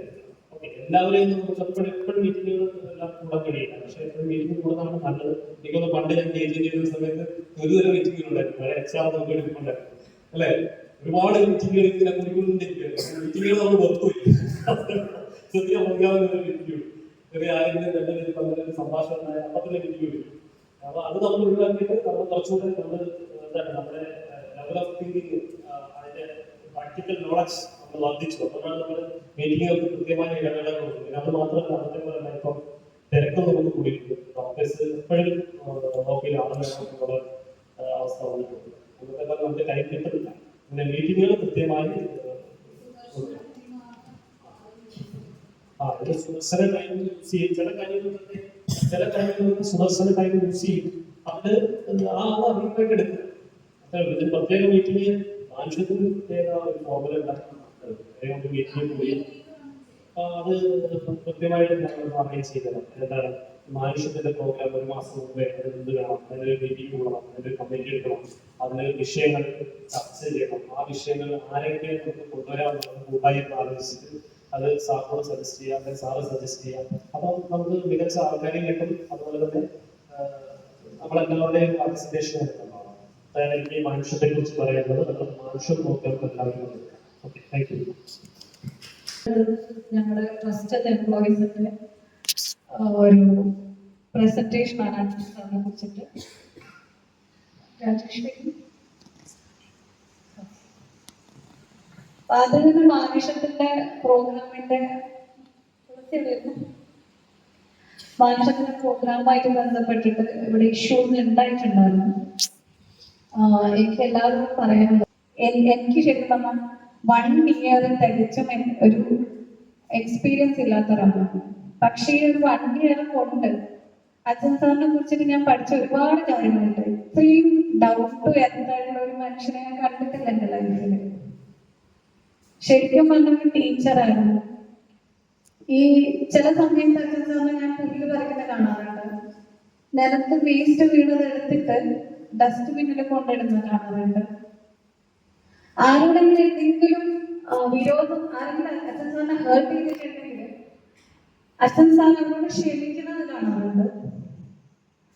എല്ലാവരെയും നമുക്ക് എപ്പോഴും മീറ്റിങ്ങുകൾ എല്ലാം കൂടാൻ കഴിയില്ല. പക്ഷെ എപ്പോഴും മീറ്റിംഗ് കൂടുന്നതാണ് നല്ലത്. എനിക്കൊന്ന് പണ്ട് ഞാൻ PhD ചെയ്യുന്ന സമയത്ത് ഒരുതരം മീറ്റിങ്ങുകളുണ്ടായിരുന്നു, HR നോക്കിയെടുക്കുന്നുണ്ടായിരുന്നു അല്ലെ. ഒരുപാട് മീറ്റിങ്ങുകൾ ഇങ്ങനെ കൂടിക്കൊണ്ടിരിക്കുകയായിരുന്നു. മീറ്റിങ്ങുകൾ നമ്മൾ വെറുത്തുപോയി. സത്യം അറിയാവുന്ന മീറ്റിംഗ് ചെറിയ 1000-2000 സംഭാഷണം അപ്പത്തിലെ മീറ്റിംഗ് വരും. അപ്പൊ അത് നമ്മൾ ഒഴിവാക്കിയിട്ട് നമ്മൾ കുറച്ചുകൂടെ നമ്മൾ എന്താണ് നമ്മുടെ ലെവൽ ഓഫ് തിങ്കിങ്, അതിന്റെ പ്രാക്ടിക്കൽ നോളജ് നമ്മൾ വർദ്ധിച്ചു. അതുകൊണ്ടാണ് നമ്മൾ മീറ്റിങ്ങുകൾക്ക് കൃത്യമായ ഇടവേളകൾ കൊടുക്കുന്നത്. അത് മാത്രമല്ല, അന്നത്തെ പോലെ ഇപ്പം തിരക്ക് നമുക്ക് കൂടിയിട്ടുണ്ട്. ഡോക്ടേഴ്സ് എപ്പോഴും ഓഫീസിലാണെന്നുള്ള അവസ്ഥ വന്നിട്ടുണ്ട്. അന്നത്തെ പോലെ നമുക്ക് ടൈം കിട്ടുന്നില്ല. പിന്നെ മീറ്റിങ്ങുകൾ കൃത്യമായി സുദർശന ടൈം യൂസ് ചെയ്യും. ചില കാര്യങ്ങൾ സുദർശന ടൈം യൂസ് ചെയ്യും. അത് അറിയിപ്പായിട്ട് എടുക്കുക. ഇതിന് പ്രത്യേക മീറ്റിംഗ് മനുഷ്യത്തിന് പ്രത്യേക ഒരു ഫോർമുല ഉണ്ടാക്കുന്നുണ്ട്. മീറ്റിംഗ് പോയി അത് കൃത്യമായിട്ട് ഞങ്ങൾ അറേഞ്ച് ചെയ്തത്. എന്താണ് മനുഷ്യത്തിന്റെ പ്രോഗ്രാം ഒരു മാസം മുമ്പേ എന്ത് വേണം, അതിനൊരു മീറ്റിംഗ് കൂടണം, അതിനൊരു കമ്മിറ്റി എടുക്കണം, അതിന് വിഷയങ്ങൾ ചർച്ച ചെയ്യണം. ആ വിഷയങ്ങൾ ആരൊക്കെ നമുക്ക് കൊണ്ടുവരാമെന്ന് കൂട്ടായി ആലോചിച്ചിട്ട് അത് സാറിനോട് സജസ്റ്റ് ചെയ്യാം, അല്ലെങ്കിൽ സാറ് സജസ്റ്റ് ചെയ്യാം. അപ്പം നമുക്ക് മികച്ച ആൾക്കാരെയും കിട്ടും. അതുപോലെ തന്നെ നമ്മളെല്ലാവരുടെയും പാർട്ടിസിപ്പേഷൻ എടുക്കുന്നതാണ്. അതായത് എനിക്ക് മനുഷ്യത്തെ കുറിച്ച് പറയുന്നത് നമ്മൾ മനുഷ്യൻ നോക്കാൻ എല്ലാവരും. Okay, thank you. ഞങ്ങളുടെ ട്രസ്റ്റഡ് എംപ്ലോയീസിന്റെ ഒരു പ്രസന്റേഷൻ ആണ് അതിനെ കുറിച്ചിട്ട്. രാജേഷ്, അതിന് മാനുഷ്യത്തിന്റെ പ്രോഗ്രാമിന്റെ മാനുഷ്യത്തിന്റെ പ്രോഗ്രാമായിട്ട് ബന്ധപ്പെട്ടിട്ട് ഇവിടെ ഇഷ്യൂസ് ഉണ്ടായിട്ടുണ്ടായിരുന്നു. എനിക്ക് എല്ലാവരും പറയാനുള്ളത്, എനിക്ക് ശരിക്കും പറഞ്ഞാൽ 1 year തികച്ചും ഒരു എക്സ്പീരിയൻസ് ഇല്ലാത്ത ഒരാളാണ്. പക്ഷേ ഈ ഒരു 1 year കൊണ്ട് അച്ഛൻ സാറിനെ കുറിച്ചിട്ട് ഞാൻ പഠിച്ച ഒരുപാട് കാര്യങ്ങളുണ്ട്. ഇത്രയും ഡൗൺ ടു എർത്ത് ആയിട്ടുള്ള ഒരു മനുഷ്യനെ ഞാൻ കണ്ടിട്ടില്ല എൻ്റെ ലൈഫിൽ. ശരിക്കും പറഞ്ഞൊരു ടീച്ചറായിരുന്നു. ഈ ചില സമയത്ത് അച്ഛൻ സാറിനെ ഞാൻ പുല്ല് പറിക്കുന്ന കാണാറുണ്ട്, നിലത്ത് വേസ്റ്റ് വീണത് എടുത്തിട്ട് ഡസ്റ്റ്ബിന്നിൽ കൊണ്ടിടുന്നത് കാണാറുണ്ട്. ആരോടെങ്കിലും എന്തെങ്കിലും വിരോധം, ആരെങ്കിലും അച്ഛൻ സാറിനെ ഹേർട്ട് ചെയ്തിട്ടുണ്ടെങ്കിൽ അച്ഛൻ സാറിനോട് ക്ഷമിക്കുന്നത് കാണാറുണ്ട്.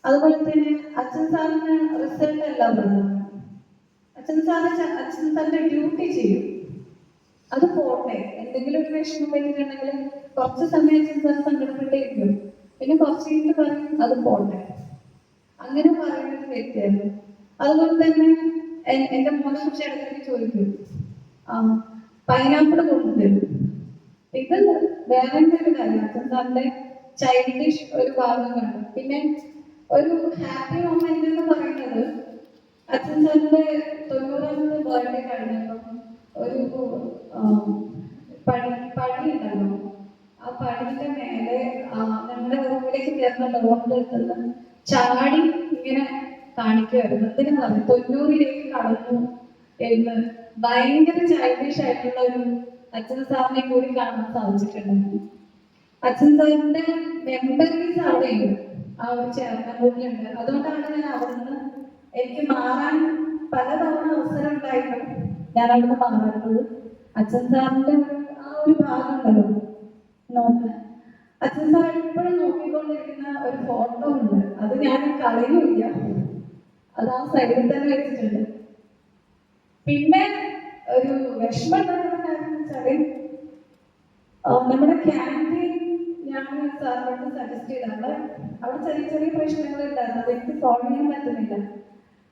അതുപോലെ തന്നെ അച്ഛൻ സാറിന് റിസൾട്ട് അല്ല പറയുന്നത്, അച്ഛൻ സാറിന്റെ ഡ്യൂട്ടി ചെയ്യും. അത് പോട്ടെ, എന്തെങ്കിലും ഒരു വിഷമം പറ്റിയിട്ടുണ്ടെങ്കിൽ കുറച്ച് സമയം അച്ഛൻ സാർ സങ്കടപ്പെട്ടിരിക്കും, പിന്നെ കുറച്ച് കഴിഞ്ഞിട്ട് പറയും അത് പോട്ടെ. അങ്ങനെ പറയുന്ന ഒരു വ്യക്തിയായിരുന്നു. അതുപോലെ തന്നെ എന്റെ മോനെ കുറിച്ച് ഇടയ്ക്ക് ചോദിക്കും, പൈനാപ്പിൾ കൊണ്ടുതരും. ഇത് വേറെ ഒരു കാര്യം, അച്ഛൻ സാറിന്റെ ചൈൽഡിഷ് ഒരു ഭാഗമാണ്. പിന്നെ ഒരു ഹാപ്പി മൊമെന്റ് എന്ന് പറയുന്നത്, അച്ഛൻ സാറിന്റെ 90ാമത്തെ ബർത്ത്ഡേ കഴിഞ്ഞപ്പോൾ ഒരു പടി ഉണ്ടല്ലോ, ആ പടിയുടെ മേലെ നമ്മുടെ റൂമിലേക്ക് കയറുന്ന ഡോറിന്റെ അടുത്തുള്ള ചാടി ഇങ്ങനെ കാണിക്കുമായിരുന്നു. എന്തിനു പറഞ്ഞു 90ലേക്ക് കടന്നു എന്ന്. ഭയങ്കര ചൈൽഡിഷ് ആയിട്ടുള്ള ഒരു അച്ഛൻ സാറിനെ കൂടി കാണാൻ സാധിച്ചിട്ടുണ്ടായിരുന്നു. അച്ഛൻ സാറിന്റെ മെമ്മറീസ് അവിടെയുണ്ട്, ആ ഒരു ചേർന്നൂരിലുണ്ട്. അതുകൊണ്ടാണ് ഞാൻ അവിടെ നിന്ന് എനിക്ക് മാറാൻ പലതവണ അവസരം ഉണ്ടായിട്ടും ഞാൻ അവിടെ നിന്ന് മാറുന്നത്. അച്ഛൻ സാറിന്റെ ആ ഒരു ഭാഗം ഉണ്ടല്ലോ നോക്കാൻ, അച്ഛൻ സാർ എപ്പോഴും നോക്കിക്കൊണ്ടിരിക്കുന്ന ഒരു ഫോട്ടോ ഉണ്ട്. അത് ഞാൻ കളയുന്നില്ല, അത് ആ സൈഡിൽ തന്നെ വെച്ചിട്ടുണ്ട്. പിന്നെ ഒരു വിഷമം ഉണ്ടാകുന്ന കാര്യം വെച്ചാല്, നമ്മുടെ ക്യാൻറ്റീൻ ഞാൻ സാറിനോട് സജസ്റ്റ് ചെയ്താണ്. അവിടെ ചെറിയ ചെറിയ പ്രശ്നങ്ങൾ ഉണ്ടായിരുന്നു, അത് എനിക്ക് സോൾവ് ചെയ്യാൻ പറ്റുന്നില്ല.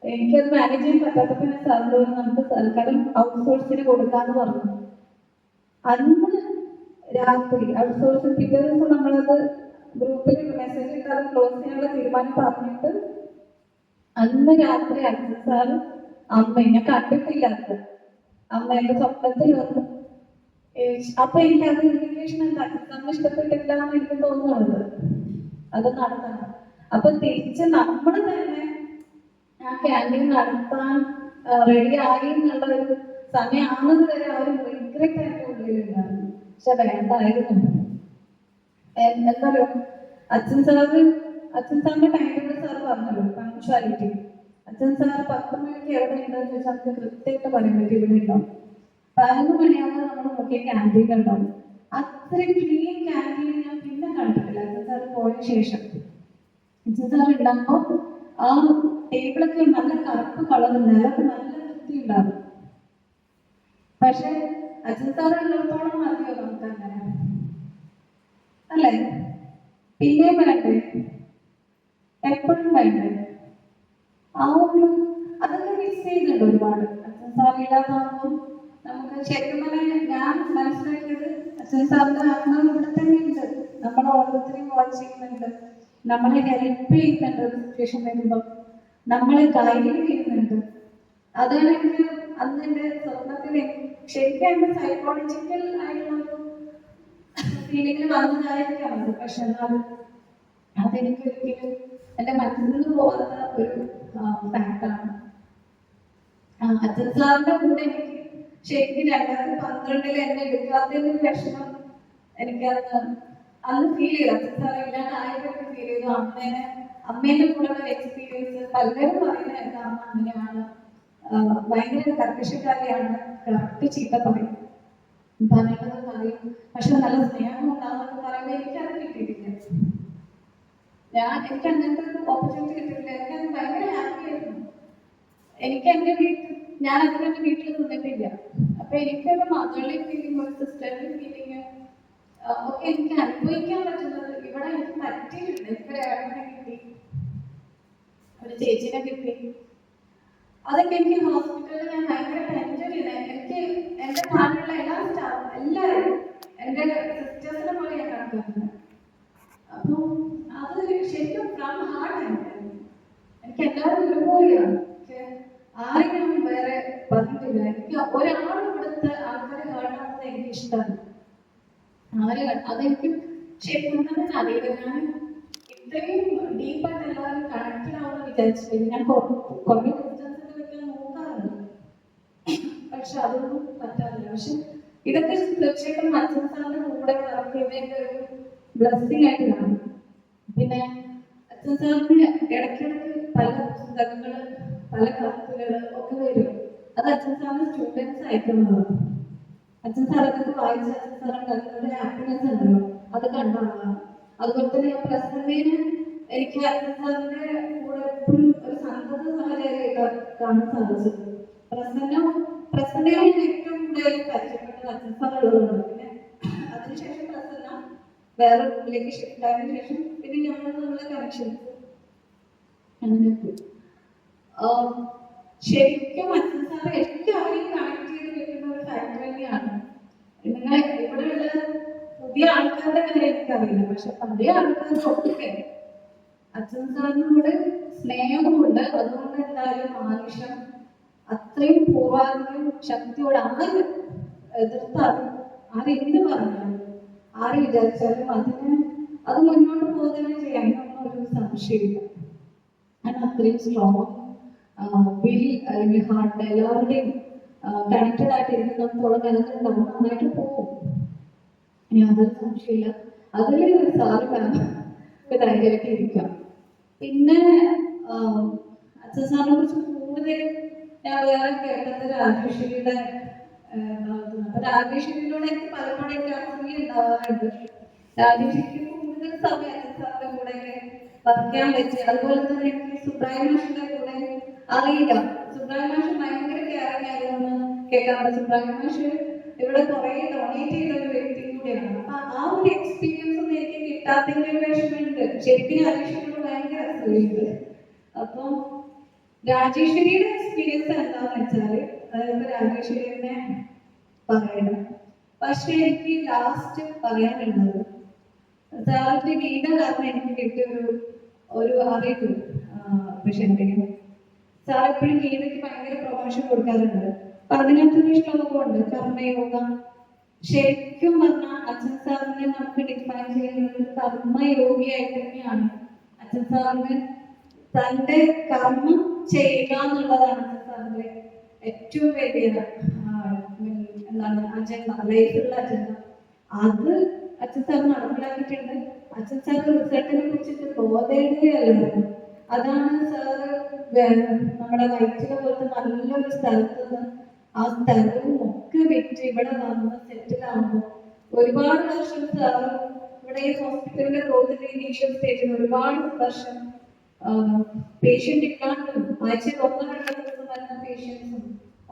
എനിക്കത് മാനേജ് ചെയ്യാൻ പറ്റാത്തപ്പോൾ ഞാൻ സാറിനോട് നമുക്ക് തൽക്കാലം ഔട്ട്സോഴ്സിന് കൊടുക്കാന്ന് പറഞ്ഞു. അന്ന് രാത്രി ഔട്ട്സോഴ്സ്, പിറ്റേ ദിവസം നമ്മളത് ഗ്രൂപ്പിൽ മെസ്സേജ് ഇട്ട് അത് ക്ലോസ് ചെയ്യാനുള്ള തീരുമാനം പറഞ്ഞിട്ട് അന്ന് രാത്രി അച്ഛൻ സാർ അമ്മ എന്നെ കണ്ടിട്ടില്ല അത്. അമ്മ എന്റെ സ്വപ്നത്തിൽ വന്നു. അപ്പൊ എനിക്ക് അത് ഇൻഡിക്കേഷൻ എന്താ, നമ്മൾ ഇഷ്ടപ്പെട്ടില്ല എന്ന് എനിക്ക് തോന്നുന്നത് അത് നടത്തണം. അപ്പൊ തിരിച്ച് നമ്മൾ തന്നെ ആ ക്യാൻറ്റീൻ നടത്താൻ റെഡി ആയി എന്നുള്ള ഒരു സമയമാകുന്നത് വരെ ആ ഒരു റിഗ്രറ്റ് എന്റെ ഉള്ളിലുണ്ടായിരുന്നു. പക്ഷെ വേണ്ടായിരുന്നു. എന്തായാലും അച്ഛൻ സാറിന്റെ ടൈം ടേബിൾ സാർ പറഞ്ഞല്ലോ, പങ്ക്ച്വാലിറ്റി. അച്ഛൻ സാർ 10 മണിക്ക് എവിടെ ഉണ്ടെന്ന് വെച്ചാൽ നമുക്ക് കൃത്യമായിട്ട് പറയാൻ പറ്റും ഇവിടെ ഉണ്ടാവും. 11 മണിയാകുമ്പോൾ നമ്മൾ നോക്കിയ ക്യാൻറ്റീൻ ഉണ്ടാവും. അത്രയും ക്ലീൻ ക്യാൻറ്റീൻ ഞാൻ പിന്നെ കണ്ടിട്ടില്ല അച്ഛൻ സാർ പോയ ശേഷം. അച്ഛൻ സാർ ഉണ്ടാകുമ്പോൾ ആ ടേബിളൊക്കെ നല്ല കറുപ്പ് കളർ, നിലത്ത് നല്ല വൃത്തി ഉണ്ടാകും. പക്ഷെ അച്ഛൻ സാർ ഉള്ളിടത്തോളം മതിയോ നമുക്ക് അങ്ങനെ, അല്ലേ? പിന്നെയും വേണ്ടേ, എപ്പോഴും വേണ്ടേ? ആ ഒരു അതൊക്കെ മിസ് ചെയ്യുന്നുണ്ട് ഒരുപാട്. അച്ഛൻ സാർ ഇല്ലാതാകുമ്പോൾ നമുക്ക് ശരിക്കും പറഞ്ഞാൽ ഞാൻ മനസ്സിലാക്കിയത് അച്ഛൻ സാറിന്റെ ആത്മാവ് ഇവിടെ തന്നെയുണ്ട്. നമ്മൾ ഓരോരുത്തരെയും വാച്ച് ചെയ്യുന്നുണ്ട്, നമ്മളെ ഹെൽപ്പ് ചെയ്യുന്നുണ്ട്. ഒരു സിറ്റുവേഷൻ വരുമ്പോൾ നമ്മളെ ഗൈഡ് ചെയ്യുന്നുണ്ട്. അതാണ് എനിക്ക് അന്ന് എന്റെ സ്വപ്നത്തിൽ ശരിക്കും എന്റെ സൈക്കോളജിക്കൽ ആയിട്ടുള്ള ഒരു ഫീലിംഗിൽ വന്നതായിരിക്കാം അത്. പക്ഷെ എന്നാലും അതെനിക്ക് ഒരിക്കലും എന്റെ മനസ്സിൽ നിന്ന് പോകാത്ത ഒരു ഫാക്ടാണ്. അച്ഛൻ സാറിന്റെ കൂടെ എനിക്ക് ശരിക്കും 2012 എന്നെ എടുക്കാത്തതിന്റെ വിഷമം എനിക്ക് അന്ന് ഫീൽ ചെയ്തു. അച്ഛൻ സാർ ഇല്ലാണ്ടായതൊക്കെ ഫീൽ ചെയ്തു. അമ്മേന്റെ കൂടെ ഒരു എക്സ്പീരിയൻസ് പലരും പറയുന്നത് എന്താ, അമ്മ അങ്ങനെയാണ്, ഭയങ്കര കർക്കശക്കാരിയാണ്, കറക്റ്റ് ചീത്ത പറയും, പറയുന്നത് പറയും, പക്ഷെ നല്ല സ്നേഹം ഉണ്ടാകുന്നത് പറയുമ്പോൾ എനിക്കത് കിട്ടിയിട്ടില്ല. എനിക്ക് അങ്ങനത്തെ ഒരു ഓപ്പർച്യൂണിറ്റി കിട്ടിയിട്ടില്ല. എനിക്കത് ഭയങ്കര ഹാപ്പി ആയിരുന്നു. എനിക്ക് എന്റെ ഞാൻ അതിന് എന്റെ വീട്ടിൽ നിന്നിട്ടില്ല. അപ്പൊ എനിക്കൊരു മദർലി ഫീലിംഗ്, ഒരു സിസ്റ്റർലി ഫീലിംഗ് ഒക്കെ എനിക്ക് അനുഭവിക്കാൻ പറ്റുന്നത് ഇവിടെ എനിക്ക് പറ്റിയിട്ടുണ്ട്. എനിക്കൊരു ഏട്ടനെ കിട്ടി, ഒരു ചേച്ചിനെ കിട്ടി. അതൊക്കെ എനിക്ക് ഹോസ്പിറ്റലിൽ ഞാൻ ഭയങ്കര എൻജോയ് ചെയ്തത്. എനിക്ക് എന്റെ നാട്ടിലുള്ള എല്ലാ സ്റ്റാഫും എല്ലാവരും എന്റെ സിസ്റ്റേഴ്സിനെ പോലെ ഞാൻ കണക്കാക്കുന്നത്. അപ്പൊ അത് ശരിക്കും ഫ്രം ഹാർട്ട് ആയിരുന്നു. എനിക്ക് എല്ലാവരും ഒരുപോലെയാണ്. ആരെയും വേറെ പറഞ്ഞിട്ടില്ല. എനിക്ക് ഒരാളും ഇവിടുത്തെ ആൾക്കാരെ ഹേർട്ടാകുന്നത് എനിക്ക് ഇഷ്ടമാണ്. അതെനിക്ക് ശരിക്കും തന്നെ അറിയില്ല. ഞാൻ ഇത്രയും ഡീപ്പായിട്ട് എല്ലാവരും കണക്റ്റഡ് ആവുമെന്ന് വിചാരിച്ചിട്ടില്ല. ഞാൻ കുറേ ഡിസ്റ്റൻസിൽ വെക്കാൻ നോക്കാറുണ്ട്, പക്ഷെ അതൊന്നും പറ്റാറില്ല. പക്ഷെ ഇതൊക്കെ തീർച്ചയായിട്ടും അച്ഛൻ സാറിന്റെ കൂടെ വർക്ക് ചെയ്തതിന്റെ ഒരു ബ്ലെസ്സിങ് ആയിട്ട് കാണും. പിന്നെ അച്ഛൻ സാറിന് ഇടയ്ക്കിടയ്ക്ക് പല പുസ്തകങ്ങള്, പല കത്തുകള് ഒക്കെ വരും. അത് അച്ഛൻ സാറിന് സ്റ്റുഡൻസ് അയക്കുന്നതാണ്. അച്ഛൻ സാർ അതൊക്കെ വായിച്ച് അച്ഛൻ സാറിന്റെ ഹാപ്പിനെസ് ഉണ്ടല്ലോ അത് കണ്ടാണ്. അതുപോലെ തന്നെ പ്രസന്റിന് എനിക്ക് അച്ഛൻ സാറിന്റെ കൂടെ എപ്പോഴും ഒരു സന്തത സഹചര്യമായിട്ട് കാണാൻ സാധിച്ചത്. പ്രസന്റിനാണ് ഏറ്റവും കൂടുതൽ പരിചയപ്പെട്ടത് അച്ഛൻ സാർ ഉള്ളതുകൊണ്ട്. പിന്നെ അതിനുശേഷം പ്രസന്ന വേറെ റൂമിലേക്ക് ഷിഫ്റ്റ് ആയതിനു ശേഷം പിന്നെ ഞങ്ങൾ നമ്മളെ കണക്ഷൻ അങ്ങനെ ശരിക്കും അച്ഛൻ സാർ എല്ലാവരെയും കണക്ട് ചെയ്ത് വെക്കുന്ന ഒരു ഫാക്ടർ തന്നെയാണ്. നിങ്ങൾ ഇവിടെയുള്ള പുതിയ ആൾക്കാരുടെ കാര്യം എനിക്കറിയില്ല, പക്ഷെ പഴയ ആൾക്കാർക്കൊക്കെ അച്ഛൻ സാറിനോട് സ്നേഹമുണ്ട്. അതുകൊണ്ട് എന്തായാലും ആവശ്യം അത്രയും പൂർവാധികം ശക്തിയോട് ആര് എതിർത്താലും, ആര് എന്ത് പറഞ്ഞാലും, ആര് വിചാരിച്ചാലും അത് മുന്നോട്ട് പോകുന്നതിനെ ചെയ്യാനൊന്നും ഒരു സംശയമില്ല. ഞാൻ അത്രയും സ്ട്രോങ് വിൽ അല്ലെങ്കിൽ ഹാർട്ട് എല്ലാവരുടെയും കണക്റ്റഡ് ആയിട്ട് ഇരിക്കുന്നിടത്തോളം നിലനിൽക്കുമ്പോൾ നന്നായിട്ട് പോകും. ഇനി അതൊരു സംശയമില്ല. അതിൽ സാറ് ധൈര്യമായിട്ട് ഇരിക്കാം. പിന്നെ അച്ഛൻ സാറിനെ കുറിച്ച് കൂടുതൽ ഞാൻ വേറെ കേട്ടത് രാജേശ്വരിയുടെ രാജേശ്വരിയിലൂടെ എനിക്ക് പലപ്പോഴും ഉണ്ടാവാറുണ്ട്. രാജേശ്വരിക്ക് കൂടുതൽ സമയം അച്ഛൻ സാറിന്റെ കൂടെ വർക്ക് ചെയ്യാൻ പറ്റി. അതുപോലെ തന്നെ എനിക്ക് സുബ്രായ മാഷിന്റെ കൂടെ അറിയില്ല. സുബ്രായ മാഷ് ഭയങ്കര കെയറിങ് ആയിരുന്നു കേൾക്കാറുണ്ട്. സുബ്രായ മാഷ് ഇവിടെ കുറെ ഡൊണേറ്റ് ചെയ്ത ഒരു വ്യക്തി കൂടിയാണ്. അപ്പൊ ആ ഒരു എക്സ്പീരിയൻസ് ഒന്നും എനിക്ക് കിട്ടാത്തതിന്റെ ഒരു വിഷമമുണ്ട്. ശരിക്കും രാജേശ്വരിയോട് ഭയങ്കര അസൂയുണ്ട്. അപ്പൊ രാജേശ്വരിയുടെ എക്സ്പീരിയൻസ് എന്താന്ന് വെച്ചാല് അതായത് രാജേശ്വരി തന്നെ പറയണം. പക്ഷെ എനിക്ക് ലാസ്റ്റ് പറയാനുള്ളത് സാറിന്റെ വീട് കാരണം എനിക്ക് കിട്ടിയ ഒരു അറിവ്. പക്ഷെ സാർ എപ്പോഴും ഗീതയ്ക്ക് ഭയങ്കര പ്രൊമോഷൻ കൊടുക്കാറുണ്ട്. അപ്പൊ അതിനകത്തൊരു ശ്ലോകമുണ്ട്, കർമ്മയോഗ. ശരിക്കും പറഞ്ഞാൽ അച്ഛൻ സാറിനെ നമുക്ക് ഡിഫൈൻ ചെയ്യുന്നത് കർമ്മയോഗിയായിട്ട് തന്നെയാണ്. അച്ഛൻ സാറിന് തന്റെ കർമ്മം ചെയ്യുക എന്നുള്ളതാണ് അച്ഛൻ സാറിന്റെ ഏറ്റവും വലിയ എന്താണ് അജണ്ട, ലൈഫിലുള്ള അജണ്ട. അത് അച്ഛൻ സാർ നടപ്പിലാക്കിയിട്ടുണ്ട്. അച്ഛൻ സാർ റിസൾട്ടിനെ കുറിച്ചിട്ട് ബോധേടുകയല്ലായിരുന്നു. അതാണ് സാറ് നമ്മുടെ വയറ്റിലെ പോലത്തെ നല്ലൊരു സ്ഥലത്ത് നിന്ന് ആ സ്ഥലവും ഒക്കെ വിറ്റ് ഇവിടെ വന്ന് സെറ്റിൽ ആകുമ്പോൾ ഒരുപാട് വർഷം സാറ് ഇവിടെ ഈ ഹോസ്പിറ്റലിന്റെ ഗ്രോത്തിന്റെ ഇനീഷ്യൽ സ്റ്റേജിൽ ഒരുപാട് വർഷം പേഷ്യന്റ് ഇല്ലാണ്ടും ആഴ്ചയിൽ ഒന്നോ രണ്ടോ ദിവസം വരുന്ന പേഷ്യൻസും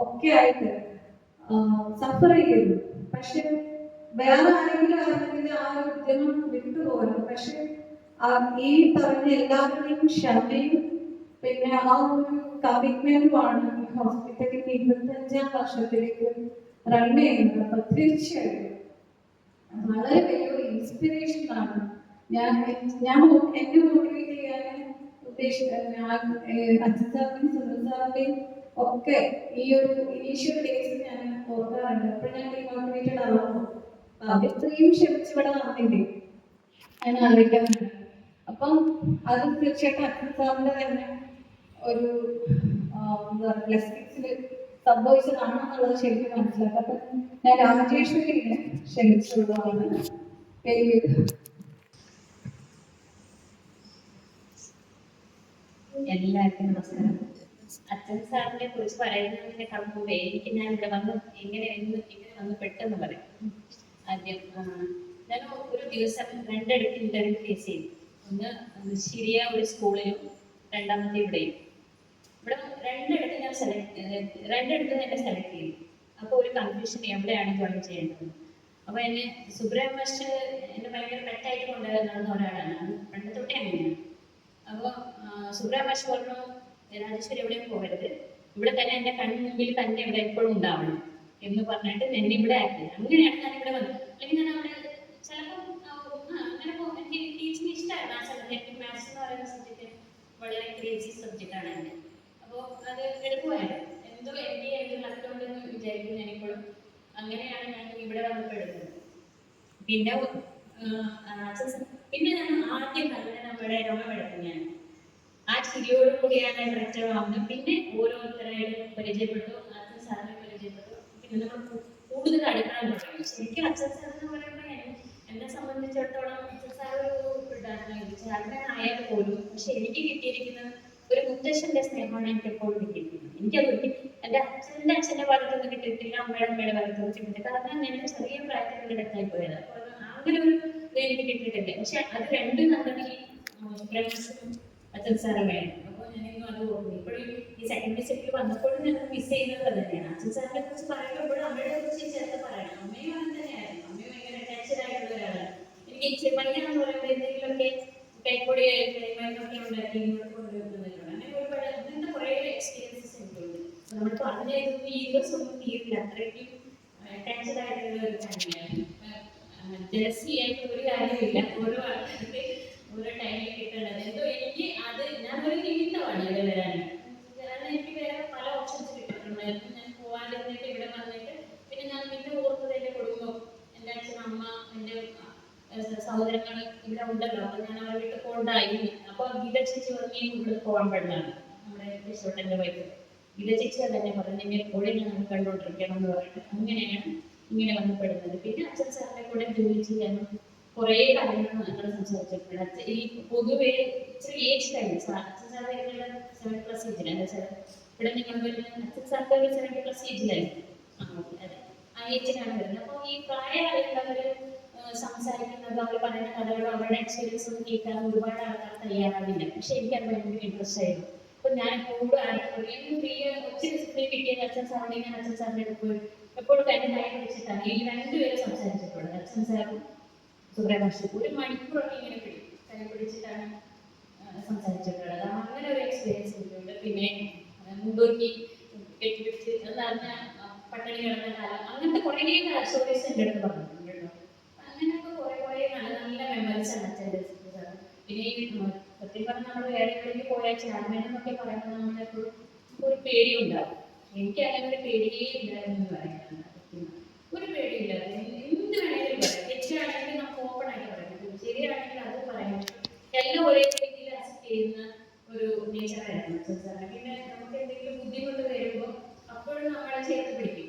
ഒക്കെ ആയിട്ട് സഫർ ചെയ്തു. പക്ഷെ വേറെ ആരെങ്കിലും ആയിരുന്നെങ്കിൽ ആ ഒരു ഉദ്യമം വിട്ടുപോകണം. പക്ഷെ ഈ പറഞ്ഞ എല്ലാവരുടെയും ക്ഷമയും പിന്നെ ആ ഒരു കമ്മിറ്റ്മെന്റുമാണ് ഹോസ്പിറ്റലിൽ 25ാം വർഷത്തിലേക്ക് റൺ ചെയ്യുന്നത്. അപ്പൊ തീർച്ചയായും വളരെ വലിയൊരു ഇൻസ്പിറേഷൻ ആണ്. എന്നെ മോട്ടിവേറ്റ് ചെയ്യാൻ അച്ഛൻ സാറിന്റെയും സുനിൽ സാറിന്റെയും ഒക്കെ ഈ ഒരു ഇനീഷ്യൽ ഡേയ്സ് ഞാൻ ഓർക്കാറുണ്ട്. അപ്പോൾ ഞാൻ ഡിമോട്ടിവേറ്റഡ് ആവുന്നു. ഇത്രയും ക്ഷമിച്ച് ഇവിടെ വന്നില്ലേ ഞാൻ ആലോചിക്കാറുണ്ട്. അപ്പം അത് തീർച്ചയായിട്ടും അച്ഛൻ സാറിന്റെ തന്നെ ഒരു എന്താ പറയുക ബ്ലെസ്സിങ്സിൽ സംഭവിച്ചതാണെന്നുള്ളത് ശരിക്കും മനസ്സിലാക്കാം. അപ്പൊ ഞാൻ രാജേശ്വരിയെ ക്ഷണിച്ചുള്ളതാണ്. എല്ലാവർക്കും നമസ്കാരം. അച്ഛൻ സാറിനെ കുറിച്ച് പറയുന്നതിനേക്കാൾ മുമ്പേ ഞാൻ ഇവിടെ വന്ന് ഇങ്ങനെ വന്ന് പെട്ടെന്ന് പറയും. ആദ്യം ഞാൻ ഒരു ദിവസം രണ്ടിടയ്ക്ക് ഇന്റർവ്യൂ ഫേസ് ചെയ്തു. ഒന്ന് ശരിയ ഒരു സ്കൂളിലും രണ്ടാമത്തെ ഇവിടെയും. ഇവിടെ രണ്ടിടത്ത് ഞാൻ എന്നെ സെലക്ട് ചെയ്തു. അപ്പോൾ ഒരു കൺഫ്യൂഷൻ എവിടെയാണ് ജോയിൻ ചെയ്യേണ്ടത്. അപ്പോൾ എന്നെ സുബ്രഹ്മണ്യ എന്നെ ഭയങ്കര പെട്ടായിട്ട് കൊണ്ടുവരുന്ന ഒരാളാണ്. പണ്ട് തൊട്ടേ അങ്ങനെയാണ്. അപ്പോൾ സുബ്രഹ്മണ്യ പറഞ്ഞു, രാജേശ്വരി എവിടെയും പോകരുത്, ഇവിടെ തന്നെ എൻ്റെ കൺമുമ്പിൽ തന്നെ ഇവിടെ എപ്പോഴും ഉണ്ടാവണം എന്ന് പറഞ്ഞിട്ട് എന്നെ ഇവിടെ ആക്കി. അങ്ങനെയാണ് ഞാൻ ഇവിടെ വന്നത്. അല്ലെങ്കിൽ ഞാൻ അവിടെ ചിലപ്പോൾ അങ്ങനെ എനിക്ക് ടീച്ചിങ് ഇഷ്ടമായിരുന്നു. ആ സമയത്ത് എനിക്ക് മാത്സ് എന്ന് പറയുന്ന സബ്ജക്റ്റ് വളരെ ക്രേസി സബ്ജക്റ്റാണ് എൻ്റെ. അപ്പോൾ അത് എളുപ്പമായിരുന്നു. എന്തോ എൻ്റെ ലക്ഷ്യമുണ്ടെന്ന് വിചാരിക്കുന്നു ഞാനിപ്പോഴും. അങ്ങനെയാണ് ഞാൻ ഇവിടെ വന്നപ്പെടുന്നത്. പിന്നെ ഞാൻ ആദ്യം കണ്ടത് നമ്മുടെ രമമെടുത്തു. ഞാൻ ആ ചിരിയോട് കൂടിയാണ് ഡയറക്ടർ ആവുന്നത്. പിന്നെ ഓരോരുത്തരായിട്ട് പരിചയപ്പെട്ടു, അച്ഛൻ സാറിനെ പരിചയപ്പെട്ടു. പിന്നെ നമ്മൾ കൂടുതൽ അടുക്കാൻ തുടങ്ങി. ശരിക്കും അച്ഛൻ സാർ എന്ന് പറയുമ്പോൾ എന്നെ സംബന്ധിച്ചിടത്തോളം അച്ഛൻ സാർ ഒരു ചാരനായാൽ പോലും പക്ഷെ എനിക്ക് കിട്ടിയിരിക്കുന്നത് ഒരു മുത്തശ്ശന്റെ സ്നേഹമാണ് എനിക്ക് എപ്പോഴും കിട്ടിയിരിക്കുന്നത്. എനിക്കത് എൻ്റെ അച്ഛൻ്റെ ഭാഗത്തൊന്നും കിട്ടിയിട്ടില്ല, അമ്മയുടെ ഭാഗത്തൊന്നും കിട്ടിയിട്ടില്ല. കാരണം ഞാൻ ചെറിയ പ്രായത്തിൽ ഡെത്തായി പോയത്. അപ്പോൾ അങ്ങനെ ഒരു ഇത് എനിക്ക് കിട്ടിയിട്ടില്ല. പക്ഷെ അത് രണ്ടും നമ്മുടെ സുബ്രഹ്മണ്യം അച്ഛൻ സാറ് വേണം. അപ്പോൾ ഞാനിന്നും അത് ഓർമ്മ ഇപ്പോഴും ഈ സെക്കൻഡറി സെറ്റിൽ വന്നപ്പോഴും ഞാൻ മിസ് ചെയ്യുന്നത് തന്നെയാണ്. അച്ഛൻ സാറിനെ കുറിച്ച് പറയുമ്പോഴും അമ്മയെ കുറിച്ച് ചേർത്ത് പറയണം. അമ്മയും അങ്ങനെ തന്നെയായിരുന്നു. അമ്മയും ഭയങ്കര അറ്റാച്ച്ഡ് ആയിട്ടുള്ള ഒരാളാണ്. എനിക്ക് ചെറുപ്പയ്യാന്ന് പറയുമ്പോൾ എന്തെങ്കിലുമൊക്കെ കൈപ്പൊടി കൈമരുന്നൊക്കെ ഉണ്ടാക്കി ഇങ്ങോട്ട് കൊണ്ടുവരുന്നതിലൂടെ അങ്ങനെ ഒരുപാട് അങ്ങനത്തെ കുറേ എക്സ്പീരിയൻസസ് എനിക്കുണ്ട്. നമ്മൾ പറഞ്ഞ ഈ ദിവസമൊന്നും തീരില്ല. അത്രയ്ക്കും അറ്റാച്ച്ഡ് ആയിട്ടുള്ള ഒരു ഫാമിലിയാണ്. ജലസി ആയിട്ട് ഒരു കാര്യമില്ല. ഓരോ ആൾക്കാർക്ക് ഓരോ ടൈമിൽ കിട്ടേണ്ടത് എന്തോ എനിക്ക് അത് ഞാനൊരു നിമിത്തമാണ് ഇവിടെ വരാൻ. കാരണം എനിക്ക് വേറെ പല ഓപ്ഷൻസ് കിട്ടിയിട്ടുണ്ടായിരുന്നു. ഞാൻ പോകാതിരുന്നിട്ട് ഇവിടെ വന്നിട്ട് പിന്നെ ഞാൻ പിന്നെ ഓർത്തത് എൻ്റെ കുടുംബം, എൻ്റെ അച്ഛൻ, അമ്മ, എൻ്റെ സഹോദരങ്ങൾ ഇവിടെ ഉണ്ടല്ലോ. അപ്പോൾ ഞാൻ അവരെ വീട്ടിൽ പോകണ്ടായി. അപ്പോൾ ഗീത ചേച്ചി പറഞ്ഞ് ഇവിടെ പോകാൻ പാടില്ലാണ്. നമ്മുടെ യശോട്ടൻ്റെ വൈഫ് ഗീത ചേച്ചി തന്നെ പറഞ്ഞു, നിങ്ങൾ എപ്പോഴും ഞങ്ങൾ കണ്ടുകൊണ്ടിരിക്കണം എന്ന് പറഞ്ഞിട്ട് അങ്ങനെയാണ് ഇങ്ങനെ വന്നപ്പെടുന്നത്. പിന്നെ അച്ഛൻ സാറിനെ കൂടെ ജോലി ചെയ്യാനും കുറേ കാര്യങ്ങൾ ഞങ്ങൾ സംസാരിച്ചിട്ടുണ്ട്. ഈ പൊതുവെ ഇച്ചിരി ഏജ് കഴിഞ്ഞു അച്ഛൻ സാർ വരുന്നത് 7+ ഏജിലാണ്. എന്താ വെച്ചാൽ ഇവിടെ നിങ്ങൾ വരുന്നത് അച്ഛൻ സാറിൻ്റെ ഒരു 7+ ഏജിലായിരുന്നു. അതെ, ആ ഏജിലാണ് വരുന്നത്. അപ്പോൾ ഈ പ്രായമായിട്ടുള്ളവർ സംസാരിക്കുന്നത്, അവർ പറയുന്ന കഥകളും അവരുടെ എക്സ്പീരിയൻസ് ഒന്നും കേൾക്കാൻ ഒരുപാട് ആൾക്കാർ തയ്യാറാവില്ല. പക്ഷെ എനിക്കത് ഭയങ്കര ഇൻട്രസ്റ്റ് ആയിരുന്നു. അപ്പോൾ ഞാൻ കൂടുതൽ ഒത്തിരി ഫ്രീ കിട്ടിയത് അച്ഛൻ സാറിൻ്റെ ഞാൻ അച്ഛൻ സാറിൻ്റെ അടുത്ത് പോയി എപ്പോഴും തന്നെ കൈ പിടിച്ചിട്ടാണ് ഈ രണ്ടുപേരും സംസാരിച്ചിട്ടുള്ളത്. അച്ഛൻ സാറും സുബ്രഹ്മണ്യം 1 മണിക്കൂറൊക്കെ ഇങ്ങനെ കൈ പിടിച്ചിട്ടാണ് സംസാരിച്ചിട്ടുള്ളത്. അങ്ങനെ ഒരു എക്സ്പീരിയൻസ് എനിക്കുണ്ട്. പിന്നെ മുണ്ടൂക്കി കെട്ടിപ്പിടിച്ച് എന്ന് പറഞ്ഞാൽ പട്ടിണി കിടന്ന കാലം, അങ്ങനത്തെ കുറേ സ്റ്റോറീസ് എൻ്റെ അടുത്ത് പറഞ്ഞിട്ടുണ്ട് കേട്ടോ. അങ്ങനെയൊക്കെ കുറേ നല്ല നല്ല മെമ്മറീസ് ആണ് അച്ഛൻ്റെ. പിന്നെ ഈ സത്യം പറഞ്ഞാൽ നമ്മൾ വേറെ എവിടേക്ക് പോയാൽ ചാർമേനെന്നൊക്കെ പറയുമ്പോൾ നമ്മളെപ്പോഴും ഒരു പേടി ഉണ്ടാവും. എനിക്ക് അങ്ങനെ ഒരു പേടിയേ ഇല്ലായിരുന്നു പറയാൻ. ഒരു പേടിയില്ല, എന്ത് വേണമെങ്കിലും പറയാം. തെറ്റാണെങ്കിൽ നമുക്ക് ഓപ്പൺ ആയിട്ട് പറയാം, ശരിയാണെങ്കിൽ അത് പറയാം. എല്ലാം ഒരേ രീതിയിൽ അക്സെപ്റ്റ് ചെയ്യുന്ന ഒരു നേച്ചറായിരുന്നു സാറിന്. പിന്നെ നമുക്ക് എന്തെങ്കിലും ബുദ്ധിമുട്ട് വരുമ്പോൾ അപ്പോഴും നമ്മളെ ചേർത്ത് പിടിക്കും.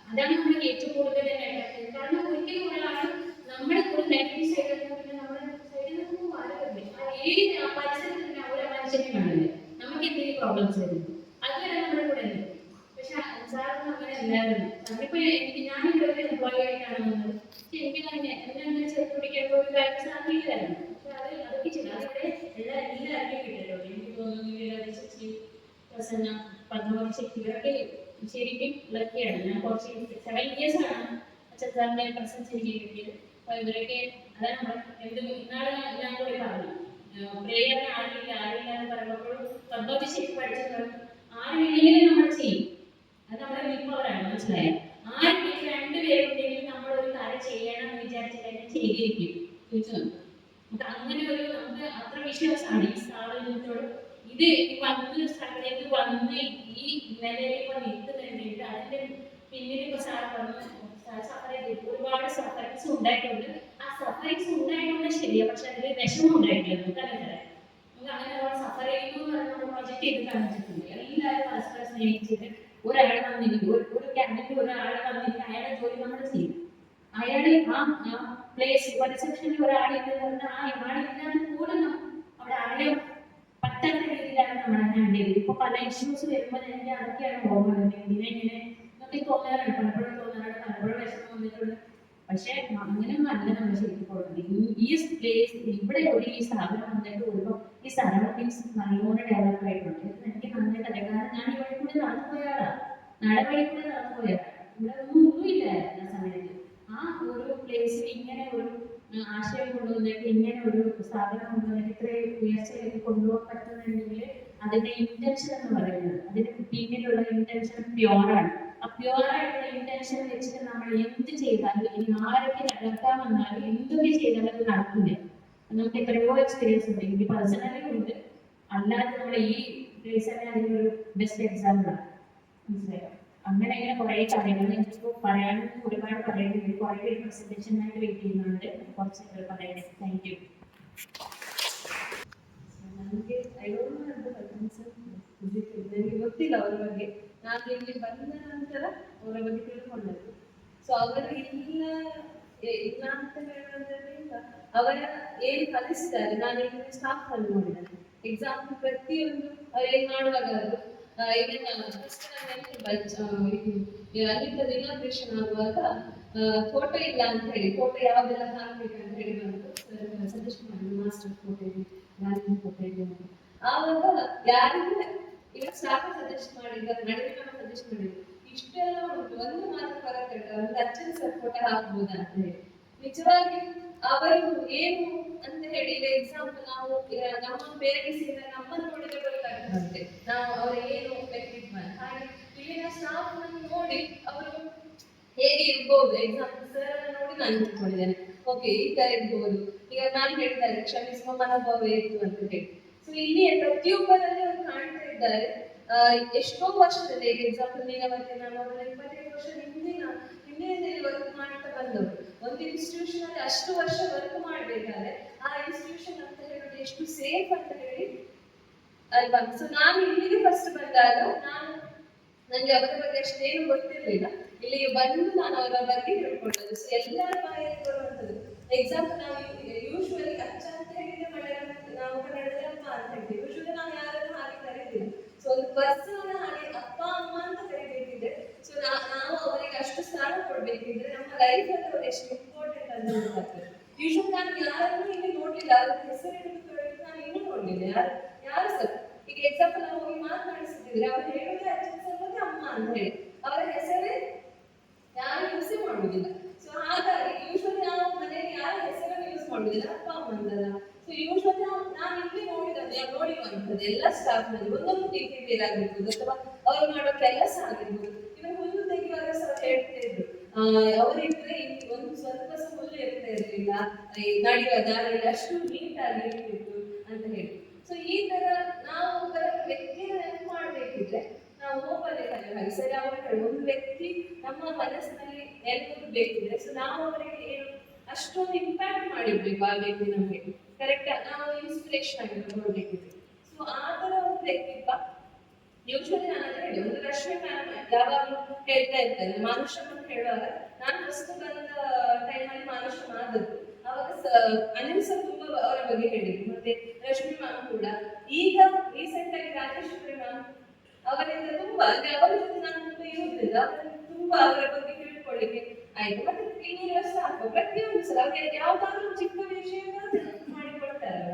അതാണ് നമ്മൾ ഏറ്റവും കൂടുതൽ നേട്ടം. കാരണം ഒരിക്കലും ഒരാൾ നമ്മുടെ ഒരു നെഗറ്റീവ് സൈഡിൽ പിന്നെ നമ്മുടെ സൈഡിൽ നിന്നും മാറുന്നില്ല. ആ ഏത് പരിസരത്തിൽ തന്നെ ഒരു മനുഷ്യനെ കാണില്ല. നമുക്ക് എന്തെങ്കിലും പ്രോബ്ലംസ് വരുന്നു അതുവരെ നമ്മുടെ കൂടെ ഉണ്ട്. പക്ഷെ സാറിന് അങ്ങനെ അല്ലായിരുന്നു. സാറിനിപ്പോ എനിക്ക് ഞാനിവിടെ ഒരു എംപ്ലോയി ആയിട്ടാണ് വന്നത്. എനിക്ക് തന്നെ എന്നെ ചേർത്ത് പിടിക്കേണ്ട ഒരു കാര്യം സാധിക്കില്ലായിരുന്നു. പക്ഷെ അതൊക്കെ ചെയ്തു. അതിവിടെ എല്ലാവരുടെയും കിട്ടല്ലോ. എനിക്ക് തോന്നുന്നു പ്രസന്ന പത്മവർഷ ഇവരൊക്കെ ശരിക്കും ലക്കിയാണ്. ഞാൻ കുറച്ച് 7 years ആണ് അച്ഛൻ സാറിന്റെ പ്രസൻസ് എനിക്ക് കിട്ടിയത്. അപ്പൊ ഇവരൊക്കെ അതാണ് നമ്മൾ എന്ത് ഇന്നാളെ ഞാൻ കൂടി പറഞ്ഞു, പ്രേയറിന് ആരില്ല എന്ന് പറയുമ്പോഴും പത്മവർഷ പഠിച്ചത് ആരില്ലെങ്കിലും നമ്മൾ ചെയ്യും. അത് നമ്മുടെ വിൽപ്പവരാണ്, മനസ്സിലായോ? ആരെങ്കിലും 2 പേരുണ്ടെങ്കിലും നമ്മൾ ഒരു കാര്യം ചെയ്യണം എന്ന് വിചാരിച്ചു കഴിഞ്ഞാൽ ചെയ്തിരിക്കും. നമുക്ക് അങ്ങനെ ഒരു നമുക്ക് അത്ര വിശ്വാസമാണ് ഈ സ്ഥാപനത്തോട്. ഇത് വന്ന് സ്ഥലത്തേക്ക് വന്ന് ഈ നിലയിലേക്ക് നിൽക്കുന്നുണ്ടെങ്കിൽ അതിന്റെ പിന്നിൽ ഇപ്പൊ സാർ പറഞ്ഞു ഒരുപാട് സഫറിങ്സ് ഉണ്ടായിട്ടുണ്ട്. ആ സഫറിങ്സ് ഉണ്ടായിട്ടുണ്ട് ശരിയാ, പക്ഷെ അതിൽ വിഷമം ഉണ്ടായിട്ടില്ല. നമുക്കറിയാം നമുക്ക് അങ്ങനെ സഫർ ചെയ്യുന്നു എന്ന് പറഞ്ഞാൽ നമ്മൾ പ്രൊജക്ട് ചെയ്ത് കാണിച്ചിട്ടുണ്ട്. എല്ലാവരും പരസ്പരം സ്നേഹിച്ചിട്ട് ഒരാൾ വന്നിരിക്കും, ഒരു ക്യാബിനിൽ ഒരാൾ വന്നിരിക്കും, അയാളുടെ ജോലി നമ്മൾ ചെയ്യും. അയാളെ ആ പ്ലേസ് റിസപ്ഷനിൽ ഒരാളില്ലെന്ന് പറഞ്ഞാൽ ആ ആളില്ലാതെ പോലും അവിടെ ആരെയും പറ്റാത്ത രീതിയിലാണ് നമ്മളെ ഹാൻഡിൽ ചെയ്തത്. ഇപ്പൊ പല ഇഷ്യൂസ് വരുമ്പോൾ എനിക്ക് അതൊക്കെയാണ് ഓർമ്മ. ഇങ്ങനെ നമുക്ക് തോന്നാറുണ്ട്, പലപ്പോഴും തോന്നാറുണ്ട്, പലപ്പോഴും വിഷമം വന്നിട്ടുണ്ട്. പക്ഷെ അങ്ങനെയൊന്നും അല്ല നമ്മൾ ശരിക്കും പോകുന്നത്. ഈ പ്ലേസ് ഇവിടെ ഈ സ്ഥാപനം വന്നിട്ട് വരുമ്പോൾ ഈ സറൗണ്ടിങ്സ് നല്ലോണം ഡെവലപ്പ് ആയിട്ടുണ്ട്. എനിക്ക് നന്നായിട്ട് അറിയാം. കാരണം ഞാൻ ഇവിടെ കൂടി നടന്നു പോയാളാണ്, നടവഴി കൂടി നടന്നു പോയാളാണ്. ഇവിടെ ഒന്നുമില്ലായിരുന്നു ആ സമയത്ത്. ആ ഒരു പ്ലേസിൽ ഇങ്ങനെ ഒരു ആശയം കൊണ്ടുവന്നിട്ട് ഇങ്ങനെ ഒരു സ്ഥാപനം കൊണ്ടുവന്നിട്ട് ഇത്രയും ഉയർച്ചയിലേക്ക് കൊണ്ടുപോകാൻ പറ്റുന്നുണ്ടെങ്കിൽ അതിന്റെ ഇന്റൻഷൻ എന്ന് പറയുന്നത്, അതിന് പിന്നിലുള്ള ഇന്റൻഷൻ പ്യോറാണ്. ആ പ്യോറായിട്ടുള്ള ഇന്റൻഷൻ വെച്ചിട്ട് നമ്മൾ എന്ത് ചെയ്താലും ഇനി ആരൊക്കെ നടത്താൻ വന്നാലും എന്തൊക്കെ ചെയ്താലും അത് നടക്കില്ല. നമുക്ക് എത്രയോ എക്സ്പീരിയൻസ് ഉണ്ട്, എനിക്ക് പേഴ്സണലി ഉണ്ട്, അല്ലാതെ നമ്മുടെ ഈ പ്ലേസ് തന്നെ അതിനൊരു ബെസ്റ്റ് എക്സാമ്പിളാണ്. മനസ്സിലായോ? അങ്ങനെ ഇങ്ങനെ കുറെ കാര്യങ്ങൾ എനിക്കിപ്പോൾ പറയാനും ഒരുപാട് പറയുന്നുണ്ട്. കുറെ പേര് പ്രസന്റേഷനായിട്ട് വെയിറ്റ് ചെയ്യുന്നുണ്ട്. കുറച്ച് പറയണേ. Thank you. ನನಗೆ ನನಗೆ ಗೊತ್ತಿಲ್ಲ ಅವರ ಬಗ್ಗೆ. ನಾನು ಇಲ್ಲಿ ಬಂದ ನಂತರ ಅವರ ಬಗ್ಗೆ ತಿಳ್ಕೊಂಡದ್ದು. ಸೊ ಅವರ ಇಲ್ಲ ಅಂತ ಹೇಳೋದ್ರಿಂದ ಅವರ ಏನು ಕಲಿಸ್ತಾರೆ, ನಾನು ಇಲ್ಲಿ ಸ್ಟಾಫ್ ಅಲ್ಲಿ ನೋಡಿದ್ದೇನೆ. ಎಕ್ಸಾಂಪಲ್ ಪ್ರತಿಯೊಂದು ಅವ್ರು ಏನ್ ಮಾಡುವಾಗ ಅಲ್ಲಿಂದ ಇನಾಗ್ರೇಷನ್ ಆಗುವಾಗ ಫೋಟೋ ಇಲ್ಲ ಅಂತ ಹೇಳಿ, ಫೋಟೋ ಯಾವ್ದೆಲ್ಲ ಹಾಕ್ಬೇಕಂತ ಹೇಳಿ ಬಂದು ಸಜೆಸ್ಟ್ ಮಾಡಿ, ಮಾಸ್ಟರ್ ಫೋಟೋ ಇದೆ, ಗಾಂಧಿ ಫೋಟೋ ಇದೆ ಅಂತ. ಆವಾಗ ಯಾರಿಗೂ ಈಗ ಸ್ಟಾಫ್ ಸಜೆಸ್ಟ್ ಮಾಡಿದ್ದಾರೆ, ನಡುವೆ ಸಜೆಸ್ಟ್ ಮಾಡಿದ್ರು, ಇಷ್ಟೆಲ್ಲ ಉಂಟು, ಒಂದು ಮಾತ್ರ ಫರಕ್ ಇಲ್ಲ, ಒಂದು ಅಚ್ಚನ್ ಸರ್ ಫೋಟೋ ಹಾಕ್ಬೋದ ಅಂತ ಹೇಳಿ. ನಿಜವಾಗಿ ಅವರು ಏನು ಅಂತ ಹೇಳಿ, ಈಗ ಎಕ್ಸಾಂಪಲ್ ನಾವು ನಮ್ಮ ಪೇರೆಂಟ್ಸ್ ಇಂದ ನಮ್ಮನ್ನು ನೋಡಿದ್ರೆ ಗೊತ್ತಾಗ್ತದೆ ನಾವು ಅವ್ರ ಏನು ವ್ಯಕ್ತಿತ್ವ. ಹಾಗೆ ಇಲ್ಲಿನ ಸ್ಟಾಫ್ ನೋಡಿ ಅವರು ಹೇಗೆ ಇರ್ಬೋದು. ಎಕ್ಸಾಂಪಲ್ ಸರ್ ಅನ್ನ ನೋಡಿ ನಾನು ತಿಳ್ಕೊಂಡಿದ್ದೇನೆ, ಓಕೆ ಈ ತರ ಇರ್ಬೋದು. ಈಗ ನಾನು ಹೇಳ್ತಾರೆ ಕ್ಷಮಿಸುವ ಮನೋಭಾವ ಇತ್ತು ಅಂತ ಹೇಳಿ. ಸೊ ಇಲ್ಲಿ ಪ್ರತಿಯೊಬ್ಬರಲ್ಲಿ ಅವರು ಕಾಣ್ತಾ ಇದ್ದಾರೆ. ಎಷ್ಟೋ ವರ್ಷದಲ್ಲಿ, ಈಗ ಎಕ್ಸಾಂಪಲ್ ನೀಲವತಿ ನಾನು 25 ವರ್ಷ ಹಿಂದಿನಿಂದ ವರ್ಕ್ ಮಾಡ್ತಾ ಬಂದವರು. ಒಂದು ಇನ್ಸ್ಟಿಟ್ಯೂಷನ್ ಅಲ್ಲಿ ಅಷ್ಟು ವರ್ಷ ವರ್ಕ್ ಮಾಡ್ಬೇಕಾದ್ರೆ ಆ ಇನ್ಸ್ಟಿಟ್ಯೂಷನ್ ಅಂತ ಹೇಳೋದು ಎಷ್ಟು ಸೇಫ್ ಅಂತ ಹೇಳಿ ಅಲ್ವಾ. ಸೊ ನಾನು ಇಲ್ಲಿಗೆ ಫಸ್ಟ್ ಬಂದಾಗ ನನಗೆ ಅವರ ಬಗ್ಗೆ ಅಷ್ಟೇನು ಗೊತ್ತಿರಲಿಲ್ಲ. ಇಲ್ಲಿಗೆ ಬಂದು ನಾನು ಅವರ ಬಗ್ಗೆ ತಿಳ್ಕೊಂಡದ್ದು. ಸೊ ಎಲ್ಲರ ಬಾಯಲ್ಲಿ ಬರುವಂಥದ್ದು. ಎಕ್ಸಾಂಪಲ್ ನಾವು ಯೂಶ್ವಲಿ ಅಚ್ಚ ಅಂತ ಹೇಳಿದ್ರೆ ಮಲಯಾಳಂ, ನಾವು ಕನ್ನಡದಲ್ಲಿ ಅಪ್ಪ ಅಂತ ಹೇಳ್ತೀವಿ. ಯೂಶ್ವಲಿ ನಾವು ಯಾರನ್ನು ಹಾಗೆ ಕರೀತೀವಿ. ಸೊ ಒಂದು ಪರ್ಸನ್ ಹಾಗೆ ಅಪ್ಪ ಅಮ್ಮ ಅಂತ ಕರಿಬೇಕಿದ್ರೆ, ಸೊ ನಾವು ಅವರಿಗೆ ಅಷ್ಟು ಸ್ಥಾನ ಕೊಡ್ಬೇಕಿದ್ರೆ ನಮ್ಮ ಲೈಫ್ ಅಲ್ಲಿ ಅವ್ರು ಎಷ್ಟು ಇಂಪಾರ್ಟೆಂಟ್ ಅಂತ ಗೊತ್ತಾಗ್ತದೆ. ಯೂಶ್ವಲಿ ನಾನು ಯಾರನ್ನು ಇಲ್ಲಿ ನೋಡ್ಲಿಲ್ಲ, ಅವ್ರ ಹೆಸರು ಹಿಡಿದುಕೊಳ್ಳಿಕ್ಕೆ ನಾನು ಇನ್ನೂ ನೋಡ್ಲಿಲ್ಲ ಯಾರು ಸರ್. ಈಗ ಎಕ್ಸಾಂಪಲ್ ನಾವು ಹೋಗಿ ಮಾತನಾಡಿಸಿದ್ರೆ ಅವ್ರು ಹೇಳೋದೇ ಅಚ್ಚ ಮತ್ತೆ ಅಮ್ಮ ಅಂತ ಹೇಳಿ, ಅವರ ಹೆಸರೇ ಯಾರು ಯೂಸೇ ಮಾಡುವುದಿಲ್ಲ. ಸೊ ಹಾಗಾಗಿ ಯೂಶ್ವಲಿ ನಾವು ಮನೆಯಲ್ಲಿ ಯಾರ ಹೆಸರನ್ನು ಯೂಸ್ ಮಾಡುವುದಿಲ್ಲ, ಅಪ್ಪ ಅಮ್ಮ ಅಂತಲ್ಲ. ಸೊ ಯೂಶ್ವಲಿ ನಾನು ಇಲ್ಲಿ ನೋಡಿರುವಂಥದ್ದು ಎಲ್ಲ ಸ್ಟಾಫ್ ನಲ್ಲಿ ಒಂದೊಂದು ಬಿಹೇವಿಯರ್ ಆಗಿರ್ಬೋದು, ಅಥವಾ ಅವ್ರು ಮಾಡೋ ಕೆಲಸ ಆಗಿರ್ಬೋದು. ಇವಾಗ ಹುಲ್ಲು ತೆಗೆಯುವಾಗ ಸಹ ಹೇಳ್ತಾ ಇದ್ರು, ಅವರಿದ್ರೆ ಒಂದು ಸ್ವಲ್ಪ ಹುಲ್ಲು ಇರ್ತಾ ಇರಲಿಲ್ಲ, ನಡೆಯುವ ದಾರಿಯಲ್ಲಿ ಅಷ್ಟು ನೀಟಾಗಿ ಇರ್ತಿತ್ತು ಅಂತ ಹೇಳಿ. ಸೊ ಈ ತರ ನಾವು ಒಬ್ಬರ ವ್ಯಕ್ತಿಯ ನೆನಪು ಮಾಡ್ಬೇಕಿದ್ರೆ ನಾವು ಹೋಗಲೇ ಹಾಗೆ ಸರಿ ಅವರು ಒಂದು ವ್ಯಕ್ತಿ ನಮ್ಮ ಮನಸ್ಸಿನಲ್ಲಿ ಬೇಕಿದ್ರೆ ಸೊ ನಾವು ಅವರಿಗೆ ಏನು ಅಷ್ಟೊಂದು ಇಂಪ್ಯಾಕ್ಟ್ ಮಾಡಿರ್ಬೇಕು ಆ ವ್ಯಕ್ತಿ ನಮಗೆ ಕರೆಕ್ಟ್ ನಾವು ಇನ್ಸ್ಪಿರೇಷನ್ ಆಗಿರೋದು ನೋಡ್ಬೇಕಿದೆ. ಸೊ ಆ ತರ ಒಂದು ವ್ಯಕ್ತಿತ್ವ ಯೂಶಲಿ ನಾನು ಅದೇ ಹೇಳಿ ಒಂದು ರಶ್ಮಿ ಮ್ಯಾಮ್ ಯಾವಾಗಲೂ ಹೇಳ್ತಾ ಇರ್ತಾರೆ ಮಾನುಷಂ ಅಂತ ಹೇಳುವಾಗ ನಾನು ಫಸ್ಟ್ ಬಂದ ಟೈಮಲ್ಲಿ ಮಾನುಷಂ ಆದದ್ದು ಅವಾಗ ಅನಿಲ್ ಸರ್ ತುಂಬಾ ಅವರ ಬಗ್ಗೆ ಹೇಳಿದ್ರು ಮತ್ತೆ ರಶ್ಮಿ ಮ್ಯಾಮ್ ಕೂಡ. ಈಗ ರೀಸೆಂಟ್ ಆಗಿ ರಾಜೇಶ್ವರಿ ಮ್ಯಾಮ್ ಅವರಿಂದ ತುಂಬಾ ಅವರ ಜೊತೆ ನಾನು ತುಂಬಾ ಇರುವುದಿಲ್ಲ ತುಂಬಾ ಅವರ ಬಗ್ಗೆ ತಿಳ್ಕೊಳ್ಳಿಕ್ಕೆ ಆಯ್ತು. ಮತ್ತೆ ಇನ್ನೇನು ಸಾಕು ಪ್ರತಿಯೊಂದು ಸಲ ಅವ್ರಿಗೆ ಯಾವ್ದಾದ್ರು ಚಿಕ್ಕ ವಿಷಯ ಮಾಡಿಕೊಡ್ತಾರಲ್ಲ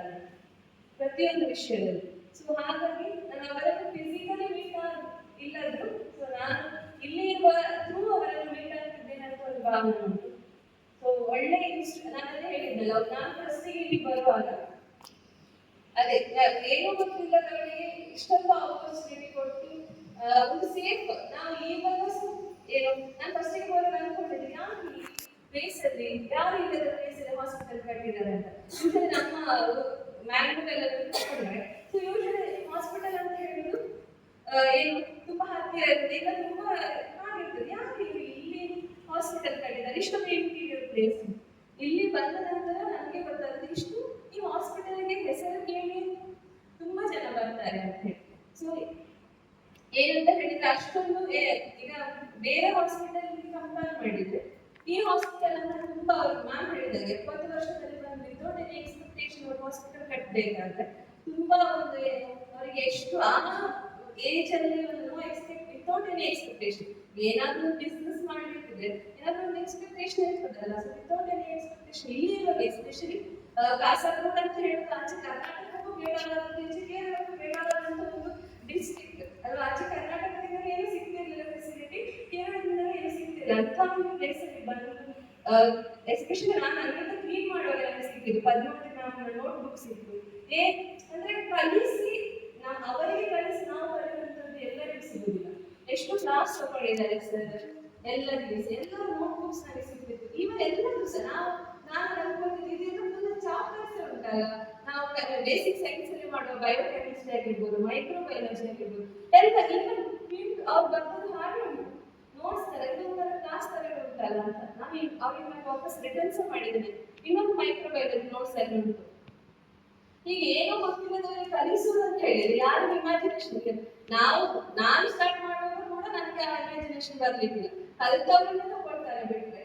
ಪ್ರತಿಯೊಂದು ವಿಷಯದಲ್ಲಿ. ಸೊ ಹಾಗಾಗಿ ನಾನು ಅವರನ್ನು ಫಿಸಿಕಲಿ ಮೀಟ್ ಇಲ್ಲದ್ರು ಸೊ ನಾನು ಇಲ್ಲಿ ಇರುವ ಥ್ರೂ ಅವರನ್ನು ಮೀಟ್ ಆಗ್ತಿದ್ದೇನೆ ಅಂತ ಒಂದು ಭಾವನೆ ಉಂಟು. ಸೊ ಒಳ್ಳೆ ನಾನು ಅದೇ ಹೇಳಿದ್ದಲ್ಲ ನಾನು ಫಸ್ಟಿಗೆ ಇಲ್ಲಿ ಬರುವಾಗ ಅದೇ ಏನೋ ಗೊತ್ತಿಲ್ಲದವರಿಗೆ ಇಷ್ಟೊಂದು ಆಪರ್ಚುನಿಟಿ ಕೊಟ್ಟು ಒಂದು ಸೇಫ್ ನಾವು ಇವಾಗ ಏನು ನಾನು ಫಸ್ಟಿಗೆ ಬರುವಾಗ ಅನ್ಕೊಂಡಿದ್ದೆ ಯಾರು ಈ ಪ್ಲೇಸಲ್ಲಿ ಯಾರು ಇಲ್ಲದ ಪ್ಲೇಸಲ್ಲಿ ಹಾಸ್ಪಿಟಲ್ ಕಟ್ಟಿದ್ದಾರೆ ಅಂತ. ಯೂಶಲಿ ನಮ್ಮ ಮ್ಯಾಂಗ್ಳೂರೆಲ್ಲ ತಗೊಂಡ್ರೆ ಸೊ ಯೂಶಲಿ ಹಾಸ್ಪಿಟಲ್ ಅಂತ ಹೇಳುದು ಏನು ತುಂಬಾ ಹತ್ತಿರ ಇರ್ತದೆ ಈಗ ತುಂಬಾ ಆಗಿರ್ತದೆ ಯಾರು ಇಲ್ಲಿ ಹಾಸ್ಪಿಟಲ್ ಕಟ್ಟಿದ್ದಾರೆ ಇಷ್ಟೊಂದು ಇಂಟೀರಿಯರ್ ಪ್ಲೇಸ್. ಇಲ್ಲಿ ಬಂದ ನಂತರ ನನಗೆ ಗೊತ್ತಾಗುತ್ತೆ ಇಷ್ಟು ಈ ಹಾಸ್ಪಿಟಲ್ಗೆ ಹೆಸರು ಕೇಳಿ ತುಂಬಾ ಜನ ಬರ್ತಾರೆ ಅಂತ ಹೇಳಿ. ಸೊ ಏನಂತ ಹೇಳಿದ್ರೆ ಅಷ್ಟೊಂದು ಈಗ ಬೇರೆ ಹಾಸ್ಪಿಟಲ್ ಕಂಪೇರ್ ಮಾಡಿದ್ರೆ ಈ ಹಾಸ್ಪಿಟಲ್ ಅಂತ ತುಂಬಾ ಅವ್ರು ಮ್ಯಾಮ್ ಹೇಳಿದಾಗ 70 ವರ್ಷದಲ್ಲಿ ಬಂದು ವಿತೌಟ್ ಎನಿ ಎಕ್ಸ್ಪೆಕ್ಟೇಷನ್ ಒಂದು ಹಾಸ್ಪಿಟಲ್ ಕಟ್ಟಬೇಕಾದ್ರೆ ತುಂಬಾ ಒಂದು ಅವರಿಗೆ ಎಷ್ಟು ಆ ಏಜ್ ಅಲ್ಲಿ ಒಂದು no expect without any expectation ಏನಾದ್ರೂ ಬಿಸ್ನೆಸ್ ಮಾಡ್ಲಿಕ್ಕಿದ್ರೆ ಏನಾದ್ರೂ ಒಂದು ಎಕ್ಸ್ಪೆಕ್ಟೇಷನ್ ಇರ್ತದಲ್ಲ. ಸೊ ವಿತೌಟ್ ಎನಿ ಎಕ್ಸ್ಪೆಕ್ಟೇಷನ್ ಇಲ್ಲಿ ಇರುವಾಗ ಎಸ್ಪೆಷಲಿ ಕಾಸರಗೋಡು ಅಂತ ಹೇಳಿದ್ರೆ ಆಚೆ ಕರ್ನಾಟಕಕ್ಕೂ ಬೇಡಾದಂತ ಈಚೆ ಕೇರಳಕ್ಕೂ ಬೇಡಾದಂತ ಒಂದು ಡಿಸ್ಟ್ರಿಕ್ಟ್ ಅಲ್ವಾ. ಆಚೆ ಕರ್ನಾಟಕದಿಂದ ಏನು ಸಿಗ್ತಿರ್ಲಿಲ್ಲ ಫೆಸಿಲಿಟಿ, ಕೇರಳದಿಂದ ಏನು ಸಿಗ್ತಿಲ್ಲ ಅಂತ ಒಂದು ಪ್ಲೇಸ್ ಅಲ್ಲಿ ಬಂದು ಎಸ್ಪೆಷಲಿ ನಾನು ಅಲ್ಲಿಂದ ಕ್ಲೀನ್ ಮಾಡುವಾಗ ನನಗೆ ಸಿಕ್ಕಿದ್ದು ಪದ್ಮಾವತಿ ಮ್ಯಾಮ್ ನೋಟ್ ಬುಕ್ ಸಿಕ್ಕಿದ್ದು ಅಂದ್ರೆ ಕಲಿಸಿ ಅವರಿಗೆ ಕಲಿಸಿ ನಾವು ಬರೆಯುವಂಥದ್ದು ಎಲ್ಲರಿಗೂ ಸಿಗುದಿಲ್ಲ. ಎಷ್ಟು ಕ್ಲಾಸ್ ತಗೊಂಡಿದ್ದಾರೆ ಸರ್ ಎಲ್ಲರಿಗೂ ಎಲ್ಲರೂ ನೋಟ್ ಬುಕ್ಸ್ ನನಗೆ ಸಿಗ್ತಿತ್ತು. ಈವನ್ ಎಲ್ಲರೂ ಸಹ ನಾನು ಅನ್ಕೊಂಡಿದ್ದು ಇದೆಲ್ಲ ಚಾಪ್ಟರ್ಸ್ ಉಂಟಲ್ಲ ನಾವು ಬೇಸಿಕ್ ಸೈನ್ಸ್ ಅಲ್ಲಿ ಮಾಡುವ ಬಯೋಕೆಮಿಸ್ಟ್ರಿ ಆಗಿರ್ಬೋದು ಮೈಕ್ರೋಬಯಾಲಜಿ ಆಗಿರ್ಬೋದು ಎಲ್ಲ ಈವನ್ ಅವ್ರು ಬರ್ತದ್ದು ಹಾಗೆ ಉಂಟು ನೋಟ್ಸ್ ತರ ಇದೊಂಥರ ಕ್ಲಾಸ್ ತರ ಉಂಟಲ್ಲ ಅಂತ ನಾನು ಅವ್ರಿಗೆ ನಾನು ವಾಪಸ್ ರಿಟರ್ನ್ಸ್ ಮಾಡಿದ್ದೇನೆ. ಇನ್ನೊಂದು ಮೈಕ್ರೋಬಯಾಲಜಿ ನೋಟ್ಸ್ ಅಲ್ಲಿ ಉಂಟು. ಈಗ ಏನೋ ಗೊತ್ತಿಲ್ಲದವರಿಗೆ ಕಲಿಸುವುದು ಅಂತ ಹೇಳಿದ್ರೆ ಯಾರು ಇಮ್ಯಾಜಿನೇಷನ್ ನಾನು ಸ್ಟಾರ್ಟ್ ಮಾಡುವಾಗ ಕೂಡ ನನಗೆ ಆ ಇಮ್ಯಾಜಿನೇಷನ್ ಬರ್ಲಿಕ್ಕಿಲ್ಲ. ಕಲಿತವ್ರನ್ನ ತಗೊಳ್ತಾರೆ ಬಿಟ್ರೆ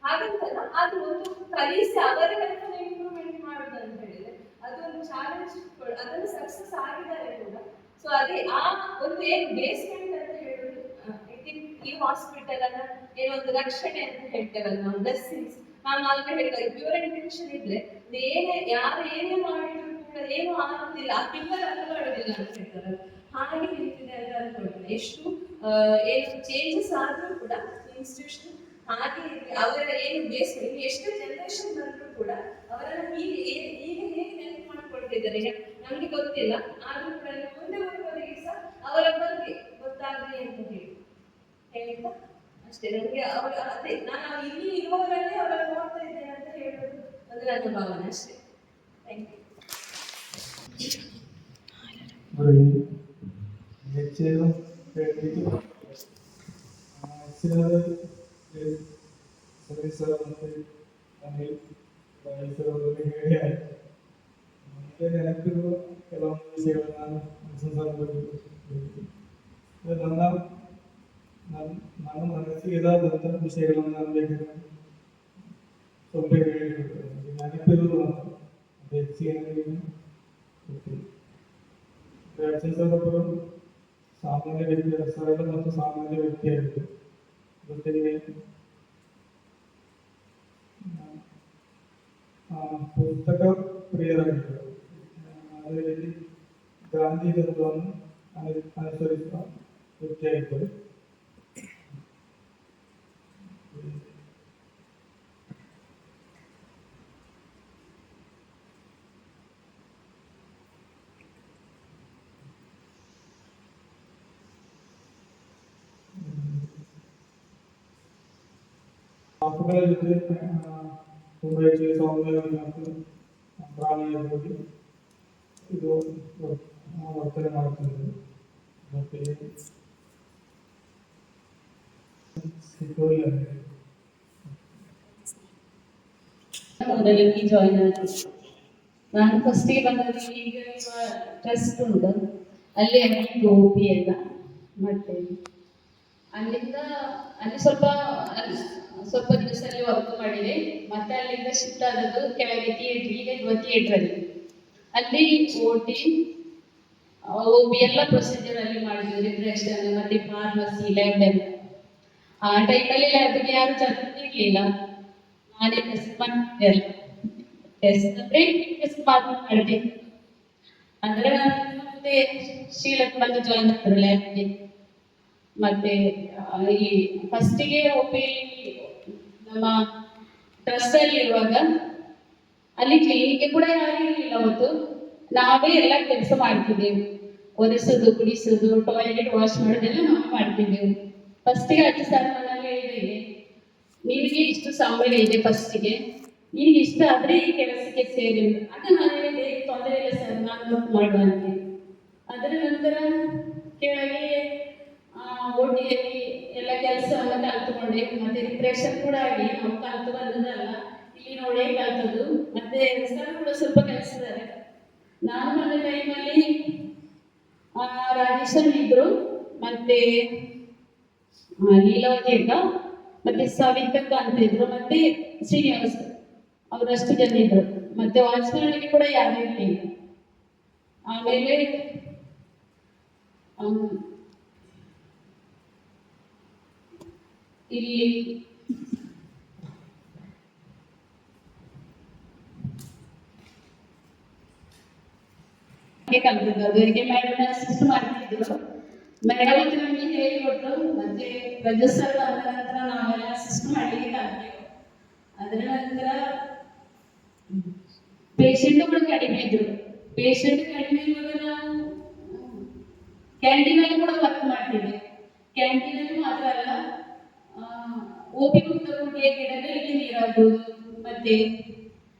ಹಾಗಂತಲ್ಲ ಅದು ಒಂದು ಕಲಿಸಿ ಅವರ ಲೈಫನ್ನು ಇಂಪ್ರೂವ್ಮೆಂಟ್ ಮಾಡುದು ಅಂತ ಹೇಳಿದ್ರೆ ಅದೊಂದು ಚಾಲೆಂಜ್ ಅದನ್ನು ಸಕ್ಸಸ್ ಆಗಿದ್ದಾರೆ ಕೂಡ. ಸೊ ಅದೇ ಆ ಒಂದು ಏನು ಬೇಸ್ಮೆಂಟ್ ಅಂತ ಹೇಳುದು ಈ ಹಾಸ್ಪಿಟಲ್ ಅನ್ನ ಏನೋ ಒಂದು ರಕ್ಷಣೆ ಅಂತ ಹೇಳ್ತೇವಲ್ಲ ನಾವು ಬ್ಲೆಸ್ಸಿಂಗ್ಸ್ ನಾನು ಆಲ್ರೆಡಿ ಹೇಳ್ತಾರೆ ಪ್ಯೂರ್ ಇಂಟೆನ್ಷನ್ ಇದ್ರೆ ಯಾರು ಏನೇ ಮಾಡಿದ್ರು ಕೂಡ ಏನು ಆಗುದಿಲ್ಲ ಆ ಪಿಲ್ಲರ್ ಅಲ್ಲುಗಾಡುದಿಲ್ಲ ಅಂತ ಹೇಳ್ತಾರಲ್ಲ ಹಾಗೆ ನಿಂತಿದೆ ಅಂತ ಅನ್ಕೊಳ್ತೇನೆ. ಎಷ್ಟು ಏನು ಚೇಂಜಸ್ ಆದ್ರೂ ಕೂಡ ಇನ್ಸ್ಟಿಟ್ಯೂಷನ್ ಹಾಗೆ ಅವರ ಏನು ಬೇಸ್ಮೆಂಟ್ ಎಷ್ಟು ಜನರೇಷನ್ ಬಂದ್ರು ಕೂಡ ಅವರನ್ನ ಈಗ ಹೇಗೆ ನೆನಪು ಮಾಡ್ಕೊಳ್ತಿದ್ದಾರೆ ನಮ್ಗೆ ಗೊತ್ತಿಲ್ಲ ಆದ್ರೂ ಕೂಡ ಮುಂದೆ ಬರುವವರಿಗೆ ಸಹ ಅವರ ಬಗ್ಗೆ ಗೊತ್ತಾಗಲಿ ಅಂತ ಹೇಳಿದ್ದ ಅಷ್ಟೇ. ನನಗೆ ಅವರ ಅದೇ ನಾನು ಇಲ್ಲಿ ಇರುವವರಲ್ಲೇ ಅವರನ್ನು ನೋಡ್ತಾ ಇದ್ದೇನೆ ಅಂತ ಹೇಳೋದು ಅದು ನನ್ನ ಭಾವನೆ ಅಷ್ಟೇ. Thank you. ನೆನಪಿರುವ ಕೆಲವೊಂದು ವಿಷಯಗಳು ನಾನು ನನ್ನ ಮನಸ್ಸಿಗೆ ಇದಾದಂಥ ವಿಷಯಗಳನ್ನು ನಾನು ಬೇಕಾದ್ರೆ ಸ್ವಲ್ಪ ಹೇಳಿಬಿಡ್ತೇನೆ. ನೆನಪಿರುವುದು ಅದು ಹೆಚ್ಚಿಗೆ ಗೊತ್ತಿಲ್ಲ. ಒಬ್ಬರು ಸಾಮಾನ್ಯ ವ್ಯಕ್ತಿ ಸರಳ ಮತ್ತು ಸಾಮಾನ್ಯ ವ್ಯಕ್ತಿಯಾಗಿದ್ದರು. ಜೊತೆಗೆ ಪುಸ್ತಕ ಪ್ರಿಯರಾಗಿದ್ದರು. ಅದೇ ರೀತಿ ಗಾಂಧಿ ತತ್ವವನ್ನು ಅನುಸರಿಸುವ ವ್ಯಕ್ತಿಯಾಗಿದ್ದರು. ಮಕ್ಕಳ ಜೊತೆ ತುಂಬ ಹೆಚ್ಚು ಸೌಮ್ಯ ಮತ್ತು ಪ್ರಾಣಿಯಾಗಿ ಇದು ವರ್ತನೆ ಮಾಡುತ್ತಿದ್ದರು. ಮತ್ತು ಸಿಗೋಲ್ಲ. ಮೊದಲಿಗೆ ಜಾಯಿನ್ ಆಗಿ ನಾನು ಫಸ್ಟಿಗೆ ಬಂದದ್ದು ಈಗ ಟ್ರಸ್ಟ್ ಉಂಟು ಅಲ್ಲಿ OP ಎಲ್ಲ ಮತ್ತೆ ಅಲ್ಲಿಂದ ಅಲ್ಲಿ ಸ್ವಲ್ಪ ದಿವಸ ಅಲ್ಲಿ ವರ್ಕ್ ಮಾಡಿದೆ. ಮತ್ತೆ ಅಲ್ಲಿಂದ ಶಿಫ್ಟ್ ಆದದ್ದು ಕೆಳಗೆ ಥಿಯೇಟರ್, ಈಗ ಥಿಯೇಟರ್ ಅಲ್ಲಿ OT OP ಎಲ್ಲ ಪ್ರೊಸೀಜರ್ ಅಲ್ಲಿ ಮಾಡಿದ್ವಿ. ರಿಪ್ರೆಷನ್ ಮತ್ತೆ ಫಾರ್ಮಸಿ ಲ್ಯಾಬ್ ಎಲ್ಲ. ಆ ಟೈಮಲ್ಲಿ ಲ್ಯಾಬ್ಗೆ ಯಾರು ಜನ ಇರ್ಲಿಲ್ಲ, ನಾನೇ ಟೆಸ್ಟ್ ಮಾಡಿದ್ದೆ. ಟೆಸ್ಟ್ ಮಾತ್ರ ಮಾಡಿದೆ. ಅಂದ್ರೆ ಮತ್ತೆ ಶೀಲಕ್ಕೆ ಬಂದು ಜಾಯಿನ್ ಆದ್ರು ಲ್ಯಾಬ್ಗೆ. ಮತ್ತೆ ಈ ಫಸ್ಟಿಗೆ OP ನಮ್ಮ ಟ್ರಸ್ಟ್ ಅಲ್ಲಿ ಇರುವಾಗ ಅಲ್ಲಿ ಕ್ಲಿನಿಕ್ ಕೂಡ ಯಾರು ಇರಲಿಲ್ಲ. ಅವತ್ತು ನಾವೇ ಎಲ್ಲ ಕೆಲಸ ಮಾಡ್ತಿದ್ದೆವು. ಒರೆಸೋದು, ಗುಡಿಸೋದು, ಟಾಯ್ಲೆಟ್ ವಾಶ್ ಮಾಡೋದೆಲ್ಲ ನಾವು ಮಾಡ್ತಿದ್ದೆವು. ಫಸ್ಟಿಗೆ ಅಜ್ಜಿ ಸರ್ ಮನೆಯಲ್ಲಿ ಹೇಳಿದೆ, ನಿನಗೆ ಇಷ್ಟು ಸಂಬಳ ಇದೆ ಫಸ್ಟಿಗೆ, ನಿನಗೆ ಇಷ್ಟ ಆದ್ರೆ ಈ ಕೆಲಸಕ್ಕೆ ಸೇರಿ. ಆಗ ನಾನು ಹೇಳಿದೆ ತೊಂದರೆ ಇಲ್ಲ ಸರ್, ನಾನು ವರ್ಕ್ ಮಾಡುವಂತೆ. ಅದರ ನಂತರ ಕೆಳಗೆ OTಯಲ್ಲಿ ಎಲ್ಲ ಕೆಲಸವನ್ನು ಕಲ್ತುಕೊಂಡೆ. ಮತ್ತೆ ರಿಪ್ರೆಷನ್ ಕೂಡ ಆಗಿ ನಾವು ಕಲ್ತು ಬಂದದಲ್ಲ, ಇಲ್ಲಿ ನೋಡೇ ಕಲ್ತದ್ದು. ಮತ್ತೆ ಸರ್ ಕೂಡ ಸ್ವಲ್ಪ ಕಲಿಸಿದ್ದಾರೆ. ನಾನು ಬಂದ ಟೈಮಲ್ಲಿ ರಾಜೇಶನ್ ಇದ್ರು, ಮತ್ತೆ ಲೀಲಾವತಿ ಅಕ್ಕ, ಮತ್ತೆ ಸವಿತಕ್ಕ ಅಂತ ಇದ್ರು, ಮತ್ತೆ ಶ್ರೀನಿವಾಸ್, ಅವರಷ್ಟು ಜನ ಇದ್ರು. ಮತ್ತೆ ವಾಚ್ಮನ್ಗೆ ಕೂಡ ಯಾರು ಇರಲಿಲ್ಲ. ಆಮೇಲೆ ಇಲ್ಲಿ ಕಲ್ತಿದ್ದು. ಅದರಿಗೆ ಮೇಡಮ್ ಅಸಿಸ್ಟ್ ಮಾಡ್ತಿದ್ರು. ಮೇಡಮ್ ಹತ್ರ ನಮಗೆ ಹೇಳಿಕೊಟ್ರು. ಮತ್ತೆ ರಜಸ್ಸರ್ ಬಂದ ನಂತರ ನಾವೆಲ್ಲ ಅಸಿಸ್ಟ್ ಮಾಡಲಿಕ್ಕೆ ಕಲ್ತೆವು. ಅದರ ನಂತರ ಪೇಷಂಟ್ಗಳು ಕಡಿಮೆ ಇದ್ರು. ಪೇಷಂಟ್ ಕಡಿಮೆ ಇರುವಾಗ ನಾವು ಕ್ಯಾಂಟೀನಲ್ಲಿ ಕೂಡ ವರ್ಕ್ ಮಾಡ್ತಿದ್ದೆ. ಕ್ಯಾಂಟೀನಲ್ಲಿ ಮಾತ್ರ ಅಲ್ಲ, OP ಕುಂತಕೋಟೆಯ ಗಿಡಗಳಿಗೆ ನೀರಾಗುವುದು, ಮತ್ತೆ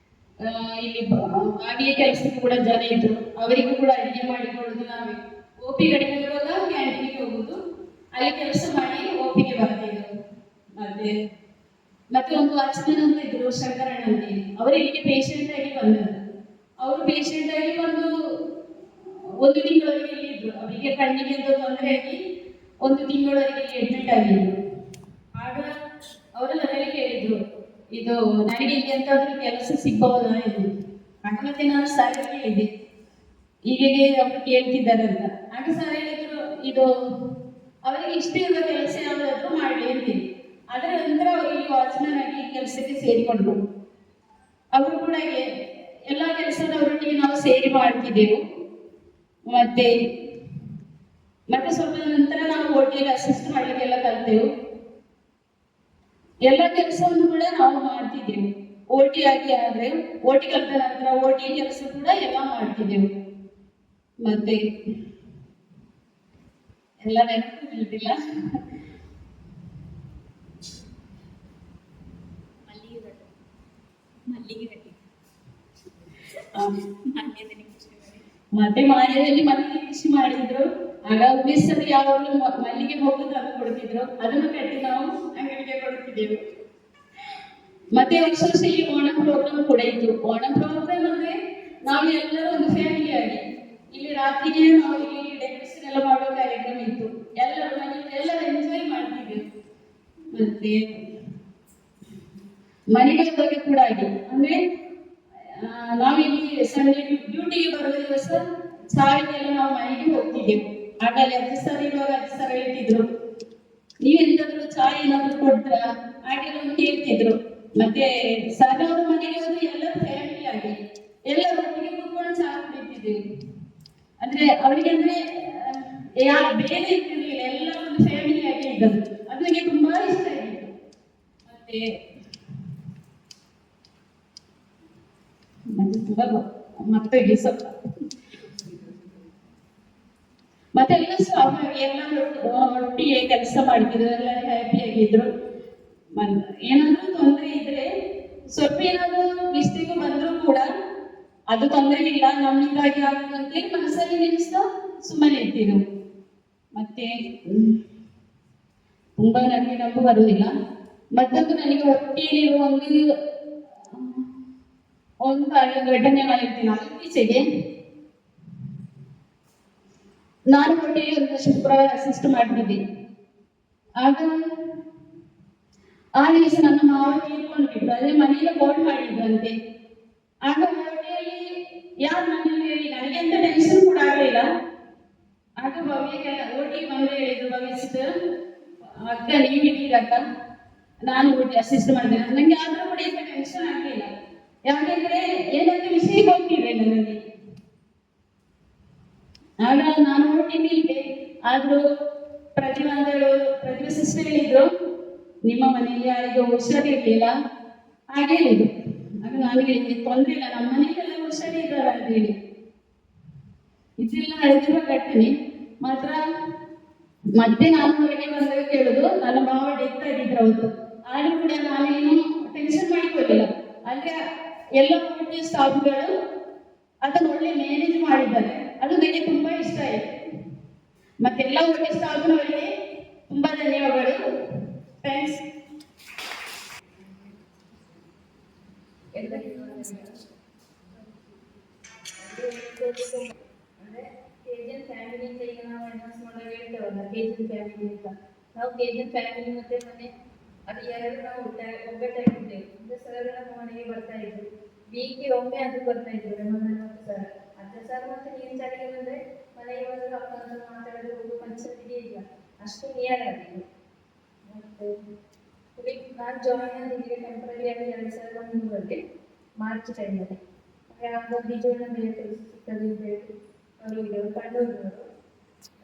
ಇಲ್ಲಿ ಬಾವಿಯ ಕೆಲಸಕ್ಕೆ ಕೂಡ ಜನ ಇದ್ರು, ಅವರಿಗೂ ಕೂಡ ಅಡಿಗೆ ಮಾಡಿಕೊಡುದು ನಾವೇ. OP ಕಡಿಮೆ ಇರುವಾಗ ಕ್ಯಾಂಟೀನ್ಗೆ ಹೋಗುದು, ಅಲ್ಲಿ ಕೆಲಸ ಮಾಡಿ OPಗೆ ಬರ್ತಿದ್ರು. ಮತ್ತೆ ಒಂದು ವಾಚ್ಮನ್ ಅಂತ ಇದ್ರು, ಶಂಕರಣ್ಣ ಅಂತ. ಅವರು ಇಲ್ಲಿಗೆ ಪೇಷಂಟ್ ಆಗಿ ಬಂದರು. ಅವರು ಪೇಷಂಟ್ ಆಗಿ ಬಂದು 1 ತಿಂಗಳವರೆಗೆ ಇಲ್ಲಿ ಇದ್ರು. ಅವರಿಗೆ ಕಣ್ಣಿಗೆ ಅಂತ ತೊಂದರೆ ಆಗಿ 1 ತಿಂಗಳವರೆಗೆ ಅಡ್ಮಿಟ್ ಆಗಿದ್ರು. ಆಗ ಅವರೆಲ್ಲ ಕೇಳಿದ್ರು, ಇದು ನನಗೆ ಇಲ್ಲಿ ಎಂತಾದ್ರೂ ಕೆಲಸ ಸಿಗಬಹುದಾ ಎಂದು. ಆಗ ಮತ್ತೆ ನಾನು ಸರ್ ಹೇಳಿದೆ, ಹೀಗೆ ಅವರು ಕೇಳ್ತಿದ್ದಾರೆ ಅಂತ. ಆಗ ಸರ್ ಹೇಳಿದ್ರು, ಇದು ಅವರಿಗೆ ಇಷ್ಟ ಇರುವ ಕೆಲಸ ಯಾವುದಾದ್ರೂ ಮಾಡಲಿ ಅಂತೀನಿ. ಅದರ ನಂತರ ಅವರು ಇಲ್ಲಿ ವಾಚ್ಮನ್ ಆಗಿ ಕೆಲಸಕ್ಕೆ ಸೇರಿಕೊಂಡ್ರು. ಅವರು ಕೂಡ ಎಲ್ಲ ಕೆಲಸದವರೊಟ್ಟಿಗೆ ನಾವು ಸೇರಿ ಮಾಡ್ತಿದ್ದೆವು. ಮತ್ತೆ ಸ್ವಲ್ಪ ನಂತರ ನಾವು OTಯಲ್ಲಿ ಅಸಿಸ್ಟ್ ಮಾಡಲಿಕ್ಕೆಲ್ಲ ಕಲ್ತೆವು. ಎಲ್ಲ ಕೆಲಸವನ್ನು ಕೂಡ ನಾವು ಮಾಡ್ತಿದ್ದೆವು. OT ಆಗಿ ಆದ್ರೆ OT ಕಲಿತ ನಂತರ OT ಕೆಲಸ ಕೂಡ ಎಲ್ಲ ಮಾಡ್ತಿದ್ದೆವು. ಮತ್ತೆ ಎಲ್ಲ ನೆನಪು ಇಲ್ದಿಲ್ಲ. ಮತ್ತೆ ಮಾನ್ಯದಲ್ಲಿ ಮಲ್ಲಿಗೆ ಕೃಷಿ ಮಾಡಿದ್ರು. ಆಗ ಉಮೇಶರು ಯಾವಾಗಲೂ ಮಲ್ಲಿಗೆ ಹೋಗುದು ಅದು ಕೊಡ್ತಿದ್ರು, ಅದನ್ನು ಕಟ್ಟಿ ನಾವು ಅಂಗಡಿಗೆ ಕೊಡ್ತಿದ್ದೆವು. ಮತ್ತೆ ವರ್ಷ ಇಲ್ಲಿ ಓಣಂ ಪ್ರೋಗ್ರಾಮ್ ಕೂಡ ಇತ್ತು. ಓಣಂ ಪ್ರೋಗ್ರಾಮ್ ಅಂದ್ರೆ ನಾವು ಎಲ್ಲರೂ ಒಂದು ಫ್ಯಾಮಿಲಿ ಆಗಿ ಇಲ್ಲಿ ರಾತ್ರಿಗೆ ನಾವು ಇಲ್ಲಿ ಡೆಕೋರೇಷನ್ ಎಲ್ಲ ಮಾಡುವ ಕಾರ್ಯಕ್ರಮ ಇತ್ತು. ಎಲ್ಲರೂ ಎಂಜಾಯ್ ಮಾಡ್ತಿದ್ದೆವು. ಮತ್ತೆ ಮನೆಗಳ ಬಗ್ಗೆ ಕೂಡ ಆಗಿ ಅಂದ್ರೆ ನಾವಿಲ್ಲಿ ಸಂಡೇ ಡ್ಯೂಟಿಗೆ ಬರುವ ದಿವಸ ಸಾವಿಗೆಲ್ಲ ನಾವು ಮನೆಗೆ ಹೋಗ್ತಿದ್ದೆವು. ಆಗಲೇ 10 ಸಾವಿರ ಇರುವಾಗ 10 ಸಾವಿರ ಹೇಳ್ತಿದ್ರು, ನೀವೆಂತಾದ್ರು ಚಾಯ್ ಏನಾದ್ರು ಕೊಡ್ತೀರಾ ಹಾಗೆಲ್ಲ ಕೇಳ್ತಿದ್ರು. ಮತ್ತೆ ಸರವರ ಮನೆಗೆ ಹೋದ್ರೆ ಎಲ್ಲರೂ ಫ್ಯಾಮಿಲಿ ಆಗಿ ಎಲ್ಲರೂ ಒಟ್ಟಿಗೆ ಕೂತ್ಕೊಂಡು ಚಾ ಕುಡಿತಿದ್ದೆವು. ಅಂದ್ರೆ ಅವರಿಗೆ ಅಂದ್ರೆ ಯಾರು ಬೇರೆ ಇರ್ತಿರ್ಲಿಲ್ಲ, ಎಲ್ಲ ಒಂದು ಫ್ಯಾಮಿಲಿ ಆಗಿ ಇದ್ದದ್ದು. ಅದು ನನಗೆ ತುಂಬಾ ಇಷ್ಟ ಆಗಿತ್ತು. ಮತ್ತೆ ಸ್ವಲ್ಪ ಮತ್ತೆ ಎಲ್ಲರೂ ಒಟ್ಟಿಗೆ ಕೆಲಸ ಮಾಡ್ತಿದ್ರು, ಎಲ್ಲರೂ ಹ್ಯಾಪಿ ಆಗಿದ್ರು. ಏನಾದ್ರೂ ತೊಂದರೆ ಇದ್ರೆ ಸ್ವಲ್ಪ ಏನಾದ್ರೂ ಮಿಸ್ಟೇಕ್ ಬಂದ್ರೂ ಕೂಡ ಅದು ತೊಂದರೆ ಇಲ್ಲ, ನಮ್ಮಿಂದಾಗಿ ಆಗುವಂತೇಳಿ ಮನಸ್ಸಲ್ಲಿ ನೆನೆಸ್ತಾ ಸುಮ್ಮನೆ ಇರ್ತಿದ್ರು. ಮತ್ತೆ ತುಂಬಾ ನನಗೆ ನಂಬು ಬರುವುದಿಲ್ಲ. ಮತ್ತೊಂದು ನನಗೆ ಹೊಟ್ಟೆಯಲ್ಲಿರುವ ಒಂದು ಘಟನೆ ಹೇಳ್ತೀನಿ. ಇತ್ತೀಚೆಗೆ ನಾನು ಹೊಟ್ಟೆಯಲ್ಲಿ ಒಂದು ಶುಕ್ರವಾರ ಅಸಿಸ್ಟ್ ಮಾಡಿದ್ದೆ. ಆಗ ಆ ದಿವಸ ನನ್ನ ಮಾವ ತೀರ್ಕೊಂಡಿದ್ರು. ಅದೇ ಮನೆಯಲ್ಲಿ ಬೋರ್ಡ್ ಮಾಡಿದ್ರಂತೆ. ಆಗ ಹೊಟ್ಟೆಯಲ್ಲಿ ಯಾರು ಮನೆಯಲ್ಲಿ ಹೇಳಿ ನನಗೆ ಅಂತ ಟೆನ್ಷನ್ ಕೂಡ ಆಗಲಿಲ್ಲ. ಆಗ ಭವ್ಯಗೆ ಓಟಿಗೆ ಬಂದು ಹೇಳಿದ್ರು, ಭವಿಷ್ಯದ ಅಕ್ಕ ನೀವಿದ್ದೀರಕ್ಕ, ನಾನು ಓಟಿ ಅಸಿಸ್ಟ್ ಮಾಡಿದೆ. ನನಗೆ ಆದ್ರೂ ಕೂಡ ಈಗ ಟೆನ್ಷನ್ ಆಗಲಿಲ್ಲ. ಯಾಕೆಂದ್ರೆ ಏನಂತ ವಿಷಯ ಗೊತ್ತಿರಲಿಲ್ಲ ನನಗೆ. ಆಗ ನಾನು ಓಟಿ ನಿಲ್ತೆ. ಆದ್ರೂ ಪ್ರತಿಭಾ ಸಿಸ್ಟರ್ ಹೇಳಿದ್ರು, ನಿಮ್ಮ ಮನೆಯಲ್ಲಿ ಯಾರಿಗೂ ಹುಷಾರಿರ್ಲಿಲ್ಲ ಹಾಗೆ ಹೇಳಿದ್ರು. ಆಗ ನಾನು ಹೇಳಿದ್ದೆ, ತೊಂದರೆ ಇಲ್ಲ, ನಮ್ಮ ಮನೆಯಲ್ಲೆಲ್ಲ ಹುಷಾರಿದ್ದಾರೆ ಅಂತ ಹೇಳಿ. ಇದೆಲ್ಲ ನಡೆದಿರುವ ಘಟನೆ ಮಾತ್ರ. ಮತ್ತೆ ನಾನು ಹೊರಗೆ ಬಂದಾಗ ಕೇಳುದು, ನನ್ನ ಮಾವ ಡೆತ್ ಆಗಿದ್ರು ಅವತ್ತು. ಆದ್ರೂ ಕೂಡ ನಾನೇನು ಟೆನ್ಷನ್ ಮಾಡಿಕೊಳ್ಳಿಲ್ಲ. ಅಂದ್ರೆ ಎಲ್ಲ ಓಟಿ ಸ್ಟಾಫ್ಗಳು ಅದನ್ನು ಒಳ್ಳೆ ಮ್ಯಾನೇಜ್ ಮಾಡಿದ್ದಾರೆ. ಅದು ನನಗೆ ತುಂಬಾ ಇಷ್ಟ ಆಯಿತು. ಮತ್ತೆಲ್ಲ ಓಟಿ ಸ್ಟಾಫ್ನವರಿಗೆ ತುಂಬಾ ಧನ್ಯವಾದಗಳು. ಥ್ಯಾಂಕ್ಸ್. ಅಂದ್ರೆ KGN ಫ್ಯಾಮಿಲಿ ಅಂತ ಈಗ ನಾವು ಅನೌನ್ಸ್ ಮಾಡಾಗ ಹೇಳ್ತೇವಲ್ಲ, KGN ಫ್ಯಾಮಿಲಿ ಅಂತ. ನಾವು KGN ಫ್ಯಾಮಿಲಿ ಮತ್ತೆ ಮನೆ ಅದು ಎರಡು ನಾವು ಒಗ್ಗಟ್ಟಾಗಿದ್ದೇವೆ. ಅಂದ್ರೆ ಸರ್ ನಮ್ಮ ಮನೆಗೆ ಬರ್ತಾ ಇದ್ರು, ವೀಕ್ಗೆ ಒಮ್ಮೆ ಅದು ಬರ್ತಾ ಇದ್ರು. ಮತ್ತು ಸರ್ ಅಜ್ಜ ಸರ್ ಮತ್ತೆ ನೀನ್ ಚಾಟಿಗೆ ಬಂದ್ರೆ ಮನೆಗೆ ಬಂದ್ರೆ ಅಪ್ಪ ಅಂತ ಮಾತಾಡೋದು ಹೋಗೋ ಪಂಚಾಯತಿಗೆ ಇಲ್ಲ, ಅಷ್ಟು ನಿಯರ್ ಆಗಿತ್ತು. ಮತ್ತೆ ನಾನು ಜಾಯಿನ್ ಆಗಿದ್ದೆ ಟೆಂಪರರಿ ಆಗಿ 2003 ಮಾರ್ಚ್ ಟೈಮಲ್ಲಿ. ಆಗ ಬಿಜೋಣ ಬೇರೆ ಕೆಲಸ ಸಿಗ್ತದೆ ಅಂತ ಹೇಳಿ ಅವರು ಕಂಡೋದ್ರು.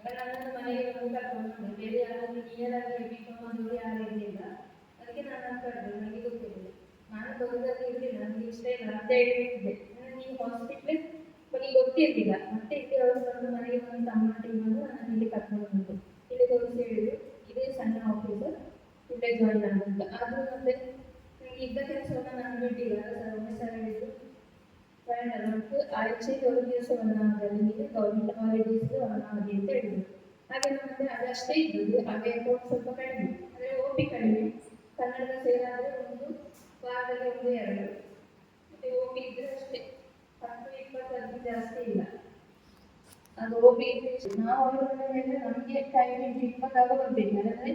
ನನ್ನನ್ನು ಮನೆಗೆ ಬಂದು ಕರ್ಕೊಂಡು ಬೇರೆ ಯಾರಾದ್ರೂ ನಿಯರ್ ಆಗಿ ಬಿಟ್ಟು ಯಾರು ಇರಲಿಲ್ಲ. ಅದಕ್ಕೆ ನಾನು ಕರೆದು, ನನಗೆ ಗೊತ್ತಿರಲಿಲ್ಲ, ನಾನು ಬರೋದಲ್ಲಿ ಇರಲಿಲ್ಲ, ನನಗೆ ಇಷ್ಟ ಇಲ್ಲ ಅಂತ ಹೇಳಿದ್ದೆ. ನನಗೆ ಹಾಸ್ಪಿಟ್ಲಿಗೆ ನನಗೆ ಗೊತ್ತಿರಲಿಲ್ಲ. ಮತ್ತೆ ಇಲ್ಲಿ ಅವರು ಬಂದು ಮನೆಗೆ ಬಂದು ತಮ್ಮೊಟ್ಟಿಗೆ ಬಂದು ನಾನು ಇಲ್ಲಿ ಕರ್ಕೊಂಡು ಬಂದು ಇಲ್ಲಿ ತೋರಿಸಿ ಹೇಳಿದ್ರು, ಇದೇ ಸಣ್ಣ ಆಫೀಸರ್, ಇಲ್ಲೇ ಜಾಯಿನ್ ಆಗುಂತ. ಆದ್ರೂ ಮತ್ತೆ ನನಗೆ ಇದ್ದ ಕೆಲಸವನ್ನು ನಾನು ಬಿಟ್ಟಿಲ್ಲ. ಸರ್ ಹೇಳಿದ್ರು, ಮತ್ತು ಆಯ್ಕೆಗೆ ಒಂದು ದಿವಸ ವನಾದಲ್ಲಿ ಗೌರ್ಮೆಂಟ್ ಹಾಲಿಡೇಸ್ ವನಾದಿ ಅಂತ ಹೇಳಿದ್ರು. ಹಾಗೆ ನಮ್ಮಲ್ಲಿ ಅದಷ್ಟೇ ಇದ್ದದ್ದು. ಹಾಗೆ ಅಕೌಂಟ್ ಸ್ವಲ್ಪ ಕಡಿಮೆ, ಅಂದರೆ OP ಕಡಿಮೆ. ಕನ್ನಡದ ಸೇರಾದರೆ ಒಂದು ವಾರದಲ್ಲಿ 1-2, ಮತ್ತೆ OP ಇದ್ರೆ ಅಷ್ಟೇ 10-20 ಜಾಸ್ತಿ ಇಲ್ಲ. ಅದು OP ಇದ್ರೆ ನಾವು ಅವರ ಮೇಲೆ ನಮಗೆ ಟೈಮಿಂಗ್ 20 ಬರ್ಬೇಕು. ಅಂದರೆ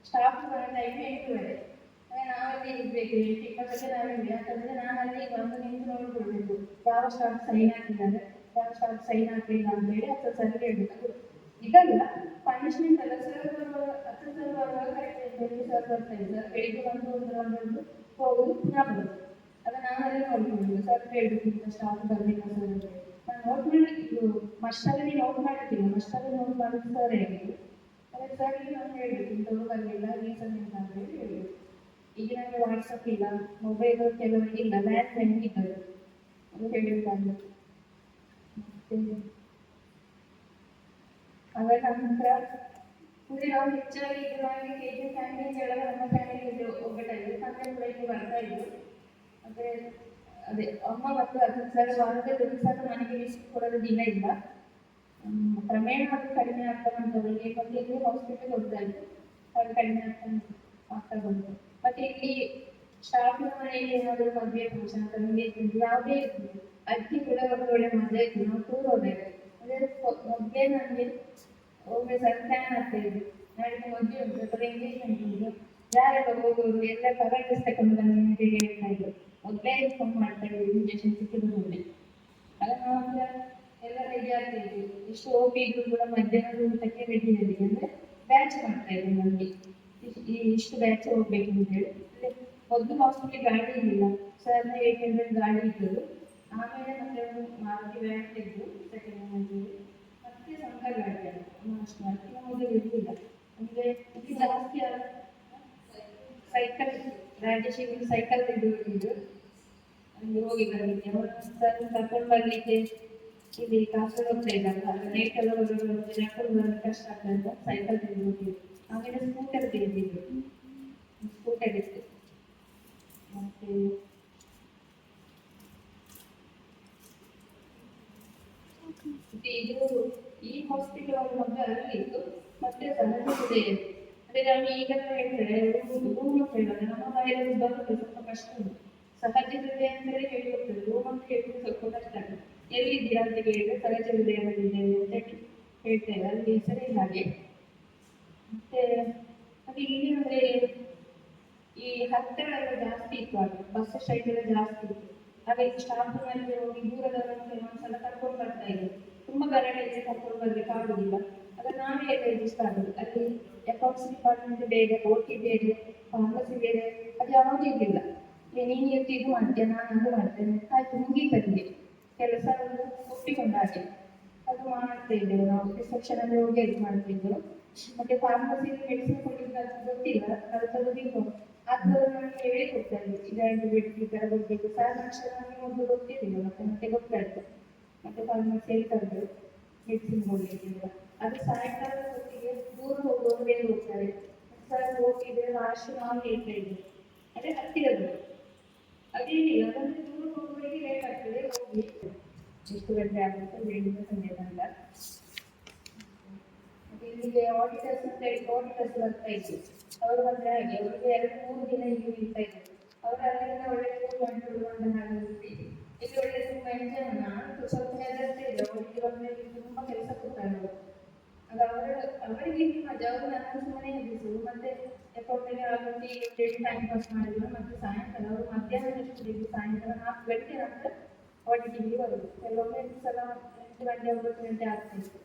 ಸ್ಟಾಫ್ ಬರೋ ಟೈಮ್ 8:30. ನಾವಲ್ಲಿ ಇರ್ಬೇಕು 8:20ಕ್ಕೆ ನಾವಿರ್ಬೇಕು. ಯಾಕಂದ್ರೆ ನಾನು ಅಲ್ಲಿ ಬಂದು ನಿಂತು ನೋಡ್ಕೊಳ್ಬೇಕು ಯಾವ ಸ್ಟಾಫ್ ಸೈನ್ ಹಾಕಿದ್ದಾರೆ, ಯಾವ ಸ್ಟಾಫ್ ಸೈನ್ ಹಾಕಲಿಲ್ಲ ಅಂತ ಹೇಳಿ 10 ಸಲ ಹೇಳ್ಬೇಕು. ಇದಲ್ಲ ಪನಿಷ್ಮೆಂಟ್ ಅಲ್ಲ. ಸರ್ 10 ಸಲ ಬರುವಾಗ ಕರೆಕ್ಟ್ ಸರ್ ಬರ್ತಾ ಇದ್ದಾರೆ, ಬೆಳಿಗ್ಗೆ ಬಂದು ಒಂದು ಹೋಗುದು ಪುನಃ ಬರೋದು. ಆಗ ನಾನಲ್ಲಿ ನೋಡ್ಕೊಂಡಿದ್ದು ಸರ್ ಹೇಳ್ಬೇಕು, ಇಂಥ ಸ್ಟಾಫ್ ಬರಲಿಲ್ಲ ಸರ್ ಅಂತ ಹೇಳಿ. ನಾನು ನೋಟ್ ಮಾಡಿ ಇದು ಮಸ್ಟಲ್ಲಿ ನೋಟ್ ಮಾಡಿರ್ತೀನಿ, ಮಸ್ಟಲ್ಲಿ ನೋಟ್ ಮಾಡಿದ್ದು ಸರ್ ಹೇಳಿದ್ರು. ಅದೇ ಸರ್ ನಾನು ಹೇಳ್ಬೇಕು, ಇಂಥವ್ರು ಬರಲಿಲ್ಲ, ರೀಸನ್ ಇಲ್ಲ ಅಂತ ಹೇಳಿ ಹೇಳ್ಬೇಕು. ಈಗ ನನಗೆ ವಾಟ್ಸಪ್ ಇಲ್ಲ, ಮೊಬೈಲ್ ಕೆಲವರಿಗೆ ಇಲ್ಲ, ಲ್ಯಾಂಡ್ ಲೈನ್ ಇದ್ದದ್ದು ಅದು ಹೇಳಿರ್ತಾರೆ. ಮತ್ತೆ ಅವೆಲ್ಲ ನಂತರ ಅಂದರೆ ನಾವು ಹೆಚ್ಚಾಗಿ KGN ಫ್ಯಾಮಿಲಿ ಅಂತ ಹೇಳಿದ್ರೆ ನಮ್ಮ ಫ್ಯಾಮಿಲಿ ಒಗ್ಗಟ್ಟಾಗಿದೆ. ತಂದೆ ಕೂಡ ಇಲ್ಲಿ ಬರ್ತಾ ಇದ್ರು. ಅಂದರೆ ಅದೇ ಅಮ್ಮ ಮತ್ತು ಅದನ್ನ ಸರ್ ವಾರದಲ್ಲಿ 1 ಸಲ ಮನೆಗೆ ವಿಸಿಟ್ ಕೊಡೋದು ದಿನ ಇಲ್ಲ. ಕ್ರಮೇಣ ಅದು ಕಡಿಮೆ ಆಗ್ತಾ ಬಂದವರಿಗೆ ಮತ್ತೆ ಇಲ್ಲಿ ಹಾಸ್ಪಿಟಲ್ ಹೋಗ್ತಾ ಇತ್ತು, ಅದು ಕಡಿಮೆ ಆಗ್ತಾ ಬಂತು. ಮತ್ತೆ ಇಲ್ಲಿ ಸ್ಟಾಫ್ನ ಮನೆಯಲ್ಲಿ ಏನಾದರೂ ಮದುವೆ ಫಂಕ್ಷನ್ ಅಂತ ಎಂಗೇಜ್ಮೆಂಟ್ ಯಾವುದೇ ಇರ್ತದೆ, ಅದಕ್ಕೆ ಕೂಡ ಒಂದು ಒಳ್ಳೆ ಮಜಾ ಇತ್ತು. ನಾವು ಟೂರ್ ಹೋದಾಗ ಅಂದರೆ ಮೊದಲೇ ನನಗೆ ಒಮ್ಮೆ ಸರ್ ಪ್ಲಾನ್ ಆಗ್ತಾ ಇದ್ರು, ನಾಳೆ ಮದುವೆ ಉಂಟು ಅಥವಾ ಎಂಗೇಜ್ಮೆಂಟ್ ಉಂಟು, ಯಾರೆಲ್ಲ ಹೋಗೋರು ಎಲ್ಲ ಕರೆಕ್ಟ್ ತಗೊಂಡು ಬನ್ನಿ ಅಂತ ಹೇಳ್ತಾ ಇದ್ರು. ಮೊದಲೇ ಫೋನ್ ಮಾಡ್ತಾ ಇದ್ರು ಇನ್ವಿಟೇಷನ್ ಸಿಕ್ಕಿದ ಮುಂದೆ. ಆಗ ನಾವು ಎಲ್ಲ ರೆಡಿ ಆಗ್ತಾ ಇದ್ವಿ. ಎಷ್ಟು OP ಇದ್ರು ಕೂಡ ಮಧ್ಯಾಹ್ನದ ಊಟಕ್ಕೆ ರೆಡಿ ಇದ್ದೀವಿ. ಅಂದರೆ ಬ್ಯಾಚ್ ಮಾಡ್ತಾ ಇದ್ರು ನಮಗೆ, ಇಷ್ಟು ಬ್ಯಾಚ್ ಹೋಗ್ಬೇಕು ಅಂತ ಹೇಳಿ. ಮೊದಲು ಹಾಸ್ಪಿಟಲ್ ಗಾಡಿ ಇರಲಿಲ್ಲ, ಸರ್ 800 ಗಾಡಿ ಇದ್ದದ್ದು. ಆಮೇಲೆ ಮತ್ತೆ ಒಂದು ಮಾರುತಿ ವ್ಯಾನ್ ತೆಗೆದು ಸೆಕೆಂಡ್ ಹ್ಯಾಂಡ್ ಮತ್ತೆ ಸ್ವಂತ ಗಾಡಿ ಅಲ್ಲ ಅಷ್ಟು ಮಾರ್ಕೆಟ್ ಮೊದಲು ಇರಲಿಲ್ಲ. ಅಂದರೆ ಇದು ಜಾಸ್ತಿ ಸೈಕಲ್ ರಾಜೇಶ್ ಸೈಕಲ್ ತೆಗೆದುಕೊಂಡಿದ್ದು ಅಲ್ಲಿ ಹೋಗಿ ಬರಲಿಕ್ಕೆ. ಅವರು ಸರ್ ಕರ್ಕೊಂಡು ಬರಲಿಕ್ಕೆ ಇಲ್ಲಿ ಕಾಸು ಹೋಗ್ತಾ ಇದ್ದಲ್ಲ, ನೈಟ್ ಎಲ್ಲ ನಡ್ಕೊಂಡು ಬರಲಿಕ್ಕೆ ಕಷ್ಟ ಆಗ್ತದೆ ಅಂತ ಸೈಕಲ್ ತೆಗೆದು ಹೋಗಿದ್ದು. ಆಮೇಲೆ ಸ್ಕೂಟರ್ ತೆಗೆದಿದ್ರು, ಸ್ಕೂಟರ್ ಇತ್ತು. ಮತ್ತೆ ಇದು ಈ ಹಾಸ್ಪಿಟಲ್ ಮೊದಲು ಅಲ್ಲಿತ್ತು, ಮತ್ತೆ ಸಣ್ಣ ಇದೆ. ಅದೇ ನಾವು ಈಗ ಹೇಳ್ತಾರೆ ರೂಮ್ ಅಂತ ಹೇಳಿದ್ರೆ ನಮ್ಮ ಬಾಯಲ್ಲಿ ಬರೋದು ಸ್ವಲ್ಪ ಕಷ್ಟ ಉಂಟು. ಸಹಜ ಹೃದಯ ಅಂತಲೇ ಹೇಳಿ ಹೋಗ್ತದೆ, ರೂಮ್ ಅಂತ ಹೇಳಿದ್ರೆ ಸ್ವಲ್ಪ ಕಷ್ಟ ಆಗ್ತದೆ. ಎಲ್ಲಿದ್ದೀರಾ ಅಂತ ಕೇಳಿದ್ರೆ ಸಹಜ ಹೃದಯದಲ್ಲಿದ್ದೇವೆ ಅಂತ ಹೇಳ್ತೇವೆ, ಅಲ್ಲಿ ಹೆಸರೇ ಹಾಗೆ. ಮತ್ತೆ ಮತ್ತೆ ಇಲ್ಲಿ ಅಂದ್ರೆ ಈ ಹತ್ತಿರ ಎಲ್ಲ ಜಾಸ್ತಿ ಇತ್ತು, ಆಗ ಬಸ್ ಸ್ಟ್ಯಾಂಡ್ ಎಲ್ಲ ಜಾಸ್ತಿ ಇತ್ತು. ಹಾಗಾಗಿ ಸ್ಟಾಫ್ ಮೇಲೆ ಹೋಗಿ ದೂರದವರನ್ನು ಒಂದ್ಸಲ ಕರ್ಕೊಂಡು ಬರ್ತಾ ಇದ್ರು. ತುಂಬಾ ಗಲಾಟೆ ಇದ್ರೆ ಕರ್ಕೊಂಡು ಬರ್ಲಿಕ್ಕೆ ಆಗುದಿಲ್ಲ, ಆಗ ನಾವೇ ಎದುರಿಸ್ತಾ ಇರೋದು. ಅಲ್ಲಿ ಅಕೌಂಟ್ಸ್ ಡಿಪಾರ್ಟ್ಮೆಂಟ್ ಬೇರೆ, ಓಟಿ ಬೇರೆ, ಫಾರ್ಮಸಿ ಬೇರೆ, ಅದು ಯಾವುದು ಇರಲಿಲ್ಲ. ನೀನು ಇವತ್ತು ಇದು ಮಾಡ್ತೇನೆ, ನಾನು ಅದು ಮಾಡ್ತೇನೆ, ಆಯ್ತು ಮುಗೀತದೆ ಕೆಲಸ ಒಂದು ಒಪ್ಪಿಕೊಂಡ ಹಾಗೆ ಅದು ಮಾಡ್ತಾ ಇದ್ದೇವೆ ನಾವು. ರಿಸೆಪ್ಷನ್ ಅಲ್ಲಿ ಹೋಗಿ ಇದು ಮಾಡ್ತಿದ್ದೆವು. ಮತ್ತೆ ಫಾರ್ಮಸಿ ಮೆಡಿಸಿನ್ ಕೊಟ್ಟಿದ್ದು ಅದು ಗೊತ್ತಿಲ್ಲ, ಅದು ತೆಗೆದಿದ್ದು ಅದು ನಮಗೆ ಹೇಳಿ ಕೊಡ್ತಾರೆ, ಇದನ್ನು ಬಿಟ್ಟು ಈ ಥರ ಕೊಡಬೇಕು. ಸಾರಾಂಶ ನಮಗೆ ಮೊದಲು ಗೊತ್ತಿರಲಿಲ್ಲ, ಮತ್ತೆ ಮತ್ತೆ ಗೊತ್ತಾಯ್ತು. ಮತ್ತೆ ಫಾರ್ಮಸಿಯಲ್ಲಿ ತಂದು ಮೆಡಿಸಿನ್ ಕೊಡಲಿಕ್ಕಿಲ್ಲ. ಅದು ಸಾಯಂಕಾಲ ಹೊತ್ತಿಗೆ ದೂರ ಹೋಗುವವರು ಬೇಗ ಹೋಗ್ತಾರೆ. ಸರ್ ಹೋಗಿದ್ರೆ ಲಾಸ್ಟ್ ನಾವು ಹೇಳ್ತಾ ಇದ್ವಿ, ಅದೇ ಹತ್ತಿರದ್ದು ಅದೇನಿಲ್ಲ, ಅದನ್ನು ದೂರ ಹೋಗುವವರಿಗೆ ಲೇಟ್ ಆಗ್ತದೆ, ಹೋಗಿ ಎಷ್ಟು ಗಂಟೆ ಆಗುತ್ತೆ ಬೆಳಿಗ್ಗೆ ಸಂಜೆ ತನಕ. ಇಲ್ಲಿಗೆ ಆಡಿಟರ್ಸ್ ಅಂತ ಹೇಳಿ ಆಡಿಟರ್ಸ್ ಬರ್ತಾ ಇದ್ರು, ಅವರು ಬಂದ್ರೆ ಹಾಗೆ ಅವರಿಗೆ 2-3 ದಿನ ಇಲ್ಲಿ ನಿಲ್ತಾ ಇದ್ರು. ಅವರು ಅಲ್ಲಿಂದ ಒಳ್ಳೆ ಗಂಟು ಹಾಗೆ ಇಲ್ಲಿ ಒಳ್ಳೆ ತುಂಬ ಎಂಜಾಯ್. ನಾನು ಸ್ವಲ್ಪ ಹೆದರ್ತಾ ಇದ್ದೆ, ಅವರಿಗೆ ಬಂದ್ರೆ ತುಂಬಾ ಕೆಲಸ ಕೊಡ್ತಾರೆ ಅವರು. ಆಗ ಅವರಿಗೆ ಮಜಾ, ಅವರು ನನ್ನ ಸುಮ್ಮನೆ ಹೆದರಿಸುದು. ಮತ್ತೆ ಅಕೌಂಟಿಗೆ ಆಗುತ್ತೆ ಟೈಮ್ ಪಾಸ್ ಮಾಡಿದ್ರು. ಮತ್ತೆ ಸಾಯಂಕಾಲ ಅವರು ಮಧ್ಯಾಹ್ನ ಸಾಯಂಕಾಲ 4 ಗಂಟೆ ನಂತರ ಆಡಿಟಿಂಗ್ಗೆ ಬರುದು. ಕೆಲವೊಮ್ಮೆ ಸಲ 8 ಗಂಟೆ 9 ಗಂಟೆ ಆಗ್ತಿತ್ತು.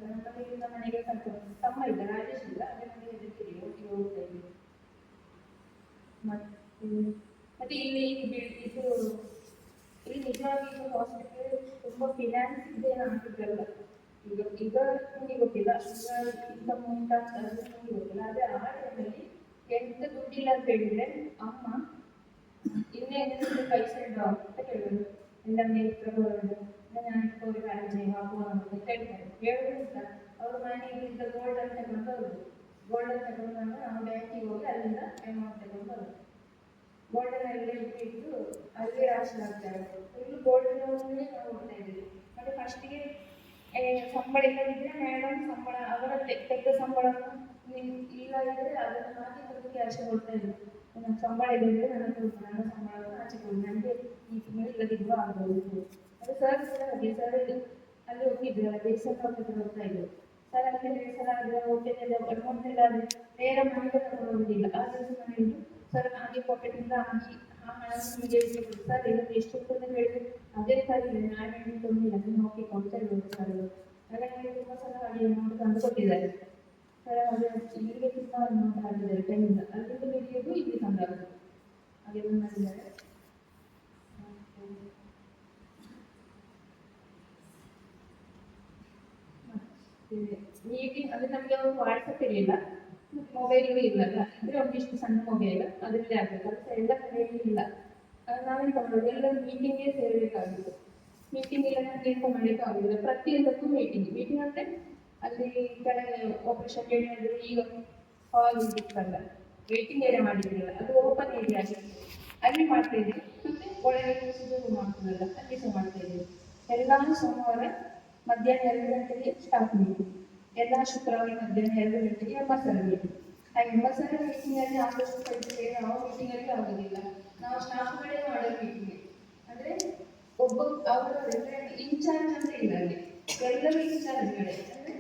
ನಮ್ಮಲ್ಲಿಂದ ಮನೆಗೆ ಕರ್ಕೊಂಡು ತಮ್ಮ ಇದ್ದ ರಾಜೇಶ್ ಇಲ್ಲ, ಅದೇ ಮನೆಗೆ ಹೆದರ್ತೀರಿ ಒಟ್ಟಿಗೆ ಹೋಗ್ತಾ ಇದ್ದೀವಿ. ಮತ್ತೆ ಇಲ್ಲಿ ಇದು ಇಲ್ಲಿ ನಿಜವಾಗಿ ಹಾಸ್ಪಿಟಲ್ ತುಂಬಾ ಫಿನಾನ್ಸ್ ಇದೆ ಅಂತಿದ್ದಲ್ಲ. ಈಗ ಈಗ ನನಗೆ ಗೊತ್ತಿಲ್ಲ, ಈಗ ಇನ್ಕಮ್ ಉಂಟಾ ಅಂತ ನನಗೆ ಗೊತ್ತಿಲ್ಲ. ಆದ್ರೆ ಆ ಟೈಮಲ್ಲಿ ಎಂತ ದುಡ್ಡಿಲ್ಲ ಅಂತ ಹೇಳಿದ್ರೆ ಅಮ್ಮ ಇನ್ನೇ ಪೈಸೆ ಉಂಟು ಅಂತ ಕೇಳೋದು. ಎಲ್ಲ ಮೇಲೆ ತಗೊಳ್ಳೋದು, ഞാനിപ്പോൾ ഒരു കാര്യം ചെയ്യാൻ പോകുന്നത് കേൾക്കാൻ ಹೇಳೋದ್ರಿಂದ ಅವ್ರ ಮನೆಯಿಂದ ಗೋಲ್ಡನ್ ತಗೊಂಡು ಬರೋದು. ಗೋಲ್ಡನ್ ತಗೊಂಡು ಬಂದು ನಾವು ಬ್ಯಾಂಕಿಗೆ ಹೋಗಿ ಅಲ್ಲಿಂದ ಅಮೌಂಟ್ ತಗೊಂಡು ಬರೋದು. ಗೋಲ್ಡನ್ ಎಲ್ಲ ಇಟ್ಟು ಅಲ್ಲಿ ರಾಶಿ ಆಗ್ತಾರೆ. ಇಲ್ಲಿ ಗೋಲ್ಡನ್ ನಾವು ಹೋಗ್ತಾ ಇದ್ದೀವಿ. ಮತ್ತೆ ಫಸ್ಟಿಗೆ ಸಂಬಳ ಇಲ್ಲದಿದ್ರೆ ಮೇಡಮ್ ಸಂಬಳ ಅವರ ತೆಗೆದ ಸಂಬಳವನ್ನು ಇಲ್ಲ ಇದ್ರೆ ಅದನ್ನು ಹಾಕಿ ಸ್ವಲ್ಪ ಕ್ಯಾಶ್ ಕೊಡ್ತಾ ಇದ್ರು. ನನ್ನ ಸಂಬಳ ಇಲ್ಲದಿದ್ರೆ ನನ್ನ ಸಂಬಳವನ್ನು ಆಚೆ ಕೊಡಿ, ನನಗೆ ಈ ತಿಂಗಳು ಇಲ್ಲದಿದ್ರು ಆಗ್ಬೋದು. ಅದು ಸರ್ ಕೂಡ ಹಾಗೆ, ಸರ್ ಅಲ್ಲಿ ಹೋಗಿದ್ರು ದೇವಸ್ಥಾನ ಹತ್ರ ಹೋಗ್ತಾ ಇದ್ರು. ಸರ್ ಅಲ್ಲಿ ದೇವಸ್ಥಾನ ಆದರೆ ಹೋಟೆಲ್ ಅಮೌಂಟ್ ಎಲ್ಲ ಆದರೆ ಬೇರೆ ಮನೆಗೆ ತಗೊಳ್ಳೋದಿಲ್ಲ. ಆ ದಿವಸ ಮನೆಯಲ್ಲಿ ಸರ್ ಹಾಗೆ ಪಾಕೆಟಿಂದ ಹಾಕಿ ಆ ಹಣವನ್ನು ಹೀಗೆ ಇಟ್ಕೊಂಡು ಸರ್ ಇದನ್ನು ಎಷ್ಟು ಅಂತ ಹೇಳಿದ್ರೆ ಅದೇ ಸರ್ ಇಲ್ಲ ನಾನು ಹೇಳಿದ್ದೊಂದಿಲ್ಲ, ನೀವು ಹೋಗಿ ಕೊಡ್ತಾ ಇರ್ಬೋದು ಸರ್. ಆಗ ನನಗೆ ತುಂಬ ಸಲ ಹಾಗೆ ಅಮೌಂಟ್ ತಂದು ಕೊಟ್ಟಿದ್ದಾರೆ ಸರ್. ಅದು ಇಲ್ಲಿಗೆ ತುಂಬ ಅಮೌಂಟ್ ಆಗಿದ್ದಾರೆ ಟೈಮಿಂದ, ಅಲ್ಲಿಂದ ಬೆಳೆಯೋದು ಇಲ್ಲಿ ತಂದಾಗೋದು ಹಾಗೆಲ್ಲ ಮಾಡಿದ್ದಾರೆ. ಮೀಟಿಂಗ್ ಅಂದ್ರೆ ನಮಗೆ ಒಂದು ವಾಟ್ಸಪ್ ಇರಲಿಲ್ಲ, ಮೊಬೈಲು ಇಲ್ಲಲ್ಲ, ಇದ್ರೆ ಒಂದಿಷ್ಟು ಸಣ್ಣ ಮೊಬೈಲ್ ಅದರಲ್ಲೇ ಆಗಬೇಕು. ಅದು ಎಲ್ಲ ಕಡೆಯಲ್ಲಿ ಇಲ್ಲ. ನಾವೇನು ಮಾಡೋದು, ಎಲ್ಲ ಮೀಟಿಂಗೇ ಸೇರಬೇಕಾಗಿತ್ತು. ಮೀಟಿಂಗ್ ಇಲ್ಲ ನಮ್ಗೆ ಎಂತ ಮಾಡಲಿಕ್ಕೆ ಆಗುದಿಲ್ಲ. ಪ್ರತಿಯೊಂದಕ್ಕೂ ಮೀಟಿಂಗ್ ಅಂದ್ರೆ ಅಲ್ಲಿ ಕೆಳಗೆ ಆಪರೇಷನ್ ಹೇಳಿದ್ರು. ಈಗ ಹಾಲ್ ಇತ್ತಲ್ಲ, ವೇಟಿಂಗ್ ಏರಿಯಾ ಮಾಡಿದ್ರಲ್ಲ, ಅದು ಓಪನ್ ಏರಿಯಾ ಆಗಿತ್ತು, ಅಲ್ಲಿ ಮಾಡ್ತಾ ಇದ್ವಿ. ಮತ್ತೆ ಒಳಗೆ ಮಾಡ್ತದಲ್ಲ ಅಲ್ಲಿ ಸಹ ಮಾಡ್ತಾ ಇದ್ದೀವಿ. ಎಲ್ಲ ಸೋಮವಾರ ಮಧ್ಯಾಹ್ನ 2 ಗಂಟೆಗೆ ಸ್ಟಾರ್ಟ್ ಮೀಟಿಂಗ್, ಎಲ್ಲ ಶುಕ್ರವಾರ ಮಧ್ಯಾಹ್ನ 2 ಗಂಟೆಗೆ ಎಂಬಸರ ಮೀಟಿಂಗ್. ಆ ಎಂಬಸರ ಮೀಟಿಂಗಲ್ಲಿ ಆದಷ್ಟು ಕಲಿತೇವೆ, ಯಾವ ಮೀಟಿಂಗಲ್ಲಿ ಆಗೋದಿಲ್ಲ. ನಾವು ಸ್ಟಾಫ್ಗಳೇ ಮಾಡೋದು ಮೀಟಿಂಗ್. ಅಂದರೆ ಒಬ್ಬ ಅವರ ಇನ್ಚಾರ್ಜ್ ಅಂತ ಇಲ್ಲ ಅಲ್ಲಿ, ಎಲ್ಲರೂ ಇನ್ಚಾರ್ಜ್ಗಳೇ. ಅಂದರೆ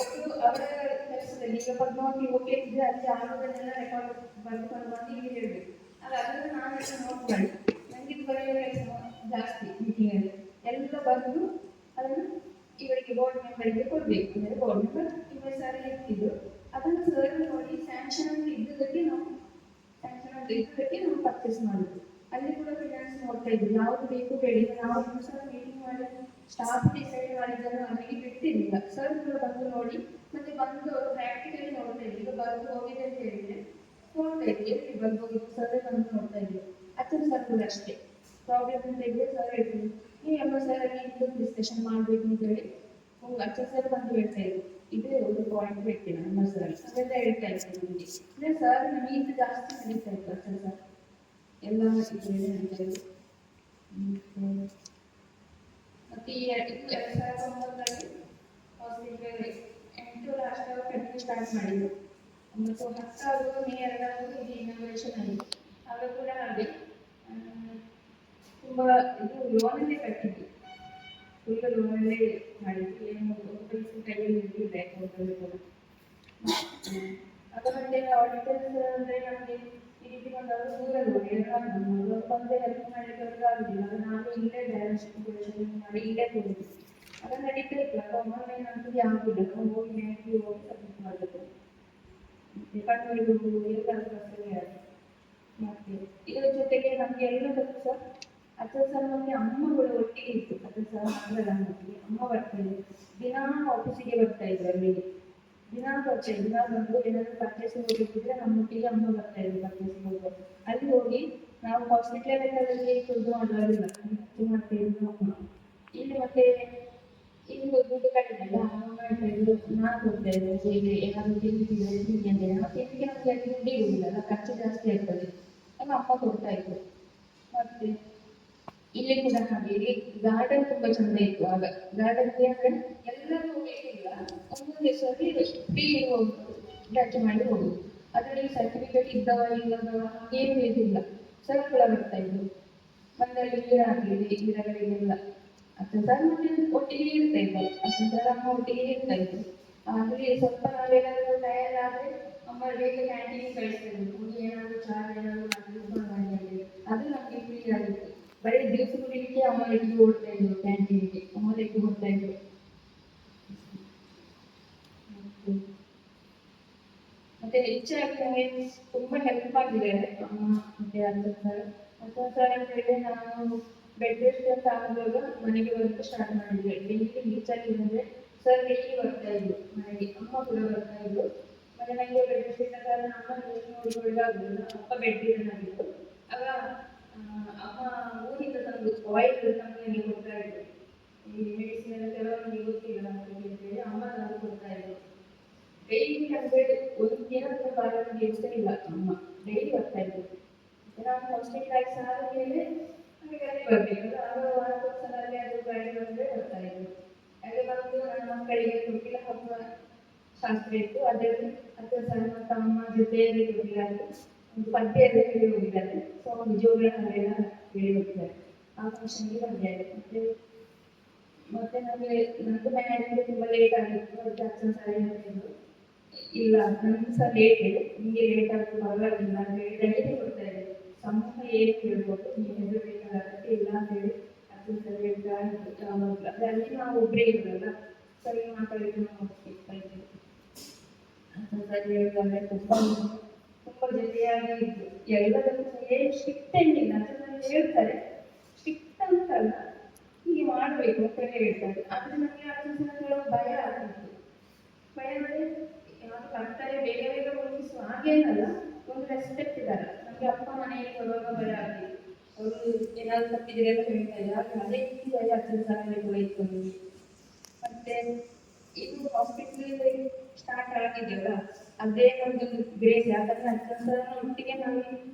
ಒಬ್ಬರು ಅವರ ಕೆಲಸದಲ್ಲಿ ಈಗ ಪದ್ಮಾವತಿ ಓಕೆ ಇದ್ರೆ ಅಲ್ಲಿ ಆಗೋದನ್ನೆಲ್ಲ ರೆಕಾರ್ಡ್ ಬರ್ಕೊಂಡು ಬಂದು ಇಲ್ಲಿ ಹೇಳಬೇಕು. ಆಗ ಅದನ್ನು ನಾನೆಲ್ಲ ನೋಟ್ ಮಾಡಿ ನನಗೆ ಇದು ಬರೆಯುವ ಕೆಲಸ ಜಾಸ್ತಿ. ಮೀಟಿಂಗಲ್ಲಿ ಎಲ್ಲ ಬರೆದು ಅದನ್ನು ಇವರಿಗೆ ಬೋರ್ಡ್ ಮೆಂಬರಿಗೆ ಕೊಡಬೇಕು. ಅಂದರೆ ಬೋರ್ಡ್ ಮೆಂಬರ್ ಇವ ಸರ್ ಇರ್ತಿದ್ರು, ಅದನ್ನು ಸರ್ ನೋಡಿ ಸ್ಯಾಂಕ್ಷನ್ ಅಂತ ಇದ್ದದಕ್ಕೆ ನಾವು ಪರ್ಚೇಸ್ ಮಾಡೋದು. ಅಲ್ಲಿ ಕೂಡ ಫಿನಾನ್ಸ್ ನೋಡ್ತಾ ಇದ್ವಿ, ಯಾವುದು ಬೇಕು ಹೇಳಿ. ನಾವು ಇನ್ನೊಂದು ಸಲ ಮೀಟಿಂಗ್ ಮಾಡಿ ಸ್ಟಾಫ್ ಡಿಸೈಡ್ ಮಾಡಿದ್ದನ್ನು ಅವರಿಗೆ ಬಿಟ್ಟಿರಲಿಲ್ಲ. ಸರ್ ಕೂಡ ಬಂದು ನೋಡಿ ಮತ್ತೆ ಬಂದು ಅವರು ಪ್ರಾಕ್ಟಿಕಲಿ ನೋಡ್ತಾ ಇದ್ವಿ. ಈಗ ಬಂದು ಹೋಗಿದೆ ಅಂತ ಹೇಳಿದ್ರೆ ನೋಡ್ತಾ ಇದ್ವಿ, ಎಲ್ಲಿ ಬಂದು ಹೋಗಿದ್ದು ಸರ್ ಬಂದು ನೋಡ್ತಾ ಇದ್ವಿ. ಅಚ್ಚನ್ ಸರ್ ಕೂಡ ಅಷ್ಟೇ, ಪ್ರಾಬ್ಲಮ್ ಅಂತ ಇದ್ರೆ ಸರ್ ಹೇಳ್ತೀವಿ, ನೀವು ಎಂಬ ಸರ್ ಇಂದು ಡಿಸ್ಕಷನ್ ಮಾಡಬೇಕು ಅಂತ ಹೇಳಿ ಅಚ್ಚನ್ ಸರ್ ಬಂದು ಹೇಳ್ತಾ ಇದ್ರು. ಇದೇ ಒಂದು ಪಾಯಿಂಟ್ ಹೇಳ್ತೀನಿ ನಮ್ಮ ಸರ್ ಅದೆಲ್ಲ ಹೇಳ್ತಾ ಇರ್ತೀನಿ ನಿಮಗೆ. ಅಂದರೆ ಸರ್ ನಮಗೆ ಇದು ಜಾಸ್ತಿ ನಡೀತಾ ಇತ್ತು ಅಚ್ಚನ್ ಸರ್ ಎಲ್ಲ ಇದರಲ್ಲಿ ನಡೀತಾ ಇತ್ತು. ಮತ್ತು ಈ 2009ರಲ್ಲಿ ಹಾಸ್ಪಿಟಲ್ 8 ಲಾಸ್ಟ್ ಕಂಟಿನ್ಯೂ ಸ್ಟಾರ್ಟ್ ಮಾಡಿದ್ರು. ಮತ್ತು 10 ಮೇ 2 ಇದು ಇನಾಗ್ರೇಷನ್ ಆಗಿದೆ. ಆಗ ಕೂಡ ಹಾಗೆ ತುಂಬ ಇದು ಲೋನಲ್ಲೇ ಕಟ್ಟಿದ್ದು, ಫುಲ್ ಲೋನಲ್ಲೇ ಮಾಡಿದ್ದು, ಏನು ಪೈಸೆ ಕೈಯಲ್ಲಿ ಇರಲಿಲ್ಲ ಅಕೌಂಟಲ್ಲಿ ಕೂಡ. ಅದು ಮತ್ತೆ ಆಡಿಟರ್ಸ್ ಅಂದರೆ ನಮಗೆ ಈ ರೀತಿ ಬಂದವರು ದೂರ ಇರಲಾಗ್ಬೋದು, ಬಂದು ಹೆಲ್ಪ್ ಮಾಡಲಿಕ್ಕೆ ಅವ್ರಿಗೆ ಆಗುದಿಲ್ಲ. ಅದು ನಾನು ಇಲ್ಲೇ ಬ್ಯಾಲೆನ್ಸ್ ಮಾಡಿ ಇಲ್ಲೇ ಕೊಡುದು, ಅದು ನಡೀತಾ ಇತ್ತು. ಅದು ಆನ್ಲೈನ್ ಅಂತೂ ಯಾವುದಿಲ್ಲ, ನಾವು ಹೋಗಿ ಬ್ಯಾಂಕಿಗೆ ಹೋಗಿ ಸಬ್ಮಿಟ್ ಮಾಡಬೇಕು. ಕಣ್ಣೂರಿಗೆ ಹೋಗುವುದು ಎಲ್ಲ ಕಷ್ಟವೇ ಆಗಿದೆ. ಮತ್ತೆ ಇದರ ಜೊತೆಗೆ ನಮಗೆ ಎಲ್ಲದಕ್ಕೂ ಸಹ ಅಚ್ಚ ಸರ್ ಮತ್ತೆ ಅಮ್ಮಗಳು ಒಟ್ಟಿಗೆ ಇತ್ತು. ಅಚ್ಚ ಸರ್ ಮಕ್ಕಳ ಮಟ್ಟಿಗೆ ಅಮ್ಮ ಬರ್ತಾ ಇದ್ರು, ದಿನಾ ಆಫೀಸಿಗೆ ಬರ್ತಾ ಇದ್ರು, ಅಲ್ಲಿಗೆ ದಿನಾ ಬರ್ತಾ ದಿನ ಬಂದು ಏನಾದರೂ ಪರ್ಚೇಸ್ ಹೋಗಿದ್ರೆ ನಮ್ಮೊಟ್ಟಿಗೆ ಅಮ್ಮ ಬರ್ತಾ ಇದ್ರು ಪರ್ಚೇಸ್ ಹೋಗುವಾಗ. ಅಲ್ಲಿ ಹೋಗಿ ನಾವು ಹಾಸ್ಪಿಟಲಲ್ಲಿ ಫುಡ್ ಮಾಡೋದಿಲ್ಲ, ಮಾಡ್ತಾ ಇದ್ರು ಅಮ್ಮ. ಇಲ್ಲಿ ಮತ್ತೆ ಇಲ್ಲಿ ದುಡ್ಡು ಕಟ್ಟಿದ್ದಲ್ಲ ಅಮ್ಮ ಮಾಡ್ತಾ ಇದ್ರು, ನಾನು ಕೊಡ್ತಾ ಇದ್ದೆ. ಸೇವೆ ಏನಾದರೂ ತಿಂದಿದ್ರೆ ತಿಂಡಿ ಅಂತ ಹೇಳಿ ಮತ್ತೆ ಇದಕ್ಕೆ ನಮಗೆ ಅಲ್ಲಿ ದುಡ್ಡು ಇರುವುದಿಲ್ಲ ಅಲ್ಲ, ಖರ್ಚು ಜಾಸ್ತಿ ಆಗ್ತದೆ, ಆಗ ಅಮ್ಮ ಕೊಡ್ತಾ ಇದ್ರು. ಮತ್ತೆ ಇಲ್ಲಿ ಕೂಡ ಹಾಗೆ ಗಾರ್ಡನ್ ತುಂಬಾ ಚಂದ ಇತ್ತು ಆಗ. ಗಾರ್ಡನ್ಗೆ ಅಂದ್ರೆ ಎಲ್ಲರೂ ಹೋಗ್ಲಿಕ್ಕಿಲ್ಲ, ಒಂದೊಂದು ದಿವಸದಲ್ಲಿ ಫ್ರೀ ಟಚ್ ಮಾಡಿ ಹೋಗುದು. ಅದರಲ್ಲಿ ಸರ್ಟಿಫಿಕೇಟ್ ಇದ್ದವ ಇಲ್ಲದವ ಹಾಗೇನು ಇದಿಲ್ಲ, ಸರ್ಕುಲ ಬರ್ತಾ ಇದ್ರು. ಮನೆಯಲ್ಲಿ ಗಿಡ ಹಾಕಲಿದೆ, ಗಿಡಗಳಿಗೆಲ್ಲ ಅಚ್ಚ ಸರ್ ಮತ್ತೆ ಒಟ್ಟಿಗೆ ಇರ್ತಾ ಇದ್ರು, ಅಚ್ಚ ಸರ್ ಅಮ್ಮ ಒಟ್ಟಿಗೆ ಇರ್ತಾ ಇದ್ರು. ಅಲ್ಲಿ ಸ್ವಲ್ಪ ನಾವೇನಾದರೂ ಟಯರ್ಡ್ ಆದ್ರೆ ಅಮ್ಮ ಬೇಗ ಕ್ಯಾಂಟೀನ್ ಕಳಿಸ್ತಾ ಇದ್ರು, ಏನಾದರೂ ಚಾ ಏನಾದರೂ ಮಾಡಿ ಅದು ನಮಗೆ ಫ್ರೀ ಆಗಿತ್ತು. ಬರೀ ದಿವಸ ಕುಡಿಲಿಕ್ಕೆ ಅಮ್ಮ ಎದ್ದು ಓಡ್ತಾ ಇದ್ರು ಕ್ಯಾಂಟೀನ್ಗೆ, ಅಮ್ಮ ತೆಗೆದು ಕೊಡ್ತಾ ಇದ್ರು. ಮತ್ತೆ ಹೆಚ್ಚಾಗಿ ನಮಗೆ ತುಂಬಾ ಹೆಲ್ಪ್ ಆಗಿದೆ ಅಮ್ಮ ಮತ್ತೆ ಅಜ್ಜ ಸರ್. ಅಜ್ಜ ಸರ್ ಅಂತ ಹೇಳಿದ್ರೆ ನಾನು ಬೆಡ್ ರೆಸ್ಟ್ ಅಂತ ಆಗುವಾಗ ಮನೆಗೆ ಬರೋಕ್ಕೆ ಸ್ಟಾರ್ಟ್ ಮಾಡಿದ್ದೆ. ಡೈಲಿ ಹೆಚ್ಚಾಗಿ ಅಂದರೆ ಸರ್ ಡೈಲಿ ಬರ್ತಾ ಇದ್ರು ಮನೆಗೆ, ಅಮ್ಮ ಕೂಡ ಬರ್ತಾ ಇದ್ರು. ಮತ್ತೆ ನನಗೆ ಬೆಡ್ ರೆಸ್ಟ್ ಇದ್ದ ಕಾರಣ ಅಮ್ಮ ನೋಡಿಕೊಳ್ಳಾಗುದಿಲ್ಲ, ಅಪ್ಪ ಬೆಡ್ ಆಗಿತ್ತು. ಆಗ ಅಮ್ಮ ಊರಿಂದ ತಂದು ಆಯಿಲ್ ತಂದು ಕೊಡ್ತಾ ಇದ್ರು. ಈ ಮೆಡಿಸಿನ್ ಎಲ್ಲ ಕೆಲವೊಂದು ಗೊತ್ತಿಲ್ಲ ನಮಗೆ, ಅಮ್ಮ ತಂದು ಕೊಡ್ತಾ ಇದ್ರು. ಡೈಲಿ ನಮಗೆ ಒಂದು ದಿನದ ಬಾರದ ದಿವಸ ಇಲ್ಲ, ಅಮ್ಮ ಡೈಲಿ ಬರ್ತಾ ಇದ್ರು. ನಾವು ಹಾಸ್ಪಿಟಲ್ ಆದ ಮೇಲೆ ನಮಗೆ ಅಲ್ಲಿ ಬರ್ಬೇಕಲ್ಲ, ಆಗ ವಾರಕ್ಕೊಂದ್ಸಲ ಅದು ಗಾಡಿ ಬಂದರೆ ಬರ್ತಾ ಇದ್ರು. ಅಲ್ಲಿ ಬಂದು ನನ್ನ ಮಕ್ಕಳಿಗೆ ಕೊಟ್ಟಿಲ್ಲ ಹಬ್ಬ ಶಾಸ್ತ್ರ ಇತ್ತು, ಅದರಲ್ಲಿ ಅತ್ತೆ ಸರ್ ಮತ್ತು ಅಮ್ಮ ಜೊತೆಯಲ್ಲಿ ಹೋಗಿದ್ದಾರೆ, ಒಂದು ಪದ್ಯ ಎಲ್ಲ ಹೇಳಿ ಹೋಗಿದ್ದಾರೆ. ಸೊ ಒಂದು ಜೋಗಳ ಹಾಗೆಲ್ಲ ಹೇಳಿ ಹೋಗಿದ್ದಾರೆ, ಆ ಫಂಕ್ಷನ್ಗೆ ಬಂದಿದ್ದಾರೆ. ಮತ್ತೆ ನಮಗೆ ನಂದು ಮ್ಯಾರೇಜ್ಗೆ ತುಂಬ ಲೇಟ್ ಆಗಿತ್ತು, ಅದಕ್ಕೆ ಅಚ್ಚ ಸರ್ ಹೇಳ್ತಿದ್ರು ಇಲ್ಲ ನಮ್ಗೆ ಸಹ ಲೇಟ್ ಇದೆ, ನಿಮಗೆ ಲೇಟ್ ಆದರೂ ಪರವಾಗಿಲ್ಲ ಅಂತ ಹೇಳಿ ಡೈಲಿ ಕೊಡ್ತಾ ಇದ್ರು. ಸಮೂಹ ಏನು ಹೇಳ್ಬೋದು, ನೀವು ಹೆದರಬೇಕಾಗತ್ತೆ ಇಲ್ಲ ಅಂತ ಹೇಳಿ ಅಚ್ಚ ಸರ್ ಹೇಳ್ತಾ ಇದ್ರು ಯಾವಾಗಲೂ. ಅದೇ ಅಲ್ಲಿ ನಾವು ಒಬ್ಬರೇ ಇರೋದಲ್ಲ, ಸರಿ ಮಾತಾಡಿದ್ರು ನಾವು ಹೋಗ್ತಾ ಇದ್ವಿ. ಅಚ್ಚ ಸರ್ ಹೇಳಿದ್ರೆ ತುಂಬ ಜೊತೆಯಾಗಿ ಇದ್ರು, ಎಲ್ಲದಕ್ಕೂ ಏನು ಸ್ಟ್ರಿಕ್ಟ್ ಏನಿಲ್ಲ. ಅಚ್ಚ ಸರ್ ಹೇಳ್ತಾರೆ ಸ್ಟ್ರಿಕ್ಟ್ ಅಂತಲ್ಲ, ಹೀಗೆ ಮಾಡಬೇಕು ಅಂತ ಹೇಳ್ತಾರೆ. ಆದರೆ ನನಗೆ ಅಚ್ಚ ಸರ್ ಹೇಳೋ ಭಯ ಆಗ್ತಿತ್ತು. ಭಯ ಅಂದರೆ ಯಾರು ಬರ್ತಾರೆ ಬೇಗ ಬೇಗ ಮುಗಿಸುವ ಹಾಗೇನಲ್ಲ, ಒಂದು ರೆಸ್ಪೆಕ್ಟ್ ಇದ್ದಾರೆ ನಮಗೆ. ಅಪ್ಪ ಮನೆಯಲ್ಲಿ ಬರುವಾಗ ಭಯ ಆಗ್ತಿತ್ತು, ಅವರು ಏನಾದರೂ ತಪ್ಪಿದ್ರೆ ಅಂತ ಹೇಳ್ತಾ ಇದ್ದಾರೆ, ಅದೇ ರೀತಿ ಭಯ ಅಚ್ಚ ಸರ್ ಕೂಡ ಇತ್ತು ನಮಗೆ. ಮತ್ತೆ ಇದು ಹಾಸ್ಪಿಟಲ್ ಸ್ಟಾರ್ಟ್ ಆಗಿದೆಯಲ್ಲ, ಅದೇ ಒಂದು ಗ್ರೇಸ್. ಯಾಕಂದ್ರೆ ಅಚ್ಚ ಸರ್ ಒಟ್ಟಿಗೆ ನಾವು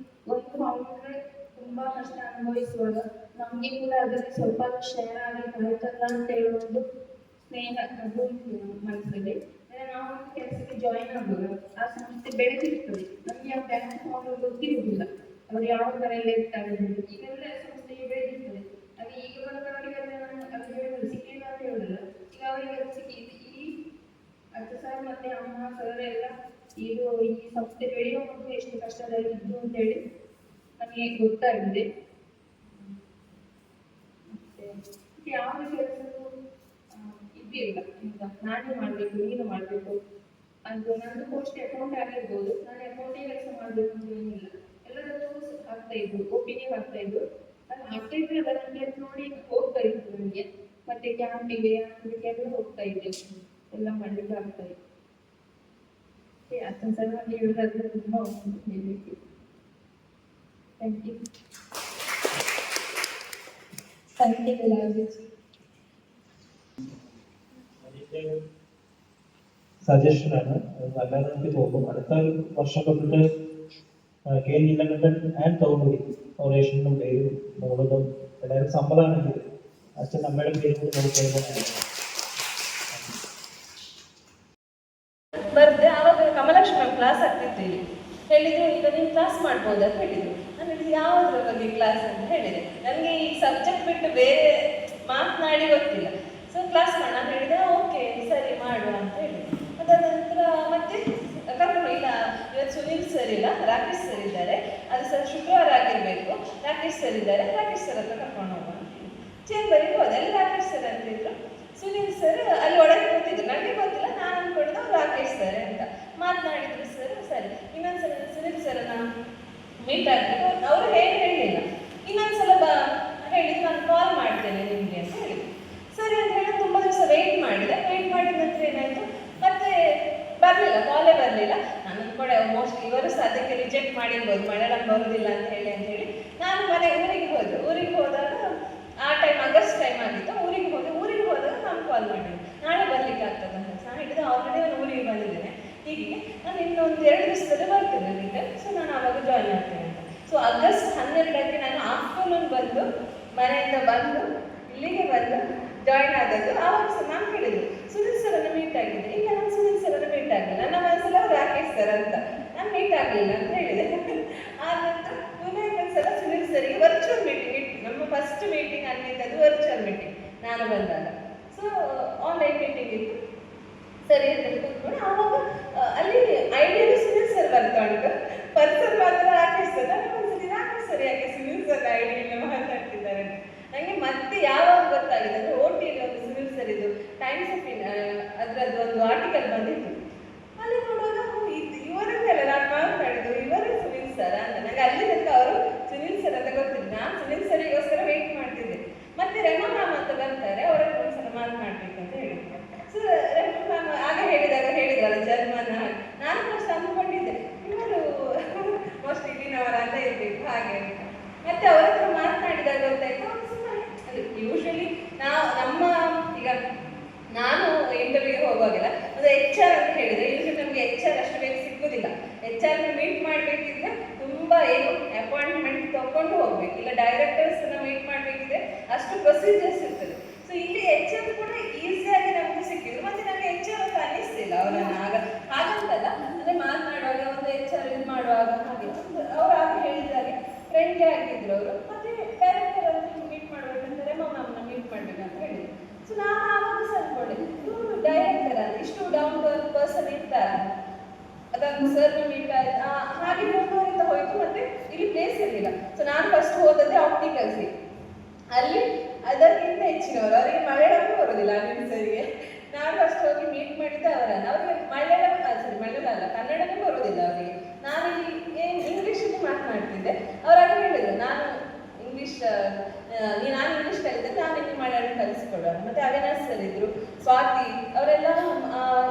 ಒಂದು ಫೌಂಡ್ರೆ ತುಂಬಾ ಕಷ್ಟ ಅನುಭವಿಸುವಾಗ ನಮಗೆ ಕೂಡ ಅದರಲ್ಲಿ ಸ್ವಲ್ಪ ಶೇರ್ ಆಗುತ್ತಲ್ಲ ಅಂತ ಹೇಳುವ ಒಂದು ಸ್ನೇಹ ಅದು ಮನಸ್ಸಲ್ಲಿ. ನಾವು ಕೆಲಸಕ್ಕೆ ಜಾಯಿನ್ ಆಗುವಾಗ ಆ ಸಂಸ್ಥೆ ಬೆಳೆದಿರ್ತದೆ, ನಮಗೆ ಆ ಬ್ಯಾಂಕ್ ಅಕೌಂಟ್ ಗೊತ್ತಿರುವುದಿಲ್ಲ, ಅವರು ಯಾವ ಕಡೆಯಲ್ಲಿ ಇರ್ತಾರೆ ಈಗೆಲ್ಲ ಸಂಸ್ಥೆಗೆ ಬೆಳೆದಿರ್ತದೆ. ಅದು ಈಗ ಬಂದವರಿಗೆ ಅದು ಹೇಳೋದು ಸಿಕ್ಕಿಲ್ಲ ಅಂತ ಹೇಳೋದಿಲ್ಲ, ಈಗ ಅವರಿಗೆ ಅದು ಸಿಕ್ಕಿದೆ. ಈ ಅಚ್ಚ ಸರ್ ಮತ್ತೆ ಅಮ್ಮ ಸರ್ ಎಲ್ಲ ಇದು ಈ ಸಂಸ್ಥೆ ಬೆಳೆಯೋ ಮೊದಲು ಎಷ್ಟು ಕಷ್ಟದಲ್ಲಿ ಇದ್ದು ಅಂತೇಳಿ ನಮಗೆ ಗೊತ್ತಾಗಿದೆ. ಮತ್ತೆ ಯಾವ ಕೆಲಸಕ್ಕೂ ಇದ್ದಿಲ್ಲ, ಈಗ ನಾನೇ ಮಾಡಬೇಕು ನೀನು ಮಾಡಬೇಕು ಅದು ನಂದು ಪೋಸ್ಟ್ ಅಕೌಂಟ್ ಆಗಿರ್ಬೋದು, ನಾನು ಅಕೌಂಟೇ ಕೆಲಸ ಮಾಡಬೇಕು ಅಂತ ಏನಿಲ್ಲ, ಎಲ್ಲದಕ್ಕೂ ಆಗ್ತಾ ಇದ್ರು, ಒಪ್ಪಿಗೆ ಆಗ್ತಾ ಇದ್ರು. ನಾನು ಆಗ್ತಾ ಇದ್ರೆ ಅದಕ್ಕೆ ನೋಡಿ ಹೋಗ್ತಾ ಇದ್ರು ನನಗೆ. ಮತ್ತೆ ಕ್ಯಾಂಪಿಗೆ ಅದಕ್ಕೆಲ್ಲ ಹೋಗ್ತಾ ಇದ್ದೆ, ಎಲ್ಲ ಮಾಡಲಿಕ್ಕೆ ಆಗ್ತಾ ಇತ್ತು. ಅಚ್ಚ ಸರ್ ಹೇಳೋದಾದ್ರೆ ತುಂಬ ಹೇಳಲಿಕ್ಕೆ. Thank you. Thank you language. സജഷനാണ്, നല്ലത് എനിക്ക് തോന്നും. അടുത്ത വർഷം തൊട്ടിട്ട് കെ നീലകണ്ഠൻ ആൻഡ് കൗമുദി ഫൗണ്ടേഷനും പേരും മോളും എല്ലാവരും സമ്മതമാണെങ്കിൽ അച്ഛൻ അമ്മയുടെ പേരും കൂടി നോക്കുന്നത്. ಬರ್ದೆ ಆವಾಗ ಕಮಲಾಕ್ಷಿ ಮ್ಯಾಮ್ ಕ್ಲಾಸ್ ಆಗ್ತದೆ. ಹೇಳಿದ್ರು ಈಗ ನೀವು ಕ್ಲಾಸ್ ಮಾಡ್ಬೋದಾ ಅಂತ ಹೇಳಿದ್ರು. ನಾನು ಹೇಳಿದೆ ಯಾವುದ್ರ ಬಗ್ಗೆ ಕ್ಲಾಸ್ ಅಂತ ಹೇಳಿದೆ. ನನಗೆ ಈ ಸಬ್ಜೆಕ್ಟ್ ಬಿಟ್ಟು ಬೇರೆ ಮಾತನಾಡಿ ಗೊತ್ತಿಲ್ಲ. ಸೊ ಕ್ಲಾಸ್ ಮಾಡಿ ನಾನು ಹೇಳಿದೆ ಓಕೆ ಸರಿ ಮಾಡುವ ಅಂತ ಹೇಳಿದೆ. ಅದಾದ ನಂತರ ಮತ್ತೆ ಕರ್ಕೊಂಡು ಇಲ್ಲ ಇವತ್ತು ಸುನೀಲ್ ಸರ್ ಇಲ್ಲ ರಾಕೇಶ್ ಸರ್ ಇದ್ದಾರೆ, ಅದು ಸರ್ ಶುಕ್ರವಾರ ಆಗಿರಬೇಕು, ರಾಕೇಶ್ ಸರ್ ಇದ್ದಾರೆ, ರಾಕೇಶ್ ಸರ್ ಹತ್ರ ಕರ್ಕೊಂಡು ಹೋಗುವ ಅಂತ ಚೇಂಬರಿಗೆ ಹೋದೆ. ಅಲ್ಲಿ ರಾಕೇಶ್ ಸರ್ ಅಂತಿದ್ರು, ಸುನೀಲ್ ಸರ್ ಅಲ್ಲಿ ಒಳಗೆ ಕೂತಿದ್ರು. ನನಗೆ ಗೊತ್ತಿಲ್ಲ, ನಾನು ಅನ್ಕೊಂಡಿದ್ದು ರಾಕೇಶ್ ಸರ್ ಅಂತ ಮಾತನಾಡಿದ್ರು. ಸರ್ ಸರಿ ಇನ್ನೊಂದ್ಸಲ ಸುನೀಲ್ ಸರ್ನ ಮೀಟ್ ಆಗಿದ್ರು. ಅವರು ಹೇಳಿಲ್ಲ, ಇನ್ನೊಂದ್ಸಲ ಹೇಳಿದ್ರು ನಾನು ಕಾಲ್ ಮಾಡ್ತೇನೆ ನಿಮಗೆ ಅಂತ ಹೇಳಿದ್ರು. ಸರಿ ಅಂತ ಹೇಳಿ ತುಂಬ ದಿವಸ ವೆಯ್ಟ್ ಮಾಡಿದೆ. ವೆಯ್ಟ್ ಮಾಡಿದ ನಂತರ ಏನಾಯಿತು, ಮತ್ತೆ ಬರಲಿಲ್ಲ, ಕಾಲೇ ಬರಲಿಲ್ಲ. ನಾನು ಕೂಡ ಮೋಸ್ಟ್ಲಿ ಇವರು ಸಹ ಅದಕ್ಕೆ ರಿಜೆಕ್ಟ್ ಮಾಡಿರ್ಬೋದು, ಮಲಯಾಳಂ ಬರೋದಿಲ್ಲ ಅಂತ ಹೇಳಿ ನಾನು ಊರಿಗೆ ಹೋದಾಗ ಆ ಟೈಮ್ ಆಗಸ್ಟ್ ಟೈಮ್ ಆಗಿತ್ತು. ಊರಿಗೆ ಹೋದಾಗ ನಾನು ಕಾಲ್ ಮಾಡಿದ್ದೆ, ನಾಳೆ ಬರ್ಲಿಕ್ಕೆ ಆಗ್ತದೆ ಅಂತ. ನಾನು ಹೇಳಿದೆ ಆಲ್ರೆಡಿ ನಾನು ಊರಿಗೆ ಬಂದಿದ್ದೇನೆ, ಹೀಗೆ ನಾನು ಇನ್ನೊಂದು 2 ದಿವಸದಲ್ಲಿ ಬರ್ತೇನೆ ರಿಟರ್ನ್, ಸೊ ನಾನು ಆವಾಗ ಜಾಯ್ನ್ ಆಗ್ತೇನೆ ಅಂತ. ಸೊ ಆಗಸ್ಟ್ 12ಕ್ಕೆ ನಾನು ಆಫ್ಟರ್ನೂನ್ ಬಂದು ಮನೆಯಿಂದ ಬಂದು ಇಲ್ಲಿಗೆ ಬಂದು ಜಾಯ್ನ್ ಆದದ್ದು. ಆವಾಗ ಸಹ ನಾನು ಹೇಳಿದ್ರು ಸುನೀಲ್ ಸರ್ನ ಮೀಟ್ ಆಗಿದ್ದೆ. ಈಗ ನಾನು ಸುನೀಲ್ ಸರ್ನ ಮೀಟ್ ಆಗಿಲ್ಲ, ನನ್ನ ಮನಸ್ಸಲ್ಲಿ ರಾಕೇಶ್ ಸರ್ ಅಂತ, ನಾನು ಮೀಟ್ ಆಗಲಿಲ್ಲ ಅಂತ ಹೇಳಿದೆ. ಆದ ನಂತರ ಪುನಃ ಇನ್ನೊಂದ್ಸಲ ಸುನೀಲ್ ಸರಿಗೆ ವರ್ಚುವಲ್ ಮೀಟಿಂಗ್ ಇಟ್ಟು, ನಮ್ಮ ಫಸ್ಟ್ ಮೀಟಿಂಗ್ ಅನ್ನಿದ್ದದು ವರ್ಚುವಲ್ ಮೀಟಿಂಗ್ ನಾನು ಬಂದಾಗ. ಸೊ ಆನ್ಲೈನ್ ಮೀಟಿಂಗ್ ಇತ್ತು. ಸರಿ ಅಂತ ಕೂತ್ಕೊಂಡು ಆವಾಗ ಅಲ್ಲಿ ಐಡಿಯಲ್ಲಿ ಸುನೀಲ್ ಸರ್ ಬರ್ತಾ ಉಂಟು, ಪರ್ಸನ್ ಮಾತ್ರ ರಾಕೇಶ್ ಸರ್. ನನಗೆ ಒಂದ್ಸರಿ ರಾಕೇಶ್ ಸರ್ ಯಾಕೆ ಸುನೀಲ್ ಸರ್ ಐಡಿಯಲ್ಲಿ ಮಾತಾಡ್ತಿದ್ದಾರೆ ನನಗೆ ಮತ್ತೆ ಯಾವಾಗ ಗೊತ್ತಾಗಿದೆ ಅಂದರೆ OTಯಲ್ಲಿ ಒಂದು ಸುನೀಲ್ ಸರ್ ಇದು ಟೈಮ್ಸ್ ಆಫ್ ಅದರದ್ದು ಒಂದು ಆರ್ಟಿಕಲ್ ಬಂದಿತ್ತು. ಅಲ್ಲಿ ನೋಡುವಾಗ ಇವರನ್ನೆಲ್ಲ ನಾನು ಮಾತಾಡಿದ್ದು, ಇವರೇ ಸುನೀಲ್ ಸರ್ ಅಂತ. ನನಗೆ ಅಲ್ಲಿ ತನಕ ಅವರು ಸುನೀಲ್ ಸರ್ ಅಂತ ಗೊತ್ತಿಲ್ಲ. ನಾನು ಸುನೀಲ್ ಸರಿಗೋಸ್ಕರ ವೆಯ್ಟ್ ಮಾಡ್ತಿದ್ದೆ. ಮತ್ತೆ ರೆಮಾ ಮ್ಯಾಮ್ ಅಂತ ಬರ್ತಾರೆ, ಅವರ ಒಂದ್ಸಲ ಮಾತನಾಡ್ಬೇಕಂತ ಹೇಳಿದ್ರು. ಸೊ ರೆಮಾ ಮ್ಯಾಮ್ ಆಗ ಹೇಳಿದ್ರಲ್ಲ ಜರ್ಮನ್, ನಾನು ಫಸ್ಟ್ ಅಂದ್ಕೊಂಡಿದ್ದೆ ಇವರು ಮೋಸ್ಟ್ಲಿ ಇಲ್ಲಿನವರ ಅಂತ ಇರಬೇಕು ಹಾಗೆ ಅಂತ. ಮತ್ತೆ ಅವರ ಹತ್ರ ಮಾತನಾಡಿದಾಗ ಗೊತ್ತಾಯ್ತು ಅದು ಯೂಶ್ವಲಿ ಈಗ ನಾನು ಇಂಟರ್ವ್ಯೂಗೆ ಹೋಗುವಾಗೆಲ್ಲ ಒಂದು HR ಅಂತ ಹೇಳಿದ್ರೆ ಯೂಶ್ವಲಿ ನಮಗೆ HR ಅಷ್ಟು ಬೇಗ ಸಿಗೋದಿಲ್ಲ. HR ಮೀಟ್ ಮಾಡಬೇಕಿದ್ರೆ ತುಂಬ ಏನು ಅಪಾಯಿಂಟ್ಮೆಂಟ್ ತಗೊಂಡು ಹೋಗ್ಬೇಕು, ಇಲ್ಲ ಡೈರೆಕ್ಟರ್ಸ್ನ ಮೀಟ್ ಮಾಡಬೇಕಿದ್ರೆ ಅಷ್ಟು ಪ್ರೊಸೀಜರ್ಸ್ ಇರ್ತದೆ. ಸೊ ಇಲ್ಲಿ HR ಕೂಡ ಈಸಿಯಾಗಿ ನಮಗೆ ಸಿಕ್ಕಿದ್ರು. ಮತ್ತೆ ನನಗೆ HR ಅಂತ ಅನ್ನಿಸ್ತಿಲ್ಲ ಅವರನ್ನು ಹಾಗಂತಲ್ಲ, ಅಂದರೆ ಮಾತನಾಡುವಾಗ ಒಂದು HR ಇದು ಮಾಡುವಾಗ ಹಾಗೆ ಅವ್ರು ಆಗ ಹೇಳಿದಾಗೆ ಫ್ರೆಂಡ್ಲಿ ಆಗಿದ್ರು ಅವರು. ಮತ್ತೆ ಡೈರೆಕ್ಟರ್ ಅಂತ ಮೀಟ್ ಮಾಡಬೇಕಂದ್ರೆ ಮ್ಯಾಮ್ನ ಮೀಟ್ ಮಾಡ್ಬೇಕಂತ ಹೇಳಿದ್ರು. ಸೊ ನಾನು ಆವಾಗ ಅನ್ಕೊಂಡೆ ಇವರು ಡೈರೆಕ್ಟರ್ ಅಂತ ಇಷ್ಟು ಡೌನ್ ಟು ಅರ್ತ್ ಪರ್ಸನ್ ಇರ್ತಾರೆ. ಅದನ್ನು ಸರ್ನ ಮೀಟ್ ಆಯ್ತು, ಹಾಗೆ ಮುಂದುವರಿತಾ ಹೋಯ್ತು. ಮತ್ತೆ ಇಲ್ಲಿ ಪ್ಲೇಸ್ ಇರಲಿಲ್ಲ. ಸೊ ನಾನು ಫಸ್ಟ್ ಹೋದದ್ದೇ ಆಪ್ಟಿಕಲ್ಸಿ. ಅಲ್ಲಿ ಅದಕ್ಕಿಂತ ಹೆಚ್ಚಿನವರು, ಅವರಿಗೆ ಮಲಯಾಳಂ ಬರೋದಿಲ್ಲ ಅನಿಲ್ ಸರಿಗೆ. ನಾನು ಫಸ್ಟ್ ಹೋಗಿ ಮೀಟ್ ಮಾಡಿದ್ದೆ ಅವರನ್ನು. ಅವರಿಗೆ ಮಲಯಾಳಂ ಅಲ್ಲ ಕನ್ನಡನೇ ಬರೋದಿಲ್ಲ ಅವರಿಗೆ. ನಾನು ಇಲ್ಲಿ ಇಂಗ್ಲೀಷಲ್ಲಿ ಮಾತನಾಡ್ತಿದ್ದೆ. ಅವರಾಗ ಹೇಳಿದ್ರು ನಾನು ಇಂಗ್ಲೀಷ್ ಕಲಿತೆ, ನಾನು ಇಲ್ಲಿ ಮಲಯಾಳಂ ಕಲಿಸ್ಕೊಡೋಣ. ಮತ್ತೆ ಅವಿನಾಶ್ ಸರ್ ಇದ್ರು, ಸ್ವಾತಿ ಅವರೆಲ್ಲ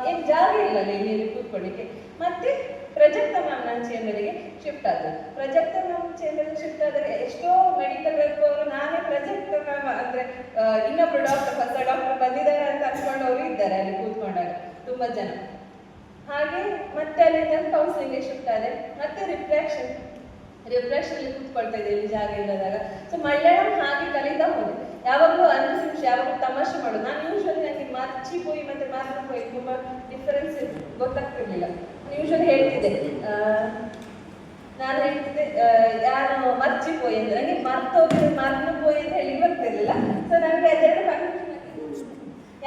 ಏನು ಜಾಗ ಇಲ್ಲ ಇಲ್ಲಿ ಕೂತ್ಕೊಳ್ಳಿಕ್ಕೆ. ಮತ್ತೆ ಪ್ರಜಕ್ತ ಮ್ಯಾಮ್ ನನ್ನ ಚೇಂಬರಿಗೆ ಶಿಫ್ಟ್ ಆದರು. ಪ್ರಜಕ್ತ ಮ್ಯಾಮ್ ಚೇಂಬರಿಗೆ ಶಿಫ್ಟ್ ಆದರೆ ಎಷ್ಟೋ ಮೆಡಿಕಲ್ ಅವರು ನಾನೇ ಪ್ರಜಕ್ತ ಮ್ಯಾಮ್ ಅಂದರೆ ಇನ್ನೊಬ್ರು ಹೊಸ ಡಾಕ್ಟರ್ ಬಂದಿದ್ದಾರೆ ಅಂತ ಅನ್ಕೊಂಡವರು ಇದ್ದಾರೆ ಅಲ್ಲಿ ಕೂತ್ಕೊಂಡಾಗ ತುಂಬ ಜನ. ಹಾಗೆ ಮತ್ತೆ ಅಲ್ಲಿಂದ ಕೌನ್ಸಿಲಿಂಗ್ಗೆ ಶಿಫ್ಟ್ ಆದೆ. ಮತ್ತೆ ರಿಫ್ರೆಕ್ಷನಲ್ಲಿ ಕೂತ್ಕೊಳ್ತಾ ಇದ್ದೆ ಇಲ್ಲಿ ಜಾಗ ಇಲ್ಲದಾಗ. ಸೊ ಮಲಯಾಳಂ ಹಾಗೆ ಕಲಿತಾ ಹೋದೆ. ಯಾವಾಗಲೂ 5 ನಿಮಿಷ ಯಾವಾಗಲೂ ತಮಾಷೆ ಮಾಡೋದು. ನಾನು ಯೂಶ್ವಲಿ ನನಗೆ ಮರ್ಚಿಪೋಯಿ ಮತ್ತು ಮಾರ್ಚಿಪೋಯಿ ತುಂಬ ಡಿಫರೆನ್ಸ್ ಗೊತ್ತಾಗ್ತಿರ್ಲಿಲ್ಲ. ನಾನು ಯೂಶ್ವಲಿ ಹೇಳ್ತಿದ್ದೆ ನಾನು ಮರ್ಚಿಪೋಯಿ ಅಂತ, ನನಗೆ ಮರ್ತೋಗಿ ಅಂತ ಹೇಳಿ ಬರ್ತಿರ್ಲಿಲ್ಲ. ಸೊ ನನಗೆ ಅದೆರಡು ಕನ್ಫ್ಯೂಷನ್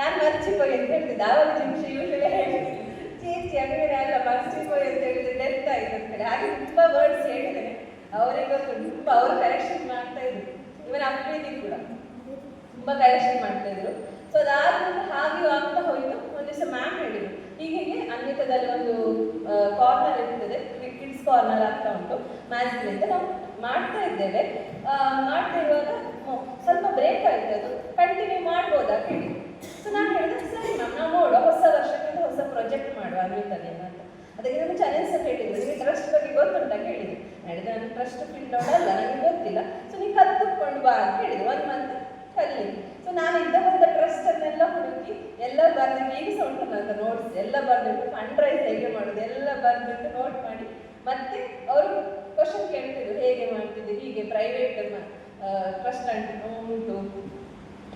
ಯಾರು ಮರ್ಚಿಪೋಯಿ ಅಂತ ಹೇಳ್ತಿದ್ದೆ. ಆವಾಗ ನಿಮಿಷ ಯೂಶ್ವಲಿ ಹೇಳ್ತಿದ್ದೆ ಚೇಚಿ ಅಂಗಡಿ ಅಲ್ಲ ಮರ್ಚಿಪೋಯಿ ಅಂತ ಹೇಳಿದ್ರೆ ಡೆತ್ ಆಯ್ತು ಅಂತ ಹೇಳಿ. ಹಾಗೆ ತುಂಬ ವರ್ಡ್ಸ್ ಹೇಳಿದ್ದೇನೆ. ಅವರಿಗೆ ತುಂಬ ಅವರು ಕರೆಕ್ಷನ್ ಮಾಡ್ತಾ ಇದ್ರು. ಇವನ್ ಅಪ್ರೀತಿ ಕೂಡ ತುಂಬ ಕರೆಕ್ಷನ್ ಮಾಡ್ತಾ ಇದ್ರು. ಸೊ ಅದಾದ್ಮೇಲೆ ಹಾಗೆ ಆಗ್ತಾ ಹೋಯ್ತು. ಒಂದು ದಿವಸ ಮ್ಯಾಮ್ ಹೇಳಿದ್ರು ಹೀಗೆ ಅನ್ವಿತದಲ್ಲಿ ಒಂದು ಕಾರ್ನರ್ ಇರ್ತದೆ, ಕಿಡ್ಸ್ ಕಾರ್ನರ್ ಆಗ್ತಾ ಉಂಟು ಮ್ಯಾಥ್ಸ್ನಿಂದ ನಾವು ಮಾಡ್ತಾ ಇದ್ದೇವೆ. ಮಾಡ್ತಾ ಇರುವಾಗ ಸ್ವಲ್ಪ ಬ್ರೇಕ್ ಆಯ್ತು, ಅದು ಕಂಟಿನ್ಯೂ ಮಾಡ್ಬೋದಾ ಕೇಳಿ. ಸೊ ನಾನು ಹೇಳಿದೆ ಸರಿ ಮ್ಯಾಮ್ ನಾವು ನೋಡುವ, ಹೊಸ ವರ್ಷಕ್ಕಿಂತ ಹೊಸ ಪ್ರಾಜೆಕ್ಟ್ ಮಾಡುವ ಅನ್ವಿತದಿಂದ ಅಂತ. ಅದಕ್ಕೆ ನಾನು ಚಾಲೆಂಜ್ ಸಹ ಹೇಳಿದ್ರು, ನಿಮಗೆ ಟ್ರಸ್ಟ್ ಬಗ್ಗೆ ಗೊತ್ತುಂಟ ಕೇಳಿದೆ. ಹೇಳಿದೆ ನಾನು ಟ್ರಸ್ಟ್ ಫೀಲ್ಡ್ ಅಲ್ಲ, ನನಗೆ ಗೊತ್ತಿಲ್ಲ. ಸೊ ನೀವು ಕಲ್ತ್ಕೊಂಡು ಬಾ ಅಂತ ಹೇಳಿದ್ರು. 1 ಮಂತ್ ಕಲಿ. ಸೊ ನಾನು ಇದ್ದ ಟ್ರಸ್ಟ್ ಅನ್ನೆಲ್ಲ ಹುಡುಕಿ ಎಲ್ಲ ಬರ್ದಿಟ್ಟು, ಈಗ ಸಹ ಉಂಟು ನನ್ನ ನೋಟ್ಸ್ ಎಲ್ಲ ಬರ್ದಿಟ್ಟು, ಫಂಡ್ ರೈಸ್ ಹೇಗೆ ಮಾಡೋದು ಎಲ್ಲ ಬರ್ದಿಟ್ಟು ನೋಟ್ ಮಾಡಿ. ಮತ್ತೆ ಅವರು ಕ್ವಶನ್ ಕೇಳ್ತಿದ್ರು, ಹೇಗೆ ಮಾಡ್ತಿದ್ರು, ಹೀಗೆ ಪ್ರೈವೇಟ್ ಟ್ರಸ್ಟ್ ಉಂಟು,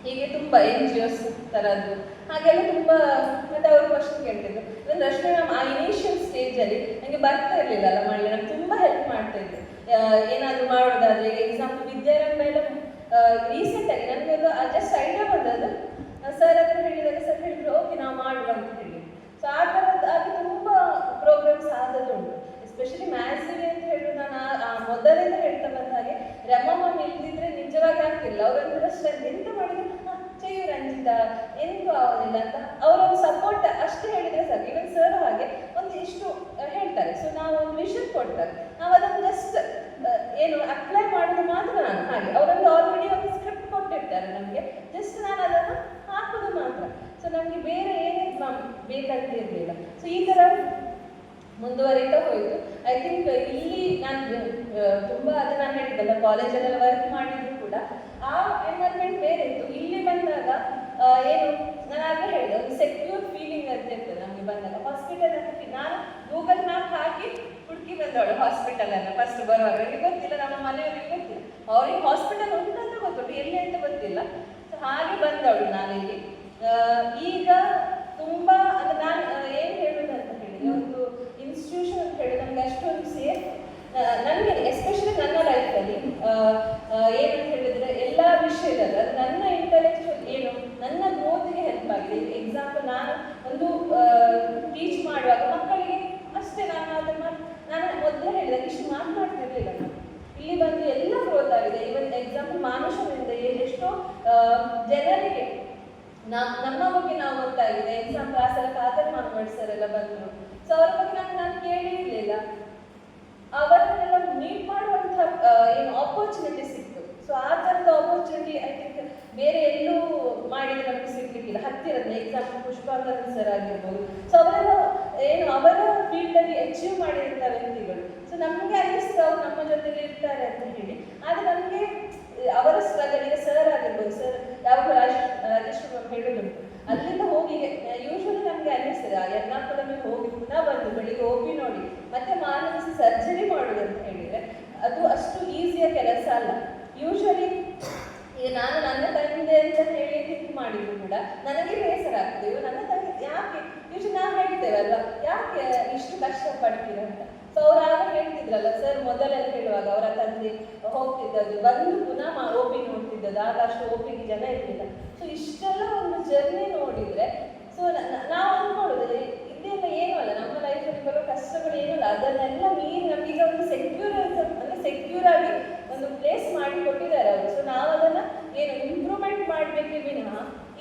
ಹೀಗೆ ತುಂಬ NGOs ಥರದ್ದು ಹಾಗೆಲ್ಲ ತುಂಬ. ಮತ್ತೆ ಅವರು ಕ್ವಶನ್ ಕೇಳ್ತಿದ್ರು. ನನ್ನ ರಶ್ಮಿ ಮ್ಯಾಮ್ ಆ ಇನಿಷಿಯಲ್ ಸ್ಟೇಜಲ್ಲಿ ನನಗೆ ಬರ್ತಾ ಇರಲಿಲ್ಲ ಅಲ್ಲ ಮಾಡಲಿ, ನಂಗೆ ತುಂಬ ಹೆಲ್ಪ್ ಮಾಡ್ತಾ ಇದ್ರು. ಏನಾದರೂ ಮಾಡೋದಾದ್ರೆ ಎಕ್ಸಾಂಪಲ್ ವಿದ್ಯಾರಂಭ ಎಲ್ಲ ರೀಸೆಂಟಾಗಿ ನನಗೆ ಒಂದು ಜಸ್ಟ್ ಐಡಿಯಾ ಬಂದದ್ದು. ಸರ್ ಅದನ್ನು ಹೇಳಿದಾಗ ಸರ್ ಹೇಳಿದ್ರು ಓಕೆ ನಾವು ಮಾಡುವ ಅಂತ ಹೇಳಿ. ಸೊ ಆ ಥರದ್ದು ಆಗಿ ತುಂಬ ಪ್ರೋಗ್ರಾಮ್ಸ್ ಆದದ್ದುಂಟು. ಎಸ್ಪೆಷಲಿ ಮ್ಯಾಥ್ಸಿಗೆ ಅಂತ ಹೇಳಿ ನಾನು ಮೊದಲಿಂದ ಹೇಳ್ತಾ ಬಂದ ಹಾಗೆ ರಮಮ್ಮ ಇಲ್ದಿದ್ರೆ ನಿಜವಾಗಿ ಆಗ್ತಿಲ್ಲ. ಅವರೊಂದು ಸ್ಟ್ರೆಂತ್ ಎಂತ ಮಾಡಿದ್ರು ಚೆಯ್ಯು ರಂಜಿತ ಎಂತೂ ಆಗೋದಿಲ್ಲ ಅಂತ ಅವರೊಂದು ಸಪೋರ್ಟ್ ಅಷ್ಟು ಹೇಳಿದ್ರೆ ಸಾಕು. ಇವನ್ ಸರ್ ಹಾಗೆ ಒಂದು ಇಷ್ಟು ಹೇಳ್ತಾರೆ. ಸೊ ನಾವು ಒಂದು ವಿಷನ್ ಕೊಡ್ತಾರೆ, ನಾವು ಅದನ್ನು ಜಸ್ಟ್ ಏನು ಅಪ್ಲೈ ಮಾಡೋದು ಮಾತ್ರ. ನಾನು ಹಾಗೆ ಅವರೊಂದು ಆಲ್ರೆಡಿ ಒಂದು ಸ್ಕ್ರಿಪ್ಟ್ ಕೊಟ್ಟಿರ್ತಾರೆ ನಮಗೆ, ಜಸ್ಟ್ ನಾನು ಅದನ್ನು ಹಾಕೋದು ಮಾತ್ರ. ಸೊ ನಮಗೆ ಬೇರೆ ಏನೇ ಬೇಕಂತ ಇರಲಿಲ್ಲ. ಸೊ ಈ ಥರ ಮುಂದುವರಿತಾ ಹೋಯಿತು. ಐ ಥಿಂಕ್ ಇಲ್ಲಿ ನಾನು ತುಂಬ ಅದು ನಾನು ಹೇಳಿದ್ದಲ್ಲ, ಕಾಲೇಜಲ್ಲೆಲ್ಲ ವರ್ಕ್ ಮಾಡಿದ್ರು ಕೂಡ ಆ ಎನ್ವೈರ್ಮೆಂಟ್ ಬೇರೆ ಇತ್ತು. ಇಲ್ಲಿ ಬಂದಾಗ ಏನು ನಾನು ಆಗಲೇ ಹೇಳಿದೆ, ಒಂದು ಸೆಕ್ಯೂರ್ ಫೀಲಿಂಗ್ ಅಂತ ಇರ್ತದೆ ನಮಗೆ ಬಂದಾಗ. ಹಾಸ್ಪಿಟಲ್ ಅಂತ ನಾನು ಗೂಗಲ್ ಮ್ಯಾಪ್ ಹಾಕಿ ಹುಡುಕಿ ಬಂದವಳು ಹಾಸ್ಪಿಟಲನ್ನು ಫಸ್ಟ್ ಬರುವಾಗ. ನನಗೆ ಗೊತ್ತಿಲ್ಲ, ನಮ್ಮ ಮನೆಯವರಿಗೆ ಗೊತ್ತಿಲ್ಲ, ಅವ್ರಿಗೆ ಹಾಸ್ಪಿಟಲ್ ಉಂಟಂತ ಗೊತ್ತುಂಟು, ಎಲ್ಲಿ ಅಂತ ಗೊತ್ತಿಲ್ಲ. ಸೊ ಹಾಗೆ ಬಂದವಳು ನಾನಿಲ್ಲಿ. ಈಗ ತುಂಬ ಅದು ನಾನು ಏನು ಹೇಳೋದು ಅಂತ ಹೇಳಿದ್ರೆ, ಒಂದು ಇನ್ಸ್ಟಿಟ್ಯೂಷನ್ ಅಂತ ಹೇಳಿ ನಮಗೆ ಅಷ್ಟೊಂದು ಸೇಫ್. ನನಗೆ ಎಸ್ಪೆಷಲಿ ನನ್ನ ಲೈಫಲ್ಲಿ ಏನಂತ ಹೇಳಿದರೆ ಎಲ್ಲ ವಿಷಯದಲ್ಲಿ ಅದು ನನ್ನ ಇಂಟೆಲೆಕ್ಚುಯಲ್ ಏನು ನನ್ನ ಗ್ರೋತಿಗೆ ಹೆಲ್ಪ್ ಆಗಿದೆ. ಎಕ್ಸಾಂಪಲ್ ನಾನು ಒಂದು ಟೀಚ್ ಮಾಡುವಾಗ ಮಕ್ಕಳಿಗೆ ಅಷ್ಟೇ ನಾನು ಮೊದಲೇ ಹೇಳಿದಾಗ ಇಷ್ಟು ಮಾತನಾಡ್ತಿರ್ಲಿಲ್ಲ. ನಾನು ಇಲ್ಲಿ ಬಂದು ಎಲ್ಲ ಗ್ರೋತ್ ಆಗಿದೆ. ಇವನ್ ಎಕ್ಸಾಂಪಲ್ ಮಾನುಷದಿಂದ ಎಷ್ಟೋ ಜನರಿಗೆ ನಮ್ಮ ಬಗ್ಗೆ ನಾವು ಗೊತ್ತಾಗಿದೆ. ಎಕ್ಸಾಂಪಲ್ ಆ ಸಲ ಕಾದರ್ ಮಾನ್ವಡ್ ಸರ್ ಎಲ್ಲ ಬಂದರು. ಸೊ ಅವ್ರ ಬಗ್ಗೆ ನಾನು ಕೇಳಿರಲಿಲ್ಲ. ಅವರನ್ನೆಲ್ಲ ಮೀಟ್ ಮಾಡುವಂಥ ಏನು ಆಪರ್ಚುನಿಟಿ ಸಿಕ್ತು. ಸೊ ಆ ಥರದ ಆಪರ್ಚುನಿಟಿ ಐ ಥಿಂಕ್ ಬೇರೆ ಎಲ್ಲೂ ಮಾಡಿದ್ರೆ ನಮಗೆ ಸಿಗ್ಲಿಕ್ಕಿಲ್ಲ. ಹತ್ತಿರದ ಎಕ್ಸಾಂಪಲ್ ಪುಷ್ಪಾಂಗನ್ ಸರ್ ಆಗಿರ್ಬೋದು. ಸೊ ಅವರೆಲ್ಲ ಏನು ಅವರ ಫೀಲ್ಡಲ್ಲಿ ಅಚೀವ್ ಮಾಡಿದಂಥ ವ್ಯಕ್ತಿಗಳು. ಸೊ ನಮಗೆ ಅನ್ನಿಸ್ತು ಅವ್ರು ನಮ್ಮ ಜೊತೆಲಿ ಇರ್ತಾರೆ ಅಂತ ಹೇಳಿ. ಆದರೆ ನಮಗೆ ಅವರ ಸ್ಟ್ರಗಲ್, ಈಗ ಸರ್ ಆಗಿರ್ಬೋದು, ಸರ್ ಯಾವಾಗ ರಾಜೇಶ್ ಹೇಳೋದುಂಟು, ಅಲ್ಲಿಂದ ಹೋಗಿ ಯೂಶ್ವಲಿ ನಮಗೆ ಅನ್ನಿಸ್ತದೆ ಎರ್ನಾಕುಳಮಿಗೆ ಹೋಗಿ ಪುನಃ ಬಂದು ಬೆಳಿಗ್ಗೆ OP ನೋಡಿ ಮತ್ತೆ ಮಾನಸಿಕ ಸರ್ಜರಿ ಮಾಡೋದು ಅಂತ ಹೇಳಿದರೆ ಅದು ಅಷ್ಟು ಈಸಿಯ ಕೆಲಸ ಅಲ್ಲ. ಯೂಶ್ವಲಿ ಈಗ ನಾನು ನನ್ನ ತಂದೆ ಅಂತ ಹೇಳಿ ಥಿಂಕ್ ಮಾಡಿದ್ರು ಕೂಡ ನನಗೆ ಬೇಸರ ಆಗ್ತದೆ. ನನ್ನ ತಂದೆ ಯಾಕೆ ಯೂಶ್ವಲಿ ನಾವು ಹೇಳ್ತೇವಲ್ವ, ಯಾಕೆ ಇಷ್ಟು ಕಷ್ಟಪಡ್ತೀರ ಅಂತ. ಸೊ ಅವ್ರು ಆಗ ಹೇಳ್ತಿದ್ರಲ್ಲ ಸರ್, ಮೊದಲೆಲ್ಲ ಹೇಳುವಾಗ ಅವರ ತಂದೆ ಹೋಗ್ತಿದ್ದದ್ದು ಬಂದು ಪುನಃ OP ನೋಡ್ತಿದ್ದದ್ದು. ಆಗ ಅಷ್ಟು OPಗೆ ಜನ ಇರಲಿಲ್ಲ. ಸೊ ಇಷ್ಟೆಲ್ಲ ಒಂದು ಜರ್ನಿ ನೋಡಿದರೆ ಸೊ ನಾವು ಅಂದ್ಕೊಳ್ಳೋದು ಇದೆಲ್ಲ ಏನೂ ಅಲ್ಲ, ನಮ್ಮ ಲೈಫಲ್ಲಿ ಬರೋ ಕಷ್ಟಗಳು ಏನೂ ಅಲ್ಲ. ಅದನ್ನೆಲ್ಲ ಮೀರಿ ನಮಗೀಗ ಒಂದು ಸೆಕ್ಯೂರ್ ಆಗಿ ಒಂದು ಪ್ಲೇಸ್ ಮಾಡಿ ಕೊಟ್ಟಿದ್ದಾರೆ ಅವರು. ಸೊ ನಾವು ಅದನ್ನು ಏನು ಇಂಪ್ರೂವ್ಮೆಂಟ್ ಮಾಡಬೇಕೇ ವಿನಃ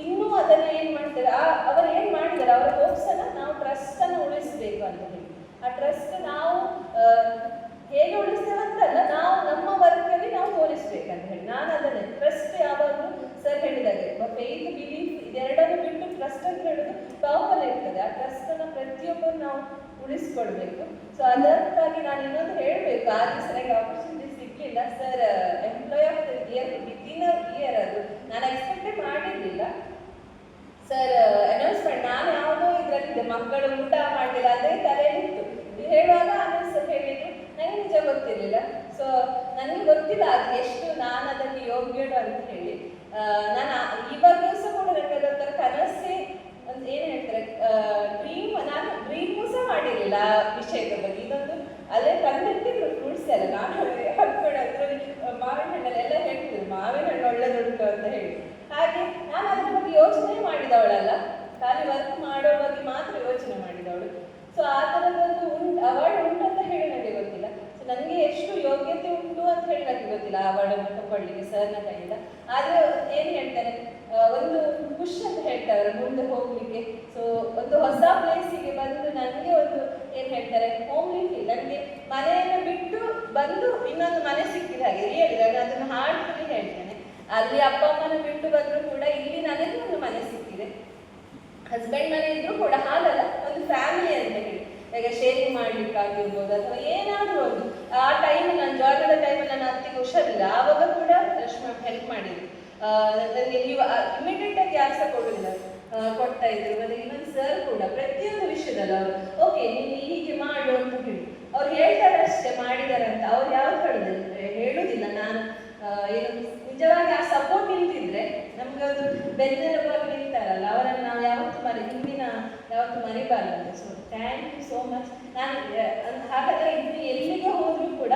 ಇನ್ನೂ ಅದನ್ನು ಏನು ಮಾಡ್ತಾರೆ, ಅವರು ಏನು ಮಾಡಿದ್ದಾರೆ ಅವರ ಹೋಪ್ಸನ್ನು ನಾವು ಟ್ರಸ್ಟನ್ನು ಉಳಿಸಬೇಕು ಅಂತ ಹೇಳಿ. ಆ ಟ್ರಸ್ಟ್ ನಾವು ಹೇಗೆ ಉಳಿಸ್ತೇವೆ ಅಂತಲ್ಲ, ನಾವು ನಮ್ಮ ವರ್ಕಲ್ಲಿ ನಾವು ತೋರಿಸ್ಬೇಕಂತ ಹೇಳಿ ನಾನು ಅದನ್ನೇ ಟ್ರಸ್ಟ್ ಯಾವಾಗಲೂ ಸರ್ ಹೇಳಿದಾಗೆ ಫೇತ್ ಬಿಲೀಫ್ ಇದೆರಡನ್ನು ಬಿಟ್ಟು ಟ್ರಸ್ಟ್ ಅಂತ ಹೇಳೋದು ಟಾಪಲ್ಲಿ ಇರ್ತದೆ. ಆ ಟ್ರಸ್ಟನ್ನು ಪ್ರತಿಯೊಬ್ಬರು ನಾವು ಉಳಿಸ್ಕೊಳ್ಬೇಕು. ಸೊ ಅದಕ್ಕಾಗಿ ನಾನು ಇನ್ನೊಂದು ಹೇಳಬೇಕು, ಆ ದಿವಸ ನನಗೆ ಆಪರ್ಚುನಿಟಿ ಸಿಗಲಿಲ್ಲ. Sir employ of the year within year ಅದು ನಾನು ಎಕ್ಸ್ಪೆಕ್ಟೇ ಮಾಡಿರಲಿಲ್ಲ. ಸರ್ ಅನೌನ್ಸ್ಮೆಂಟ್ ನಾನು ಯಾವುದೋ ಇದರಲ್ಲಿದ್ದೆ, ಮಕ್ಕಳು ಊಟ ಮಾಡಲಿಲ್ಲ ಅದೇ ತಲೆಯಲ್ಲಿತ್ತು. ಹೇಳುವಾಗ ಆಮೇಲೆ ಸರ್ ಹೇಳಿದ್ರು, ನನಗೆ ನಿಜ ಗೊತ್ತಿರಲಿಲ್ಲ. ಸೊ ನನಗೆ ಗೊತ್ತಿಲ್ಲ ಅದು ಎಷ್ಟು ನಾನು ಅದಕ್ಕೆ ಯೋಗ್ಯಳು ಅಂತ ಹೇಳಿ. ನಾನು ಇವಾಗಲೂ ಸಹ ಕೂಡ ನನಗೆ ಅದೊಂಥರ ಕನಸೇ ಅಂತ ಏನು ಹೇಳ್ತಾರೆ ನಾನು ಡ್ರೀಮೂ ಸಹ ಮಾಡಿರಲಿಲ್ಲ ಆ ವಿಷಯದ ಬಗ್ಗೆ. ಇದೊಂದು ಅಲ್ಲೇ ತಂದಿಟ್ಟಿದ್ರು ಫ್ರೂಟ್ಸ್ ಎಲ್ಲ, ನಾನು ಹತ್ಕೊಂಡು ಅದರಲ್ಲಿ ಮಾವಿನ ಹಣ್ಣಲ್ಲೆಲ್ಲ ಹೇಳ್ತಿದ್ರು ಮಾವಿನ ಹಣ್ಣು ಒಳ್ಳೆದುಂಟು ಅಂತ ಹೇಳಿ. ಹಾಗೆ ನಾನು ಅದ್ರ ಬಗ್ಗೆ ಯೋಚನೆ ಮಾಡಿದವಳಲ್ಲ, ಖಾಲಿ ವರ್ಕ್ ಮಾಡೋ ಬಗ್ಗೆ ಮಾತ್ರ ಯೋಚನೆ ಮಾಡಿದವಳು. ಸೊ ಆ ಥರದೊಂದು ಅವಾರ್ಡ್ ಉಂಟು ಅಂತ ಹೇಳಿ ನನಗೆ ಗೊತ್ತಿಲ್ಲ. ಸೊ ನನಗೆ ಎಷ್ಟು ಯೋಗ್ಯತೆ ಉಂಟು ಅಂತ ಹೇಳಿ ನನಗೆ ಗೊತ್ತಿಲ್ಲ ಆ ಅವಾರ್ಡನ್ನು ತಗೊಳ್ಳಿಕ್ಕೆ ಸರ್ನ ಕೈಯಿಂದ. ಆದರೆ ಏನು ಹೇಳ್ತಾರೆ, ಒಂದು ಖುಷಿ ಅಂತ ಹೇಳ್ತಾರೆ ಮುಂದೆ ಹೋಗಲಿಕ್ಕೆ. ಸೊ ಒಂದು ಹೊಸ ಪ್ಲೇಸಿಗೆ ಬಂದು ನನಗೆ ಒಂದು ಏನು ಹೇಳ್ತಾರೆ ಹೋಮ್ಲಿ ಫೀಲ್. ನನಗೆ ಮನೆಯನ್ನು ಬಿಟ್ಟು ಬಂದು ಇನ್ನೊಂದು ಮನೆ ಸಿಕ್ಕಿದ ಹಾಗೆ ರಿಯಲಿ ನಾನು ಅದನ್ನು ಹಾರ್ಟ್ಫುಲಿ ಹೇಳ್ತೇನೆ. ಅಲ್ಲಿ ಅಪ್ಪ ಅಮ್ಮನ ಬಿಟ್ಟು ಬಂದರೂ ಕೂಡ ಇಲ್ಲಿ ನನಗೆ ಒಂದು ಮನೆ ಸಿಕ್ಕಿದೆ. ಹಸ್ಬೆಂಡ್ ಮನೆ ಇದ್ರೂ ಕೂಡ ಹಾಗಲ್ಲ, ಒಂದು ಫ್ಯಾಮಿಲಿ ಅಂತ ಹೇಳಿ. ಈಗ ಶೇರಿಂಗ್ ಮಾಡ್ಲಿಕ್ಕಾಗಿರ್ಬೋದು ಅಥವಾ ಏನಾದರೂ ಒಂದು ಆ ಟೈಮಲ್ಲಿ ನಾನು ಜಾಯ್ನ್ ಆದ ಟೈಮಲ್ಲಿ ನನ್ನ ಅತ್ತಿಗೆ ಹುಷಾರಿಲ್ಲ, ಆವಾಗ ಕೂಡ ರಶ್ಮಿ ಹೆಲ್ಪ್ ಮಾಡಿದ್ರು. ನನಗೆ ನೀವು ಇಮಿಡಿಯೇಟ್ ಆಗಿ ಯಾರು ಸಹ ಕೊಡೋದಿಲ್ಲ, ಕೊಡ್ತಾ ಇದ್ರು. ಮತ್ತೆ ಇನ್ನೊಂದು ಸರ್ ಕೂಡ ಪ್ರತಿಯೊಂದು ವಿಷಯದಲ್ಲಿ ಅವರು ಓಕೆ ನೀನು ಹೀಗೆ ಮಾಡು ಅಂತ ಹೇಳಿ ಅವ್ರು ಹೇಳ್ತಾರೆ ಅಷ್ಟೇ ಮಾಡಿದ್ದಾರೆ ಅಂತ. ಅವ್ರು ಯಾವ್ದು ಹೇಳುದಿಲ್ಲ. ನಾನು ಏನು ನಿಜವಾಗಿ ಆ ಸಪೋರ್ಟ್ ಇಲ್ದಿದ್ರೆ ನಮ್ಗೆ ಒಂದು ಬೆನ್ನೆಲುಬಾಗಿ ನಿಲ್ತಾರಲ್ಲ, ಅವರನ್ನು ನಾವು ಹಿಂದಿನ ಯಾವತ್ತೂ ಮರಿಬಾರ್ದು. So thank you so much. ನಾನು ಹಾಗಾದ್ರೆ ಇನ್ನು ಎಲ್ಲಿಗೆ ಹೋದ್ರೂ ಕೂಡ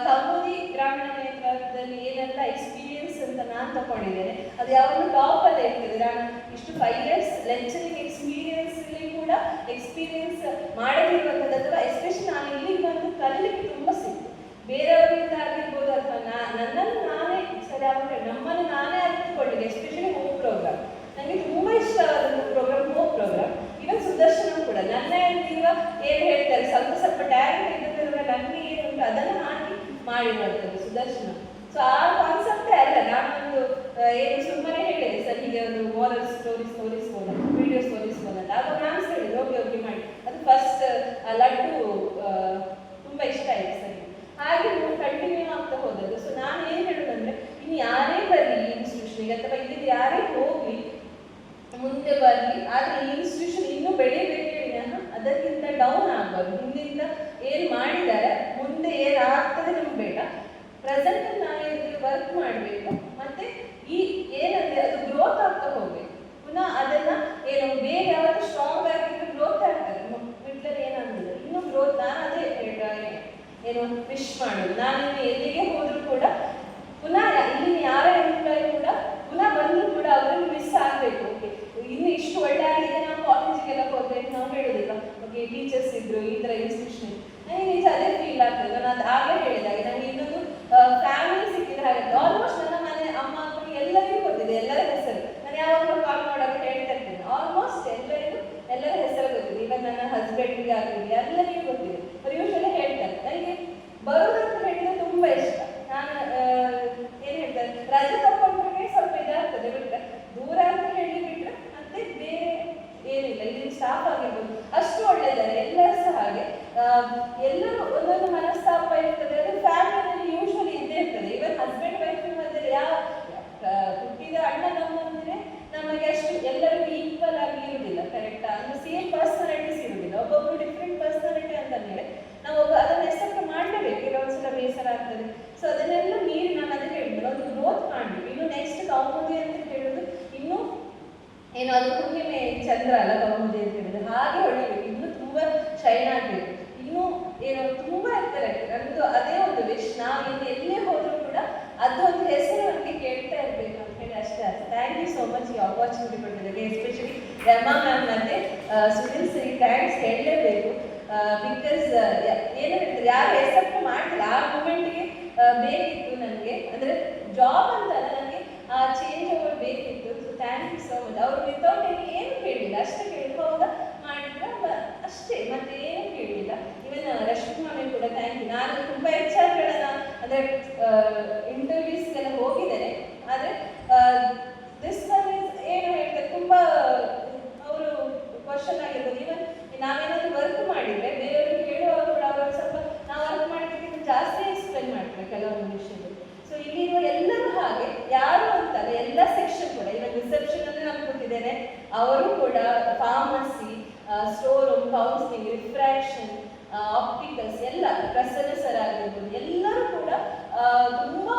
ಕೌಮುದಿ ಗ್ರಾಮೀಣ ನೇತೃತ್ವದಲ್ಲಿ ಏನೆಲ್ಲ ಎಕ್ಸ್ಪೀರಿಯನ್ಸ್ ಅಂತ ನಾನು ತಗೊಂಡಿದ್ದೇನೆ ಅದು ಯಾವಾಗಲೂ ಟಾಪ್ ಅಲ್ಲೇ ಇರ್ತದೆ. ನಾನು ಇಷ್ಟು 5 years ಲೆಕ್ಚರಿಂಗ್ ಎಕ್ಸ್ಪೀರಿಯನ್ಸ್ ಕೂಡ ಎಕ್ಸ್ಪೀರಿಯನ್ಸ್ ಮಾಡದಿರುವಂಥದ್ದು, ಅಥವಾ ಎಸ್ಪೆಷಲಿ ನಾನು ಇಲ್ಲಿಗೆ ಬಂದು ಕಲೀಲಿಕ್ಕೆ ತುಂಬ ಸಿಕ್ತು. ಬೇರೆಯವರಿಂದ ಆಗಿರ್ಬೋದು ಅಥವಾ ನನ್ನನ್ನು ನಾನೇ ಸರಿ ಆಗುತ್ತೆ, ನಮ್ಮನ್ನು ನಾನೇ ಅರಿತುಕೊಳ್ಳಿಕ್ಕೆ, ಎಸ್ಪೆಷಲಿ ಹೋಮ್ ಪ್ರೋಗ್ರಾಮ್ ನನಗೆ ತುಂಬ ಇಷ್ಟವಾದಂಥ ಪ್ರೋಗ್ರಾಮ್ ಹೋಮ್ ಪ್ರೋಗ್ರಾಮ್. ಇವನ್ ಸುದರ್ಶನ ಕೂಡ ನನ್ನ ಈಗ ಏನು ಹೇಳ್ತಾರೆ ಸ್ವಲ್ಪ ಟ್ಯಾಲೆಂಟ್ ಇದ್ದದ್ರಲ್ಲಿ ನನಗೆ ಏನುಂಟು ಅದನ್ನು ಹಾಕಿ ಮಾಡಿರುವಂಥದ್ದು ಸುದರ್ಶನ. ಸೊ ಆ ಕಾನ್ಸೆಪ್ಟೇ ಅಲ್ಲ, ನಾನೊಂದು ಏನು ಸುಮ್ಮನೆ ಹೇಳಿದೆ ಸರ್ ಹೀಗೆ ಒಂದು ಮಾರಲ್ ಸ್ಟೋರೀಸ್ ತೋರಿಸ್ಬೋದು, ವಿಡಿಯೋಸ್ ತೋರಿಸ್ಬೋದು ಅಂತ. ಆಗ ನಾನು ಹೇಳಿದೆ ಓಕೆ ಮಾಡಿ. ಅದು ಫಸ್ಟ್ ಲಡ್ಡು ತುಂಬ ಇಷ್ಟ ಆಯಿತು ಸರ್. ಹಾಗೆ ಕಂಟಿನ್ಯೂ ಆಗ್ತಾ ಹೋದದ್ದು. ಸೊ ನಾನು ಏನು ಹೇಳೋದಂದ್ರೆ, ಇನ್ನು ಯಾರೇ ಬರಲಿ ಈ ಇನ್ಸ್ಟಿಟ್ಯೂಷನ್ಗೆ ಅಥವಾ ಇಲ್ಲಿ ಯಾರೇ ಹೋಗಲಿ ಮುಂದೆ ಬರಲಿ, ಆದರೆ ಈ ಇನ್ಸ್ಟಿಟ್ಯೂಷನ್ ಇನ್ನೂ ಬೆಳೀಬೇಕೇ ವಿನಃ ಅದಕ್ಕಿಂತ ಡೌನ್ ಆಗಬಾರ್ದು. ಹಿಂದಿಂದ ಏನು ಮಾಡಿದ್ದಾರೆ ಮುಂದೆ ಏನಾಗ್ತದೆ ನಮ್ಗೆ ಬೇಡ. ಪ್ರೆಸೆಂಟ್ ನಾವು ವರ್ಕ್ ಮಾಡಬೇಕು, ಮತ್ತೆ ಈ ಏನಂದ್ರೆ ಅದು ಗ್ರೋತ್ ಆಗ್ತಾ ಹೋಗ್ಬೇಕು. ಪುನಃ ಅದನ್ನ ಏನು ಬೇರೆ ಯಾವತ್ತು ಸ್ಟ್ರಾಂಗ್ ಆಗಿದ್ರೆ ಗ್ರೋತ್ ಆಗ್ತದೆ. ಮಿಡ್ಲಲ್ಲಿ ಏನಾಗಲಿಲ್ಲ ಇನ್ನೂ ಗ್ರೋತ್. ನಾನು ಅದೇ ಏನು ವಿಶ್ ಮಾಡೋದು, ನಾನು ಎಲ್ಲಿಗೆ ಹೋದರೂ ಕೂಡ ಪುನಃ ಇಲ್ಲಿನ ಯಾರೇ ಎಂಪ್ಲಾಯ್ ಕೂಡ ಪುನಃ ಬಂದರೂ ಕೂಡ ಅವರಿಗೆ ಮಿಸ್ ಆಗಬೇಕು. ಓಕೆ ಇನ್ನು ಇಷ್ಟು ಒಳ್ಳೆ ಆಗಿದೆ, ನಾವು ಕಾಲೇಜಿಗೆಲ್ಲ ಹೋಗ್ಬೇಕು ನಾವು ಹೇಳೋದಿಲ್ಲ ಓಕೆ ಟೀಚರ್ಸ್ ಇದ್ರು ಈ ಥರ ಇನ್ಸ್ಟಿಟ್ಯೂಷನ್. ನನಗೆ ನಿಜ ಅದೇ ಫೀಲ್ ಆಗ್ತದೆ. ನಾನು ಅದು ಆಗಲೇ ಹೇಳಿದಾಗ ನನಗೆ ಇನ್ನೊಂದು ಫ್ಯಾಮಿಲಿ ಸಿಕ್ಕಿದ ಹಾಗೆ. ಆಲ್ಮೋಸ್ಟ್ ನನ್ನ ಮನೆ ಅಮ್ಮ ಅಪ್ಪನಿಗೆ ಎಲ್ಲರಿಗೂ ಗೊತ್ತಿದೆ, ಎಲ್ಲರ ಹೆಸರು. ನಾನು ಯಾವಾಗಲೂ ಕಾಲ್ ಮಾಡೋದು ಹೇಳ್ತಾ ಇರ್ತೇನೆ, ಆಲ್ಮೋಸ್ಟ್ ಎಲ್ಲರ ಹೆಸರು ಗೊತ್ತಿದೆ. ಇವನ್ ನನ್ನ ಹಸ್ಬೆಂಡ್ಗೆ ಆಗಲಿ ಎಲ್ಲರಿಗೂ ಗೊತ್ತಿದೆ. ಅವ್ರು ಯೂಶಲಿ ಹೇಳ್ತಾರೆ. ನನಗೆ ಬರೋದಂತ ಹೇಳಿದ್ರೆ ತುಂಬ ಇಷ್ಟ. ನಾನು ಏನು ಹೇಳ್ತಾರೆ ರಜೆ ತಗೊಂಡ್ರೆ ಸ್ವಲ್ಪ ಇದಾಗ್ತದೆ, ಬಿಟ್ಟರೆ ದೂರ ಅಂತ ಹೇಳಿ ಬಿಟ್ಟರೆ ಮತ್ತೆ ಬೇರೆ ಏನಿಲ್ಲ. ಇಲ್ಲಿ ಸ್ಟಾಫ್ ಆಗಿರ್ಬೋದು ಅಷ್ಟು ಒಳ್ಳೆಯದಾರೆ, ಎಲ್ಲರೂ ಸಹ ಹಾಗೆ. ಎಲ್ಲರೂ ಒಂದೊಂದು ಮನಸ್ತಾಪ ಇರ್ತದೆ, ಅದು ಫ್ಯಾಮಿಲಿಯಲ್ಲಿ ಯೂಶಲಿ ಇದ್ದೇ ಇರ್ತದೆ. ಇವನ್ ಹಸ್ಬೆಂಡ್ ವೈಫ್ ಮಧ್ಯೆ ಯಾವ ಹುಟ್ಟಿದ ಅಣ್ಣ ನಮ್ಮಂದ್ರೆ ನಮಗೆ ಅಷ್ಟು ಎಲ್ಲರಿಗೂ ಈಕ್ವಲ್ ಆಗಿ ಇರುವುದಿಲ್ಲ. ಕರೆಕ್ಟಾ? ಅಂದ್ರೆ ಸೇಮ್ ಪರ್ಸನಾಲಿಟೀಸ್ ಇರುವುದಿಲ್ಲ, ಒಬ್ಬೊಬ್ರು ಡಿಫ್ರೆಂಟ್ ಪರ್ಸನಾಲಿಟಿ ಅಂತಂದ್ರೆ ನಾವು ಅದನ್ನ ಎಕ್ಸೆಪ್ಟ್ ಮಾಡಲೇಬೇಕು. ಕೆಲವೊಂದ್ಸಲ ಬೇಸರ ಆಗ್ತದೆ. ಸೊ ಅದನ್ನೆಲ್ಲ ಮೀರಿ ನಾನು ಅದಕ್ಕೆ ಹೇಳಿದ್ರೆ ಒಂದು ಗ್ರೋತ್ ಮಾಡಬೇಕು. ಇನ್ನು ನೆಕ್ಸ್ಟ್ ಕೌಮುದಿ ಅಂತ ಹೇಳೋದು ಇನ್ನೂ ಏನು ಅದು ಹುಣ್ಣಿಮೆ ಚಂದ್ರ ಅಲ್ಲ ಕೌಮುದಿ ಅಂತ ಹೇಳಿದ್ರೆ, ಹಾಗೆ ಹೊಳಿಬೇಕು, ಇನ್ನೂ ತುಂಬ ಶೈನ್ ಆಗಬೇಕು, ಇನ್ನೂ ಏನು ತುಂಬ ಇರ್ತಾರೆ. ನನ್ನದು ಅದೇ ಒಂದು ವಿಶ್. ನಾವು ಇನ್ನು ಎಲ್ಲೇ ಹೋದರೂ ಕೂಡ ಅದೊಂದು ಹೆಸರು ನನಗೆ ಕೇಳ್ತಾ ಇರಬೇಕು ಅಂತ ಹೇಳಿ ಅಷ್ಟೇ. ಥ್ಯಾಂಕ್ ಯು ಸೋ ಮಚ್ ಈ ಆಪರ್ಚುನಿಟಿ ಕೊಟ್ಟಿದ್ದಕ್ಕೆ. ಎಸ್ಪೆಷಲಿ ರಮಾ ಮ್ಯಾಮ್ ಮತ್ತೆ ಸುನಿಲ್ ಸರಿ ಥ್ಯಾಂಕ್ಸ್ ಹೇಳಲೇಬೇಕು. ಬಿಕಾಸ್ ಏನು ಹೇಳ್ತಾರೆ ಯಾರು ಎಕ್ಸೆಪ್ಟ್ ಮಾಡ್ತಿಲ್ಲ ಆ ಮೂಮೆಂಟ್ಗೆ ಬೇಕಿತ್ತು ನನಗೆ. ಅಂದರೆ ಜಾಬ್ ಅಂತಲ್ಲ, ನನಗೆ ಆ ಚೇಂಜ್ ಓವರ್ ಬೇಕಿತ್ತು. So thank you so much. ಅವರು ವಿತೌಟ್ ಏನು ಕೇಳಿಲ್ಲ, ಅಷ್ಟೇ ಕೇಳಿ ಹೌದಾ ಮಾಡಿದ್ರೆ ಅಷ್ಟೇ, ಮತ್ತೆ ಏನು ಕೇಳಿಲ್ಲ. ಇವನ್ ರಶ್ಮಿ ಮಾಮಿ ಕೂಡ ಥ್ಯಾಂಕ್ ಯು. ನಾನು ತುಂಬ HR ಅಂದರೆ ಇಂಟರ್ವ್ಯೂಸ್ಗೆಲ್ಲ ಹೋಗಿದ್ದೇನೆ, ಆದರೆ ದಿಸ್ ಒನ್ ಇಸ್ ಏನು ಹೇಳ್ತಾರೆ ತುಂಬ ಅವರು ಕ್ವಶನ್ ಆಗಿರ್ಬೋದು. ಇವನ್ ನಾವೇನಾದರೂ ವರ್ಕ್ ಮಾಡಿದರೆ ಬೇರೆಯವ್ರಿಗೆ ಹೇಳುವಾಗ ಕೂಡ ಅವರು ಸ್ವಲ್ಪ ನಾವು ವರ್ಕ್ ಮಾಡಿದ್ದಕ್ಕಿಂತ ಜಾಸ್ತಿ ಎಕ್ಸ್ಪ್ಲೈನ್ ಮಾಡ್ತಾರೆ ಕೆಲವೊಂದು ವಿಷಯಗಳು. ಸೊ ಇಲ್ಲಿರುವ ಎಲ್ಲರೂ ಹಾಗೆ ಯಾರು ಅಂತಲ್ಲ, ಎಲ್ಲ ಸೆಕ್ಷನ್ ಕೂಡ. ಇವನ್ ರಿಸೆಪ್ಷನ್ ಅಲ್ಲಿ ನಾನು ಕೊಟ್ಟಿದ್ದೇನೆ, ಅವರು ಕೂಡ pharmacy, store room, counselling, refraction, opticals ಎಲ್ಲ ಪ್ರಸನ್ನ ಸರ್ ಆಗಿರ್ಬೋದು, ಎಲ್ಲರೂ ಕೂಡ ತುಂಬ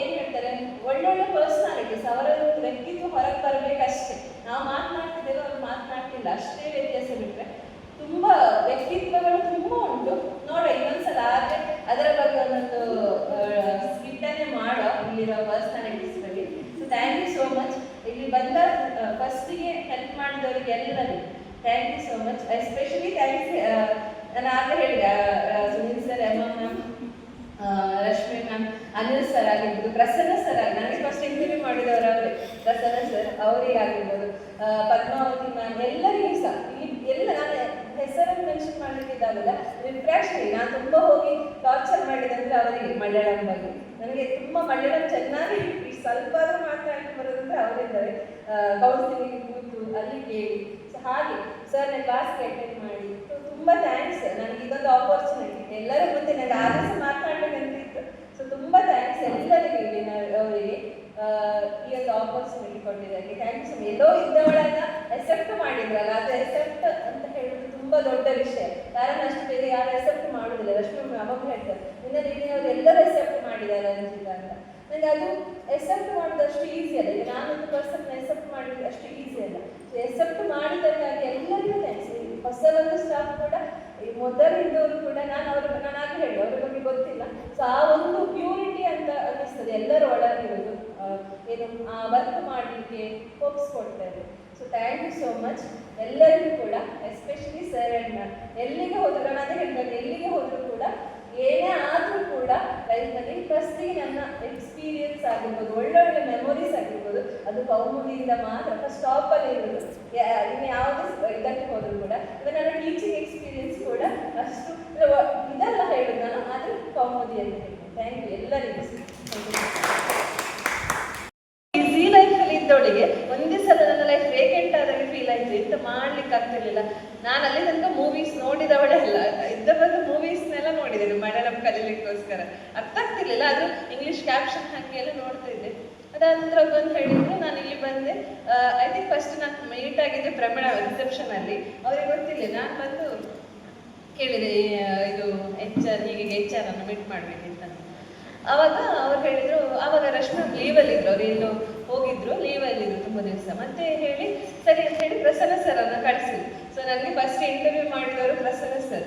ಏನು ಹೇಳ್ತಾರೆ ಒಳ್ಳೊಳ್ಳೆ ಪರ್ಸನಾಲಿಟೀಸ್. ಅವರ ವ್ಯಕ್ತಿತ್ವ ಹೊರಗೆ ಬರಬೇಕಷ್ಟೇ. ನಾವು ಮಾತನಾಡ್ತಿದ್ದೇವೆ, ಅವ್ರು ಮಾತನಾಡ್ತಿಲ್ಲ, ಅಷ್ಟೇ ವ್ಯತ್ಯಾಸ ಬಿಟ್ಟರೆ ತುಂಬ ವ್ಯಕ್ತಿತ್ವಗಳು ತುಂಬ ಉಂಟು. ನೋಡೋ ಇನ್ನೊಂದ್ಸಲ ಆದರೆ ಅದರ ಬಗ್ಗೆ ಒಂದೊಂದು ಸ್ಕಿಟ್ಟನ್ನೇ ಮಾಡೋ ಇಲ್ಲಿರೋ ಪರ್ಸನಾಲಿಟೀಸ್ ಬಗ್ಗೆ. So thank you so much. ಇಲ್ಲಿ ಬಂದ ಫಸ್ಟಿಗೆ ಹೆಲ್ಪ್ ಮಾಡಿದವರಿಗೆ ಎಲ್ಲರಿಗೂ thank you so much. Especially thanks ನಾನು ಆಗಲೇ ಹೇಳಿದೆ Sunil sir, Emma ma'am, Rashmi ma'am, Anil sir ಆಗಿರ್ಬೋದು, ಪ್ರಸನ್ನ ಸರ್ ಆಗಿ ನನಗೆ ಫಸ್ಟ್ ಇಂಟರ್ವ್ಯೂ ಮಾಡಿದವರು ಅವರೇ, ಪ್ರಸನ್ನ ಸರ್ ಅವರಿಗೆ ಆಗಿರ್ಬೋದು, ಪದ್ಮಾವತಿ ಮ್ಯಾಮ್, ಎಲ್ಲರಿಗೂ ಸಹ ಎಲ್ಲ ನಾನು ಹೆಸರನ್ನು ಮೆನ್ಷನ್ ಮಾಡಲಿಕ್ಕಿದ್ದಾಗಲ್ಲ. ರಿಫ್ರಾಕ್ಷನ್ ನಾನು ತುಂಬ ಹೋಗಿ ಟಾರ್ಚರ್ ಮಾಡಿದಂದ್ರೆ ಅವರಿಗೆ ಮಲಯಾಳಂ ಬಗ್ಗೆ. ನನಗೆ ತುಂಬ ಮಲಯಾಳಂ ಚೆನ್ನಾಗಿ ಸ್ವಲ್ಪ ಮಾತಾಡಿ ಬರೋದಂದ್ರೆ ಅವರಿದ್ದಾರೆ. ಕೌನ್ಸಿಲಿಂಗ್ ಕೂತು ಅಲ್ಲಿ ಕೇಳಿ, ಸೊ ಹಾಗೆ ಸರ್ನ ಕ್ಲಾಸ್ಗೆ ಅಟೆಂಡ್ ಮಾಡಿ. ಸೊ ತುಂಬ ಥ್ಯಾಂಕ್ಸ್. ನನಗೆ ಇದೊಂದು ಆಪರ್ಚುನಿಟಿ ಎಲ್ಲರ ಮುಂದೆ ನನಗೆ ಆದರ್ಶ ಮಾತನಾಡಬೇಕಂತಿತ್ತು. ಸೊ ತುಂಬ ಥ್ಯಾಂಕ್ಸ್ ಎಲ್ಲರಿಗೂ ಅವರಿಗೆ ಈ ಒಂದು ಆಪರ್ಚುನಿಟಿ ಕೊಟ್ಟಿದ್ದಕ್ಕೆ ಥ್ಯಾಂಕ್ ಯು ಸೊ ಮಚ್. ಎಲ್ಲೋ ಇದ್ದವಳನ್ನ ಎಕ್ಸೆಪ್ಟ್ ಮಾಡಿದ್ರಲ್ಲ, ಅದು ಎಕ್ಸೆಪ್ಟ್ ಅಂತ ಹೇಳೋದು ತುಂಬ ದೊಡ್ಡ ವಿಷಯ. ಕಾರಣ ಅಷ್ಟು ಬೇರೆ ಯಾರು ಎಕ್ಸೆಪ್ಟ್ ಮಾಡೋದಿಲ್ಲ. ರಶ್ಮಿ ಅವಾಗ ಹೇಳ್ತಾರೆ ನಿನ್ನ ರೀತಿ ಅವ್ರು ಎಲ್ಲರೂ ಎಕ್ಸೆಪ್ಟ್ ಮಾಡಿದ್ದಾರೆ ಅಂತಿದ್ದ ಅಂತ. ನನಗೆ ಅದು ಎಕ್ಸೆಪ್ಟ್ ಮಾಡೋದಷ್ಟು ಈಸಿ ಅಲ್ಲ. ಈಗ ನಾನೊಂದು ಪರ್ಸನ್ ಎಕ್ಸೆಪ್ಟ್ ಮಾಡಿದ್ರೆ ಅಷ್ಟು ಈಸಿ ಅಲ್ಲ. ಸೊ ಎಕ್ಸೆಪ್ಟ್ ಮಾಡಿದ್ದಕ್ಕಾಗಿ ಎಲ್ಲರಿಗೂ ಥ್ಯಾಂಕ್ಸ್. ಹೊಸ ಒಂದು ಸ್ಟಾಫ್ ಕೂಡ, ಈ ಮೊದಲಿದ್ದವರು ಕೂಡ ನಾನು ಆಗ ಹೇಳಿ ಅವ್ರ ಬಗ್ಗೆ ಗೊತ್ತಿಲ್ಲ. ಸೊ ಆ ಒಂದು ಪ್ಯೂರಿಟಿ ಅಂತ ಅನ್ನಿಸ್ತದೆ ಎಲ್ಲರ ಒಳಗಿರೋದು, ಏನು ಆ ವರ್ಕ್ ಮಾಡಲಿಕ್ಕೆ ಒಪ್ಪಿಸ್ಕೊಡ್ತಾರೆ. So thank you so much ಎಲ್ಲರಿಗೂ ಕೂಡ, ಎಸ್ಪೆಷಲಿ ಸರ್ ಅಂಡ್ ಮ್ಯಾಮ್. ಎಲ್ಲಿಗೆ ಹೋದ್ರು, ನಾನು ಅದೇ ಹೇಳಿದಾಗ ಎಲ್ಲಿಗೆ ಹೋದ್ರು ಕೂಡ ಏನೇ ಆದರೂ ಕೂಡ ಲೈಫಲ್ಲಿ ಫಸ್ಟಿಗೆ ನನ್ನ ಎಕ್ಸ್ಪೀರಿಯನ್ಸ್ ಆಗಿರ್ಬೋದು, ಒಳ್ಳೊಳ್ಳೆ ಮೆಮೊರೀಸ್ ಆಗಿರ್ಬೋದು, ಅದು ಕೌಮುದಿಯಿಂದ ಮಾತ್ರ ಫಸ್ಟ್ ಟಾಪಲ್ಲಿ ಇರೋದು. ಇನ್ನು ಯಾವುದೇ ಇದಕ್ಕೆ ಹೋದರೂ ಕೂಡ, ಇವಾಗ ನನ್ನ ಟೀಚಿಂಗ್ ಎಕ್ಸ್ಪೀರಿಯನ್ಸ್ ಕೂಡ ಅಷ್ಟು ಇದೆಲ್ಲ ಹೇಳೋದು ನಾನು, ಆದರೆ ಕೌಮುದಿಯಲ್ಲಿ ಹೇಳ್ತೀನಿ. ಥ್ಯಾಂಕ್ ಯು ಎಲ್ಲರಿಗೂ. ಈಸಿ ಲೈಫಲ್ಲಿ ಇದ್ದವಳಿಗೆ ಒಂದೇ ಸಲ ನನ್ನ ಲೈಫ್ ವೇಕೆಂಟ್ ಆದಾಗೆ ಫೀಲ್ ಆಯಿತು. ಎಂತ ಮಾಡ್ಲಿಕ್ಕೆ ಆಗ್ತಿರ್ಲಿಲ್ಲ. ನಾನು ಅಲ್ಲಿ ತನಕ ಮೂವೀಸ್ ನೋಡಿದವಳೆ ಅಲ್ಲ, ಇದ್ದ ಬಗ್ಗೆ ಮೂವೀಸ್ನೆಲ್ಲ ನೋಡಿದ್ದೇನೆ ಮಲಯಾಳಂ ಕಲೀಲಿಕ್ಕೋಸ್ಕರ. ಅರ್ಥ ಆಗ್ತಿರ್ಲಿಲ್ಲ, ಅದು ಇಂಗ್ಲೀಷ್ ಕ್ಯಾಪ್ಷನ್ ಹಾಕಿ ಎಲ್ಲ ನೋಡ್ತಾ ಇದ್ದೆ. ಅದಾನಂತರ ಬಂದು ಹೇಳಿದ್ರು, ನಾನು ಇಲ್ಲಿ ಬಂದೆ. ಐ ಥಿಂಕ್ ಫಸ್ಟ್ ನಾನು ಮೀಟ್ ಆಗಿದ್ದೆ ಪ್ರಮಿಳಾ ರಿಸೆಪ್ಷನಲ್ಲಿ. ಅವ್ರಿಗೆ ಗೊತ್ತಿಲ್ಲ. ನಾನು ಬಂದು ಕೇಳಿದೆ, ಇದು HR ಹೀಗೆ HR ಅನ್ನು ಮೀಟ್ ಮಾಡಬೇಕಿಂತ. ಆವಾಗ ಅವ್ರು ಹೇಳಿದ್ರು, ಆವಾಗ ರಶ್ಮಿ ಲೀವಲ್ಲಿದ್ರು, ಅವ್ರು ಎಲ್ಲೋ ಹೋಗಿದ್ರು, ಲೀವಲ್ಲಿದ್ರು ತುಂಬ ದಿವಸ. ಮತ್ತೆ ಹೇಳಿ ಸರಿ ಅಂತ ಹೇಳಿ ಪ್ರಸನ್ನ ಸರ್ ಅನ್ನು ಕಳಿಸಿದ್ರು. ಸೊ ನನಗೆ ಫಸ್ಟ್ ಇಂಟರ್ವ್ಯೂ ಮಾಡಿದವರು ಪ್ರಸನ್ನ ಸರ್.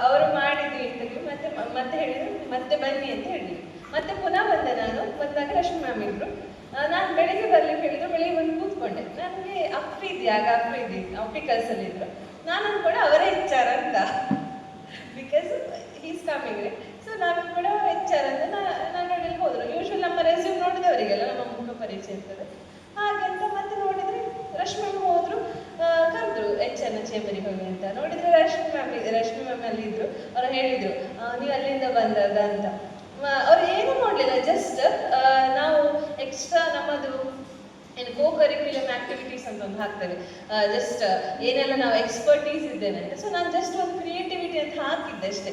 ಅವರು ಮಾಡಿದ್ರು ಇಂಟರ್ವ್ಯೂ. ಮತ್ತೆ ಹೇಳಿದ್ರು ಮತ್ತೆ ಬನ್ನಿ ಅಂತ ಹೇಳಿದ್ರು. ಮತ್ತೆ ಪುನಃ ಬಂದೆ. ನಾನು ಬಂದಾಗ ರಶ್ಮಿ ಮ್ಯಾಮ್ ಇದ್ರು. ನಾನು ಬೆಳಿಗ್ಗೆ ಬರ್ಲಿಕ್ಕೆ ಹೇಳಿದ್ರು. ಬೆಳಿಗ್ಗೆ ಬಂದು ಕೂತ್ಕೊಂಡೆ. ನನಗೆ ಅಫ್ರೀದಿ, ಆಗ ಅಫ್ರೀದಿ ಆಪ್ಟಿಕಲ್ಸಲ್ಲಿ ಇದ್ರು. ನಾನು ಕೂಡ ಅವರೇ HR ಅಂತ, ಬಿಕಾಸ್ ಈಸ್ ಕಮಿಂಗ್. ಸೊ ನಾನು ಕೂಡ HR ಅಂತ ನಾನು ಹೇಳಿ ಹೋದ್ರು. ಯೂಶ್ವಲ್ ನಮ್ಮ ರೆಸ್ಯೂಮ್ ನೋಡಿದವರಿಗೆಲ್ಲ ನಮ್ಮ ಮುಖ ಪರಿಚಯ ಇರ್ತದೆ. ಹಾಗಂತ ಮತ್ತೆ ನೋಡಿದ್ರೆ ರಶ್ಮಿ ಮ್ಯಾಮ್ ಹೋದ್ರು, ಕರೆದ್ರು HR ಚೇಂಬರಿಗೆ ಹೋಗಿ ಅಂತ. ನೋಡಿದ್ರೆ ರಶ್ಮಿ ಮ್ಯಾಮ್ ಅಲ್ಲಿ ಇದ್ರು. ಅವ್ರು ಹೇಳಿದ್ರು, ನೀವು ಅಲ್ಲಿಂದ ಬಂದದ ಅಂತ. ಅವ್ರು ಏನು ಮಾಡಲಿಲ್ಲ, ಜಸ್ಟ್ ನಾವು ಎಕ್ಸ್ಟ್ರಾ ನಮ್ಮದು ಏನು ಕರಿಕ್ಯುಲಮ್ ಆಕ್ಟಿವಿಟೀಸ್ ಅಂತ ಒಂದು ಹಾಕ್ತೇವೆ, ಜಸ್ಟ್ ಏನೆಲ್ಲ ನಾವು ಎಕ್ಸ್ಪರ್ಟೀಸ್ ಇದ್ದೇನೆ ಅಂತ. ಸೊ ನಾನು ಜಸ್ಟ್ ಒಂದು ಕ್ರಿಯೇಟಿವಿಟಿ ಅಂತ ಹಾಕಿದ್ದೆ ಅಷ್ಟೇ,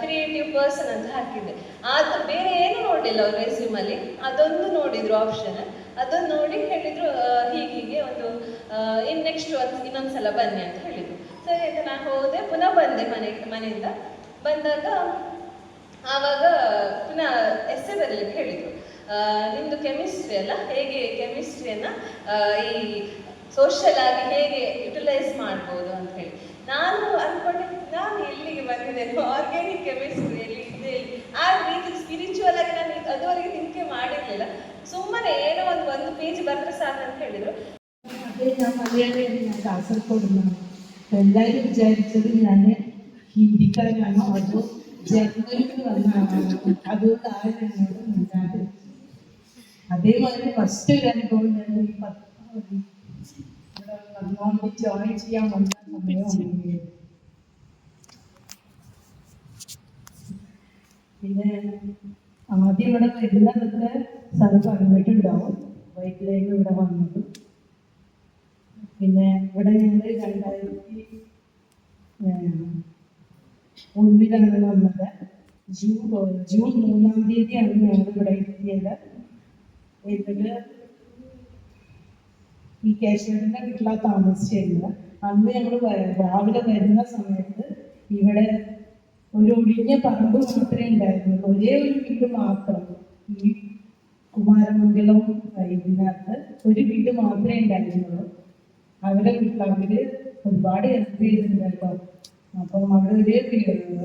ಕ್ರಿಯೇಟಿವ್ ಪರ್ಸನ್ ಅಂತ ಹಾಕಿದ್ದೆ. ಅದು ಬೇರೆ ಏನು ನೋಡಲಿಲ್ಲ ಅವ್ರ ರೆಸ್ಯೂಮಲ್ಲಿ. ಅದೊಂದು ನೋಡಿದ್ರು ಆಪ್ಷನ್. ಅದನ್ನು ನೋಡಿ ಹೇಳಿದ್ರು, ಹೀಗೆ ಒಂದು ನೆಕ್ಸ್ಟ್ ಇನ್ನೊಂದ್ಸಲ ಬನ್ನಿ ಅಂತ ಹೇಳಿದ್ರು. ಸರಿ ಅಂತ ನಾನು ಹೋದೆ. ಪುನಃ ಬಂದೆ ಮನೆಯಿಂದ. ಬಂದಾಗ ಆವಾಗ ಪುನಃ ಎಸ್ಸೆ ಬರಲಿಕ್ಕೆ ಹೇಳಿದರು. ನಿಮ್ಮದು ಕೆಮಿಸ್ಟ್ರಿ ಅಲ್ಲ, ಹೇಗೆ ಕೆಮಿಸ್ಟ್ರಿಯನ್ನು ಈ ಸೋಷಿಯಲ್ ಆಗಿ ಹೇಗೆ ಯುಟಿಲೈಸ್ ಮಾಡ್ಬೋದು ಅಂತ ಹೇಳಿ. ನಾನು ಅಂದ್ಕೊಂಡೆ, ನಾನು ಎಲ್ಲಿಗೆ ಬಂದಿದ್ದೇನೆ, ಆರ್ಗ್ಯಾನಿಕ್ ಕೆಮಿಸ್ಟ್ರಿಯಲ್ಲಿ ಇದೆ. ಆ ರೀತಿ ಸ್ಪಿರಿಚುವಲ್ ಆಗಿ ನಾನು ಅದುವರೆಗೆ ತಿಂಕೆ ಮಾಡಿರಲಿಲ್ಲ. ಸುಮ್ಮನೆ ಏನೋ ಒಂದು ಪೇಜ್ ಬರೆದ್ರೆ ಸಾಕು ಅಂತ ಹೇಳಿದರು. അതെ ഞാൻ മലയാളിയാണ്, ഞാൻ കാസർഗോഡ് നിന്നാണ്. എല്ലാവരും വിചാരിച്ചത് ഞാൻ ഹിന്ദിക്കാരാണോ അതോ ജർമ്മനിൽ വന്ന ആളാണോ, അതുകൊണ്ട് ആരും എന്നോട് മിണ്ടാതെ. അതേമാതിരി ഫസ്റ്റ് ഒരു അനുഭവം ഞാൻ ഈ ഇവിടെ ജോയിൻ ചെയ്യാൻ വന്ന സമയം. പിന്നെ ആദ്യം ഇവിടെ വരുന്നതൊക്കെ സാറ് പറഞ്ഞിട്ടുണ്ടാവും, വൈകിട്ടേക്ക് ഇവിടെ വന്നത്. പിന്നെ ഇവിടെ ഞങ്ങൾ 2001 വന്നത്. ജൂൺ 3-ാം തീയതിയാണ് ഞങ്ങൾ ഇവിടെ എത്തിയത്. എന്നിട്ട് ഈ കേശവന്റെ വീട്ടിലാണ് താമസിച്ചിരുന്നത്. അന്ന് ഞങ്ങൾ രാവിലെ വരുന്ന സമയത്ത് ഇവിടെ ഒരു ഒഴിഞ്ഞ പറമ്പ് മാത്രമേ ഉണ്ടായിരുന്നുള്ളൂ. ഒരേ ഒരു വീട് മാത്രം, ഈ കുമാരമംഗലം ഇതിനകത്ത് ഒരു വീട് മാത്രമേ ഉണ്ടായിരുന്നുള്ളൂ. അവരെ വീട്ടിൽ ഒരുപാട് ഹെൽപ്പ് ചെയ്തിട്ടുണ്ടല്ലോ. അപ്പം അവിടെ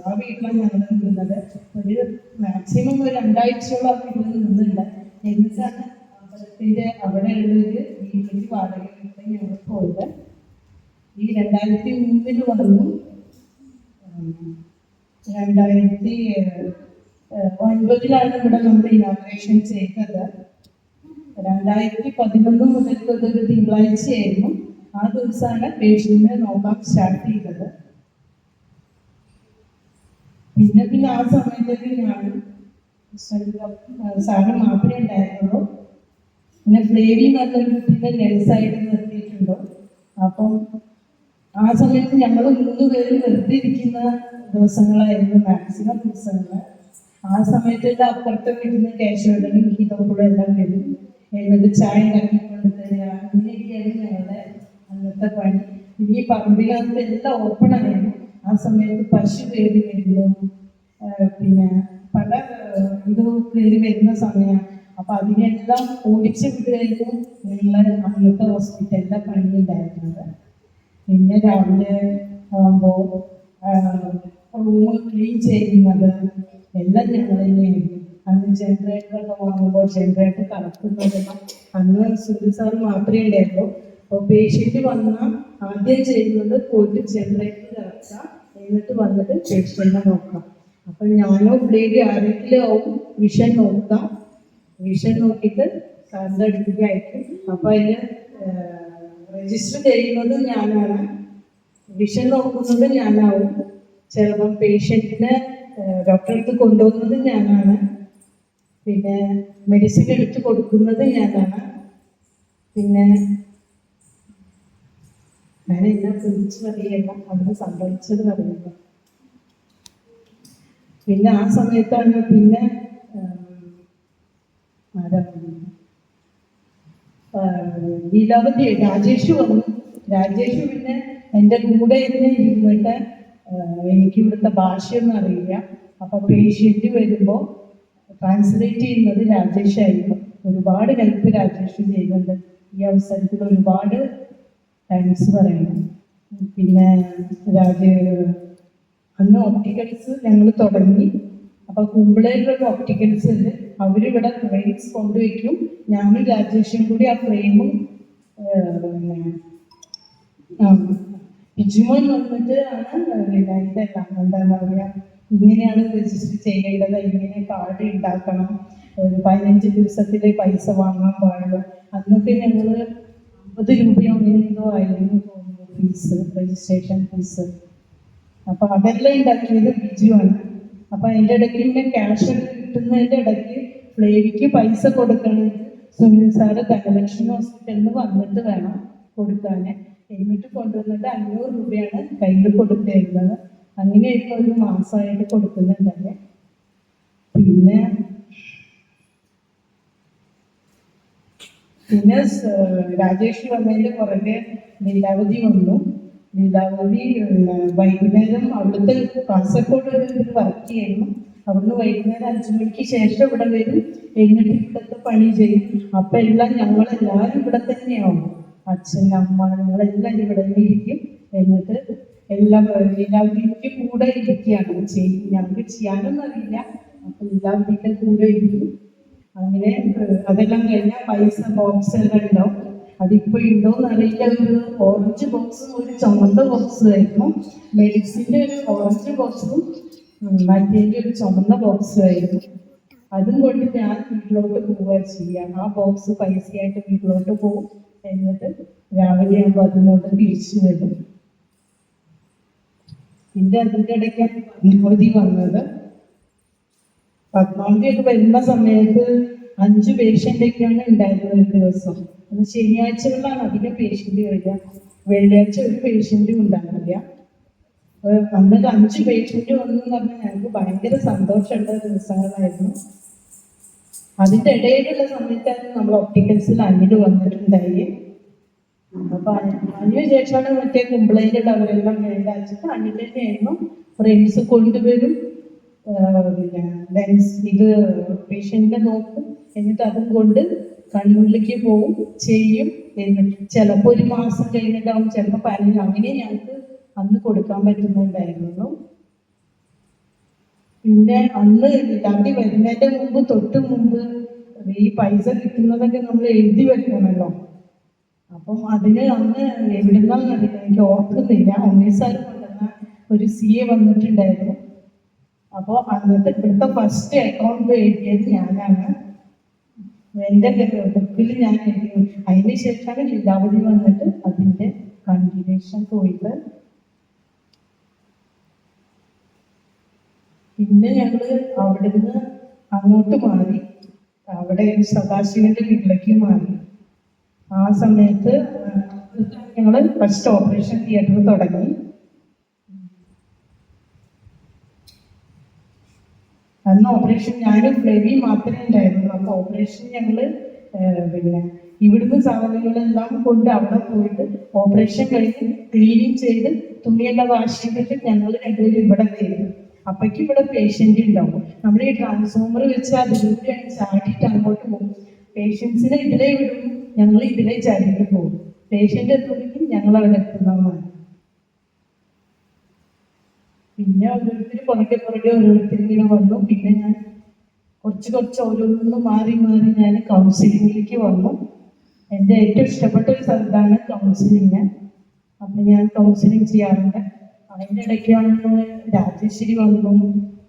ആ വീട്ടിലാണ് ഞങ്ങൾ നിന്നത്. ഒരു മാക്സിമം ഒരു 2 ആഴ്ചയോളം ആ വീട്ടിൽ നിന്നുണ്ട്. എന്നിട്ടാണ് അമ്പലത്തിൻ്റെ അവിടെ ഉള്ളൊരു വീട്ടിൽ വാടക വീട്ടിൽ ഞങ്ങൾ പോയത്. ഈ 2003 വന്നു. 2009 ഇവിടെ നമ്മൾ ഇനാഗ്രേഷൻ ചെയ്തത്. 2011 മുതൽ ഒരു തിങ്കളാഴ്ചയായിരുന്നു. ആ ദിവസമാണ് പേഷ്യന്റിനെ നോക്കാൻ സ്റ്റാർട്ട് ചെയ്തത്. പിന്നെ ആ സമയത്തേക്ക് ഞാൻ സാറ് മാത്രമേ ഉണ്ടായിരുന്നുള്ളൂ. പിന്നെ ഫ്ലേവി എന്നൊരു കുട്ടീനെ നഴ്സായിട്ട് നിർത്തിയിട്ടുണ്ടോ. അപ്പം ആ സമയത്ത് ഞങ്ങൾ 3 പേര് വെറുതെ ഇരിക്കുന്ന ദിവസങ്ങളായിരുന്നു, മാക്സിമം ദിവസങ്ങൾ. ആ സമയത്തുള്ള അപ്പുറത്തെ വീട്ടിൽ നിന്ന് കേശവനും ഗീതോടെ എല്ലാം വരും. എന്നിട്ട് ചായ ഉണ്ടാക്കിക്കൊണ്ട് തരിക. അങ്ങനെയൊക്കെയായിരുന്നു ഞങ്ങളുടെ അന്നത്തെ പണി. ഈ പറമ്പിനകത്ത് എല്ലാം ഓപ്പൺ ആയിരുന്നു. ആ സമയത്ത് പശു കയറി വരുന്നു, പിന്നെ പല ഇത് കയറി വരുന്ന സമയം അപ്പൊ അതിനെല്ലാം ഓടിച്ചു വിടുകയായിരുന്നു ഞങ്ങളെ അന്നത്തെ ഹോസ്പിറ്റലിലെ പണിയുണ്ടായിരുന്നത്. പിന്നെ രാവിലെ ആകുമ്പോൾ റൂം ക്ലീൻ ചെയ്യുന്നത് എല്ലാം ഞങ്ങൾ തന്നെയായിരുന്നു. അന്ന് ജനറേറ്ററൊക്കെ വാങ്ങുമ്പോൾ ജനറേറ്റർ കറക്കുന്നതെല്ലാം അന്ന് സുനിൽ സാർ മാത്രമേ ഉണ്ടായിരുന്നു. അപ്പോൾ പേഷ്യൻ്റ് വന്നാൽ ആദ്യം ചെയ്യുന്നത് പോയിട്ട് ജനറേറ്റർ കറക്കുക, എന്നിട്ട് വന്നിട്ട് പേഷ്യൻ്റിനെ നോക്കാം. അപ്പം ഞാനോ ബ്ലേഡ് ആരെങ്കിലും ആവും വിഷൻ നോക്കാം. വിഷൻ നോക്കിയിട്ട് സാറിൻ്റെ അടുത്തേക്ക് അയക്കും. അപ്പം അതിന് രജിസ്റ്റർ ചെയ്യുന്നത് ഞാനാണ്, വിഷൻ നോക്കുന്നത് ഞാനാവും. ചിലപ്പം പേഷ്യൻറ്റിനെ ഡോക്ടറെ അടുത്ത് കൊണ്ടുപോകുന്നത് ഞാനാണ്, പിന്നെ മെഡിസിൻ എടുത്ത് കൊടുക്കുന്നത് ഞാനാണ്. പിന്നെ ഞാൻ എന്നെ കുറിച്ച് പറയല്ല, അന്ന് സംഭവിച്ചത് പറയുക. പിന്നെ ആ സമയത്താണ് പിന്നെ ലീലാവതി രാജേഷ് വന്നു. രാജേഷ് പിന്നെ എൻ്റെ കൂടെ ഇരുന്നിട്ട് എനിക്ക് ഇവിടുത്തെ ഭാഷയൊന്നും അറിയില്ല. അപ്പൊ പേഷ്യൻ്റ് വരുമ്പോൾ ട്രാൻസ്ലേറ്റ് ചെയ്യുന്നത് രാജേഷായിരുന്നു. ഒരുപാട് ഹെൽപ്പ് രാജേഷ് ചെയ്യുന്നുണ്ട്. ഈ അവസരത്തിൽ ഒരുപാട് താങ്ക്സ് പറയണം. പിന്നെ അന്ന് ഒപ്റ്റിക്കൽസ് ഞങ്ങൾ തുടങ്ങി. അപ്പൊ കുമ്പളയിലുള്ള ഒപ്റ്റിക്കൽസ് ഉണ്ട്, അവരിവിടെ ഫ്രെയിംസ് കൊണ്ടുവയ്ക്കും. ഞാനും രാജേഷും കൂടി ആ ഫ്രെയിമും ബിജുമോൻ വന്നിട്ട് ആണ് ഇതെല്ലാം എന്താ പറയുക, ഇങ്ങനെയാണ് രജിസ്റ്റർ ചെയ്യേണ്ടത്, ഇങ്ങനെ കാർഡ് ഉണ്ടാക്കണം, ഒരു 15 ദിവസത്തിൽ പൈസ വാങ്ങാൻ പാടുള്ളൂ. അന്നൊക്കെ ഞങ്ങൾ 50 രൂപയോ അങ്ങനെ എന്തോ ആയിരുന്നു തോന്നുന്നു ഫീസ്, രജിസ്ട്രേഷൻ ഫീസ്. അപ്പൊ അതെല്ലാം ഉണ്ടാക്കിയത് ബിജുവാണ്. അപ്പൊ അതിൻ്റെ ഇടയ്ക്ക് പിന്നെ ക്യാഷ് കിട്ടുന്നതിൻ്റെ ഇടയ്ക്ക് ഫ്ലേവിക്ക് പൈസ കൊടുക്കണമെങ്കിൽ സുനിൽ സാറ് ധനലക്ഷ്മി ഹോസ്പിറ്റലിൽ വന്നിട്ട് വേണം കൊടുക്കാൻ. എന്നിട്ട് കൊണ്ടുവന്നിട്ട് 500 രൂപയാണ് കയ്യിൽ കൊടുത്തിരുന്നത്. അങ്ങനെയായിരുന്നു ഒരു മാസമായിട്ട് കൊടുക്കുന്നുണ്ടല്ലേ. പിന്നെ രാജേഷ് വന്നതിൻ്റെ പുറകെ ലീലാവതി വന്നു. ലീലാവതി വൈകുന്നേരം അവിടുത്തെ കാസർഗോഡ് ഒരു വർക്ക് ചെയ്യുന്നു. അവിടുന്ന് വൈകുന്നേരം 5 മണിക്ക് ശേഷം ഇവിടെ വരും, എന്നിട്ട് ഇവിടുത്തെ പണി ചെയ്യും. അപ്പം എല്ലാം ഞങ്ങളെല്ലാവരും ഇവിടെ തന്നെയാവും, അച്ഛൻ അമ്മ ഞങ്ങളെല്ലാം ഇവിടെ ഇരിക്കും. എന്നിട്ട് എല്ലാം ലീലാവതിക്ക് കൂടെ ഇരിക്കുകയാണ് ചെയ്യും. ഞങ്ങൾക്ക് ചെയ്യാനൊന്നും അറിയില്ല, അപ്പം ലീലാവതിയുടെ കൂടെ ഇരിക്കും. അങ്ങനെ അതെല്ലാം കഴിഞ്ഞാൽ പൈസ ബോക്സ് എല്ലാം ഉണ്ടാവും. അതിപ്പോ ഉണ്ടോന്ന് അറിയില്ല. ഒരു ഓറഞ്ച് ബോക്സും ഒരു ചുമന്ന ബോക്സും ആയിരുന്നു. മെഡിസിൻ്റെ ഒരു ഓറഞ്ച് ബോക്സും മറ്റേൻ്റെ ഒരു ചുമന്ന ബോക്സും ആയിരുന്നു. അതും കൊണ്ട് ഞാൻ വീട്ടിലോട്ട് പോവുക ചെയ്യാം. ആ ബോക്സ് പൈസയായിട്ട് വീട്ടിലോട്ട് പോകും. എന്നിട്ട് രാവിലെ ആകുമ്പോൾ അതിനോട്ട് തിരിച്ചു വരും. പിന്നെ അതിൻ്റെ ഇടയ്ക്കാണ് പത്മാവതി വന്നത്. പത്മാവതിയൊക്കെ വരുന്ന സമയത്ത് 5 പേഷ്യൻ്റൊക്കെയാണ് ഉണ്ടായിരുന്നത് ഒരു ദിവസം. അത് ശനിയാഴ്ചകളിലാണ് അധികം പേഷ്യൻ്റ് വരിക, വെള്ളിയാഴ്ച ഒരു പേഷ്യൻ്റും ഉണ്ടാവില്ല. അന്നൊരു 5 പേഷ്യൻ്റ് വന്നു പറഞ്ഞാൽ ഞങ്ങൾക്ക് ഭയങ്കര സന്തോഷമുള്ള ദിവസങ്ങളായിരുന്നു. അതിൻ്റെ ഇടയിലുള്ള സമയത്താണ് നമ്മൾ ഒപ്റ്റിക്കൽസിൽ അനിൽ വന്നിട്ടുണ്ടായി. അപ്പൊ അതിന് ശേഷമാണ് മറ്റേ കുമ്പളയിലുള്ള അവരെല്ലാം വേണ്ടാച്ചിട്ട് അനിൽ തന്നെയായിരുന്നു ഫ്രണ്ട്സ് കൊണ്ടുവരും. പിന്നെ ലെൻസ് ഇത് പേഷ്യന്റിനെ നോക്കും, എന്നിട്ട് അതും കൊണ്ട് കണ്ണൂരിലേക്ക് പോവും ചെയ്യും. ചിലപ്പോൾ ഒരു മാസം കഴിഞ്ഞിട്ടാവും, ചിലപ്പോൾ 15. അങ്ങനെ ഞങ്ങൾക്ക് അന്ന് കൊടുക്കാൻ പറ്റുന്നുണ്ടായിരുന്നു. പിന്നെ അന്ന് രാത്രി വരുന്നതിൻ്റെ തൊട്ട് മുമ്പ് ഈ പൈസ കിട്ടുന്നതൊക്കെ നമ്മൾ എഴുതി വെക്കണമല്ലോ. അപ്പം അതിന് അന്ന് എവിടുന്നാന്നറിയില്ല, എനിക്ക് ഓർക്കുന്നില്ല. ഉമേഷ് കൊണ്ടുവന്ന ഒരു CA വന്നിട്ടുണ്ടായിരുന്നു. അപ്പോൾ അന്നത്തെ ഇവിടുത്തെ ഫസ്റ്റ് അക്കൗണ്ട് എഴുതിയത് ഞാനാണ്. എൻ്റെ ബുക്കിൽ ഞാൻ എഴുതി. അതിന് ശേഷമാണ് ലീലാവതി വന്നിട്ട് അതിൻ്റെ കണ്ടിന്യൂഷൻ പോയിട്ട്. പിന്നെ ഞങ്ങൾ അവിടുന്ന് അങ്ങോട്ട് മാറി, അവിടെ സദാശിവന്റെ വീട്ടിലേക്ക് മാറി. ആ സമയത്ത് ഞങ്ങൾ ഫസ്റ്റ് ഓപ്പറേഷൻ തിയേറ്റർ തുടങ്ങി. അന്ന് ഓപ്പറേഷൻ ഞാനും ഫ്ലെവി മാത്രമേ ഉണ്ടായിരുന്നു. അപ്പോൾ ഓപ്പറേഷൻ ഞങ്ങൾ പിന്നെ ഇവിടുന്ന് സാധനങ്ങളെല്ലാം കൊണ്ട് അവിടെ പോയിട്ട് ഓപ്പറേഷൻ കഴിഞ്ഞ് ക്ലീനിങ് ചെയ്ത് തുണിയെല്ലാം വാഷ് ചെയ്തിട്ട് ഞങ്ങൾ രണ്ടുപേരും ഇവിടെ ചെയ്തു. അപ്പയ്ക്ക് ഇവിടെ പേഷ്യൻ്റ് ഉണ്ടാവും. നമ്മൾ ഈ ട്രാൻസ്ഫോമർ വെച്ച് അതിലൂടെയാണ് ചാടിയിട്ട് അങ്ങോട്ട് പോകും. പേഷ്യൻസിനെ ഇതിലേ വിടും, ഞങ്ങൾ ഇതിലേ ചാടിയിട്ട് പോകും. പേഷ്യൻ്റ് എത്തുമെങ്കിൽ ഞങ്ങൾ അവിടെ എത്തുന്നതാണ്. പിന്നെ ഓരോരുത്തർ പുറകെ ഓരോരുത്തർ ഇങ്ങനെ വന്നു. പിന്നെ ഞാൻ കുറച്ച് ഓരോന്ന് മാറി ഞാൻ കൗൺസിലിങ്ങിലേക്ക് വന്നു. എൻ്റെ ഏറ്റവും ഇഷ്ടപ്പെട്ട ഒരു സ്ഥലത്താണ് കൗൺസിലിങ്. അപ്പം ഞാൻ കൗൺസിലിംഗ് ചെയ്യാറുണ്ട്. അതിൻ്റെ ഇടയ്ക്കാണ് രാജേശ്വരി വന്നു,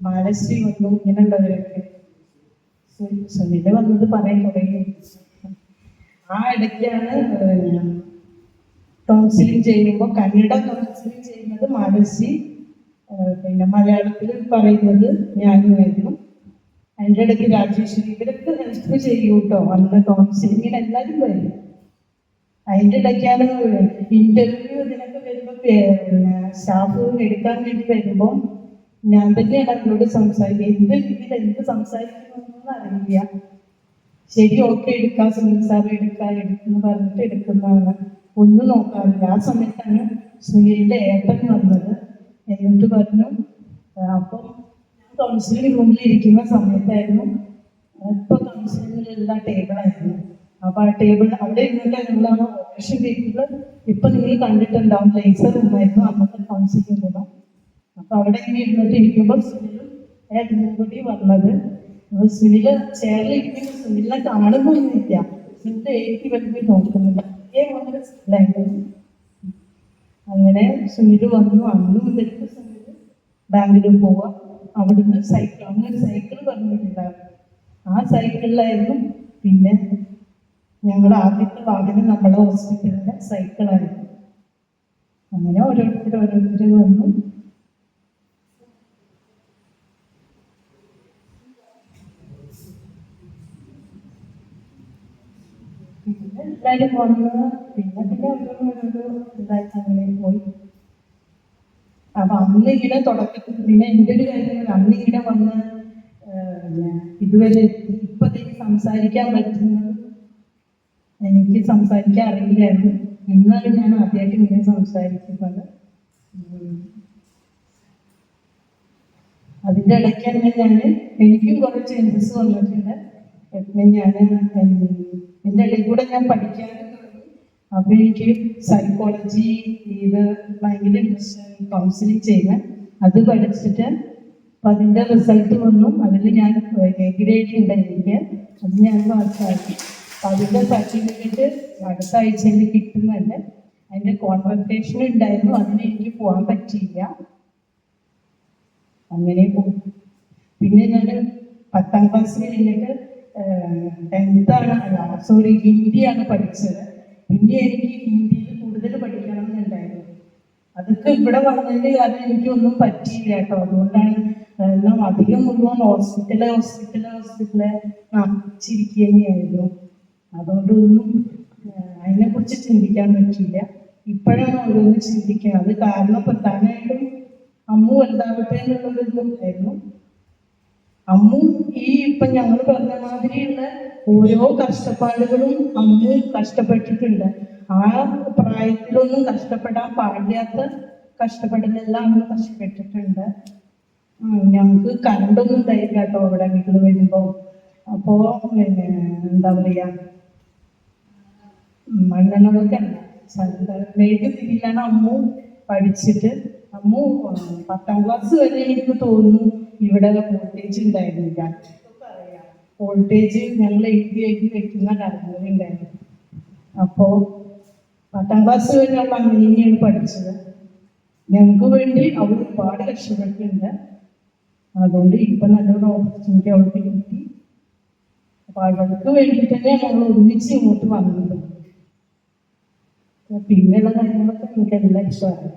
ബാലശ്രീ വന്നു, ഇങ്ങനെയുള്ളവരൊക്കെ. സുനിത വന്നത് പറയാൻ തുടങ്ങി. ആ ഇടയ്ക്കാണ് കൗൺസിലിംഗ് ചെയ്യുമ്പോൾ കന്നഡ കൗൺസിലിംഗ് ചെയ്യുന്നത് മാലശ്രീ, പിന്നെ മലയാളത്തിൽ പറയുന്നത് ഞാനുമായിരുന്നു. അതിൻ്റെ ഇടയ്ക്ക് രാജേശ്വരി, ഇവരൊക്കെ ഹെൽപ്പ് ചെയ്യും കേട്ടോ. അന്ന് കൗൺസിലിങ്ങിന് എല്ലാവരും വരും. അതിൻ്റെ ഇടയ്ക്കാണ് ഇന്റർവ്യൂ ഇതിനൊക്കെ വരുമ്പോൾ സ്റ്റാഫ് എടുക്കാൻ വേണ്ടി വരുമ്പോൾ ഞാൻ തന്നെയാണ് അവരോട് സംസാരിക്കുക. എന്ത് സംസാരിക്കണമെന്നൊന്നും അറിയില്ല. ശരി, ഓക്കെ, എടുക്കാം സുനിൽ സാർ, എടുക്കുന്നു പറഞ്ഞിട്ട് എടുക്കുന്നതാണ്. ഒന്നും നോക്കാറില്ല. ആ സമയത്താണ് സുനിലിൻ്റെ ഏട്ടൻ വന്നത്. എന്നിട്ട് പറഞ്ഞു, അപ്പം കൗൺസിലിംഗ് റൂമിൽ ഇരിക്കുന്ന സമയത്തായിരുന്നു. ഇപ്പോൾ കൗൺസിലിങ്ങിലുള്ള ടേബിളായിരുന്നു. അപ്പൊ ആ ടേബിൾ അവിടെ ഇരുന്നിട്ട് ഞങ്ങളാണ് ഓപ്പറേഷൻ തിയേറ്ററിൽ ഇപ്പൊ നിങ്ങൾ കണ്ടിട്ടുണ്ടാവും, ലേസർ റൂമായിരുന്നു അന്നത്തെ കൗൺസിലിംഗ് റൂം. അപ്പൊ അവിടെ ഇങ്ങനെ ഇരുന്നിട്ട് ഇരിക്കുമ്പോൾ സുനിലും ഏട്ടനും കൂടി വന്നത്. സുനില് ചെയറിൽ ഇരിക്കുമ്പോൾ സുനിലിനെ കാണുമ്പോഴൊന്നുമില്ല, സുനിലിന്റെ ഏറ്റി വലിയ നോക്കുന്നില്ല. അങ്ങനെ സുനില് വന്നു. അന്ന് മുതൽക്ക് സുനില് ബാംഗ്ലൂർ പോവാ. അവിടുന്ന് സൈക്കിൾ, അങ്ങനെ സൈക്കിൾ പറഞ്ഞിട്ടുണ്ടായിരുന്നു. ആ സൈക്കിളിലായിരുന്നു പിന്നെ ഞങ്ങളുടെ ആദ്യത്തെ വാഹനം നമ്മുടെ ഹോസ്പിറ്റലിലെ സൈക്കിളായിരുന്നു. അങ്ങനെ ഓരോരുത്തർ വന്നു. പിന്നെ എല്ലാവരും വന്ന് പിന്നെ ഓരോരോ ഇതായിട്ട് അങ്ങനെ പോയി. അപ്പൊ അന്ന് ഇങ്ങനെ തുടക്കത്തിൽ പിന്നെ എൻ്റെ ഒരു കാര്യം, അന്ന് ഇങ്ങനെ വന്ന് ഇതുവരെ ഇപ്പൊ സംസാരിക്കാൻ പറ്റുന്നത് എനിക്ക് സംസാരിക്കാൻ അറിയില്ലായിരുന്നു. ഇന്നാണ് ഞാൻ ആദ്യമായിട്ട് ഇങ്ങനെ സംസാരിക്കുന്നത്. അതിൻ്റെ ഇടയ്ക്ക് തന്നെ എനിക്കും കുറെ ചേഞ്ചസ് വന്നിട്ടുണ്ട്. ഞാൻ എൻ്റെ ഇടയിൽ കൂടെ ഞാൻ പഠിക്കാനും തുടങ്ങി. അപ്പൊ എനിക്ക് സൈക്കോളജി ഇത് ഭയങ്കര ഇൻട്രസ്റ്റ്, കൗൺസിലിംഗ് ചെയ്യാൻ. അത് പഠിച്ചിട്ട് അപ്പൊ അതിൻ്റെ റിസൾട്ട് വന്നു. അതിൽ ഞാൻ ഗ്രേഡ് ഉണ്ടായി എനിക്ക്. അത് ഞാൻ പാസ്സാക്കി. അതിൻ്റെ സർട്ടിഫിക്കറ്റ് അടുത്ത ആഴ്ച എനിക്ക് കിട്ടുന്നുണ്ട്. അതിൻ്റെ കോൺവെർട്ടേഷൻ ഉണ്ടായിരുന്നു, അതിന് എനിക്ക് പോകാൻ പറ്റിയില്ല. അങ്ങനെ പോകും. പിന്നെ ഞാൻ 10ാം ക്ലാസ് കഴിഞ്ഞിട്ട് 10th ഹിന്ദിയാണ് പഠിച്ചത്. പിന്നെ എനിക്ക് ഹിന്ദിയിൽ കൂടുതൽ പഠിക്കണം എന്നുണ്ടായിരുന്നു. അതൊക്കെ ഇവിടെ വന്നതിൻ്റെ കാരണം എനിക്കൊന്നും പറ്റിയില്ല കേട്ടോ. അതുകൊണ്ടാണ് എല്ലാം അധികം മുഴുവൻ ഹോസ്പിറ്റല് ചിരിക്കുകയായിരുന്നു. അതുകൊണ്ടൊന്നും അതിനെക്കുറിച്ച് ചിന്തിക്കാൻ പറ്റില്ല. ഇപ്പോഴാണ് ഓരോന്ന് ചിന്തിക്കുന്നത്. അത് കാരണം പ്രധാനമായിട്ടും അമ്മു വലുതാവട്ടെ എന്നുള്ളൊരിതുണ്ടായിരുന്നു. അമ്മു ഈ ഇപ്പം ഞങ്ങൾ പറഞ്ഞ മാതിരിയുള്ള ഓരോ കഷ്ടപ്പാടുകളും അമ്മു കഷ്ടപ്പെട്ടിട്ടുണ്ട്. ആ പ്രായത്തിലൊന്നും കഷ്ടപ്പെടാൻ പാടില്ലാത്ത കഷ്ടപ്പെടലെല്ലാം അമ്മ കഷ്ടപ്പെട്ടിട്ടുണ്ട്. ഞങ്ങൾക്ക് കറണ്ടൊന്നും ഉണ്ടായില്ല കേട്ടോ അവിടെ വീട്ടിൽ വരുമ്പോൾ. അപ്പോൾ പിന്നെ എന്താ പറയുക, മണ്ണെണ്ണൊക്കെ തിരിയിലാണ് അമ്മു പഠിച്ചിട്ട്. അമ്മു 10ാം ക്ലാസ് വരെ എനിക്ക് തോന്നുന്നു ഇവിടെ വോൾട്ടേജ് ഉണ്ടായിരുന്നില്ല. വോൾട്ടേജ് ഞങ്ങൾ എഴുതി വെക്കുന്ന കാര്യങ്ങളുണ്ടായിരുന്നു. അപ്പോൾ 10ാം ക്ലാസ് വരെ അവൾ അങ്ങനെ തന്നെയാണ് പഠിച്ചത്. ഞങ്ങൾക്ക് വേണ്ടി അവൾ ഒരുപാട് കഷ്ടപ്പെട്ടിട്ടുണ്ട്. അതുകൊണ്ട് ഇപ്പം നല്ലൊരു ഓപ്പർച്യൂണിറ്റി അവൾക്ക് കിട്ടി. അപ്പോൾ അവൾക്ക് വേണ്ടിയിട്ട് തന്നെയാണ് ഞങ്ങൾ ഒരുമിച്ച് ഇങ്ങോട്ട് വന്നത്. പിന്നെയുള്ള കാര്യങ്ങളൊക്കെ എനിക്കെല്ലാം ഇഷ്ടമാണ്.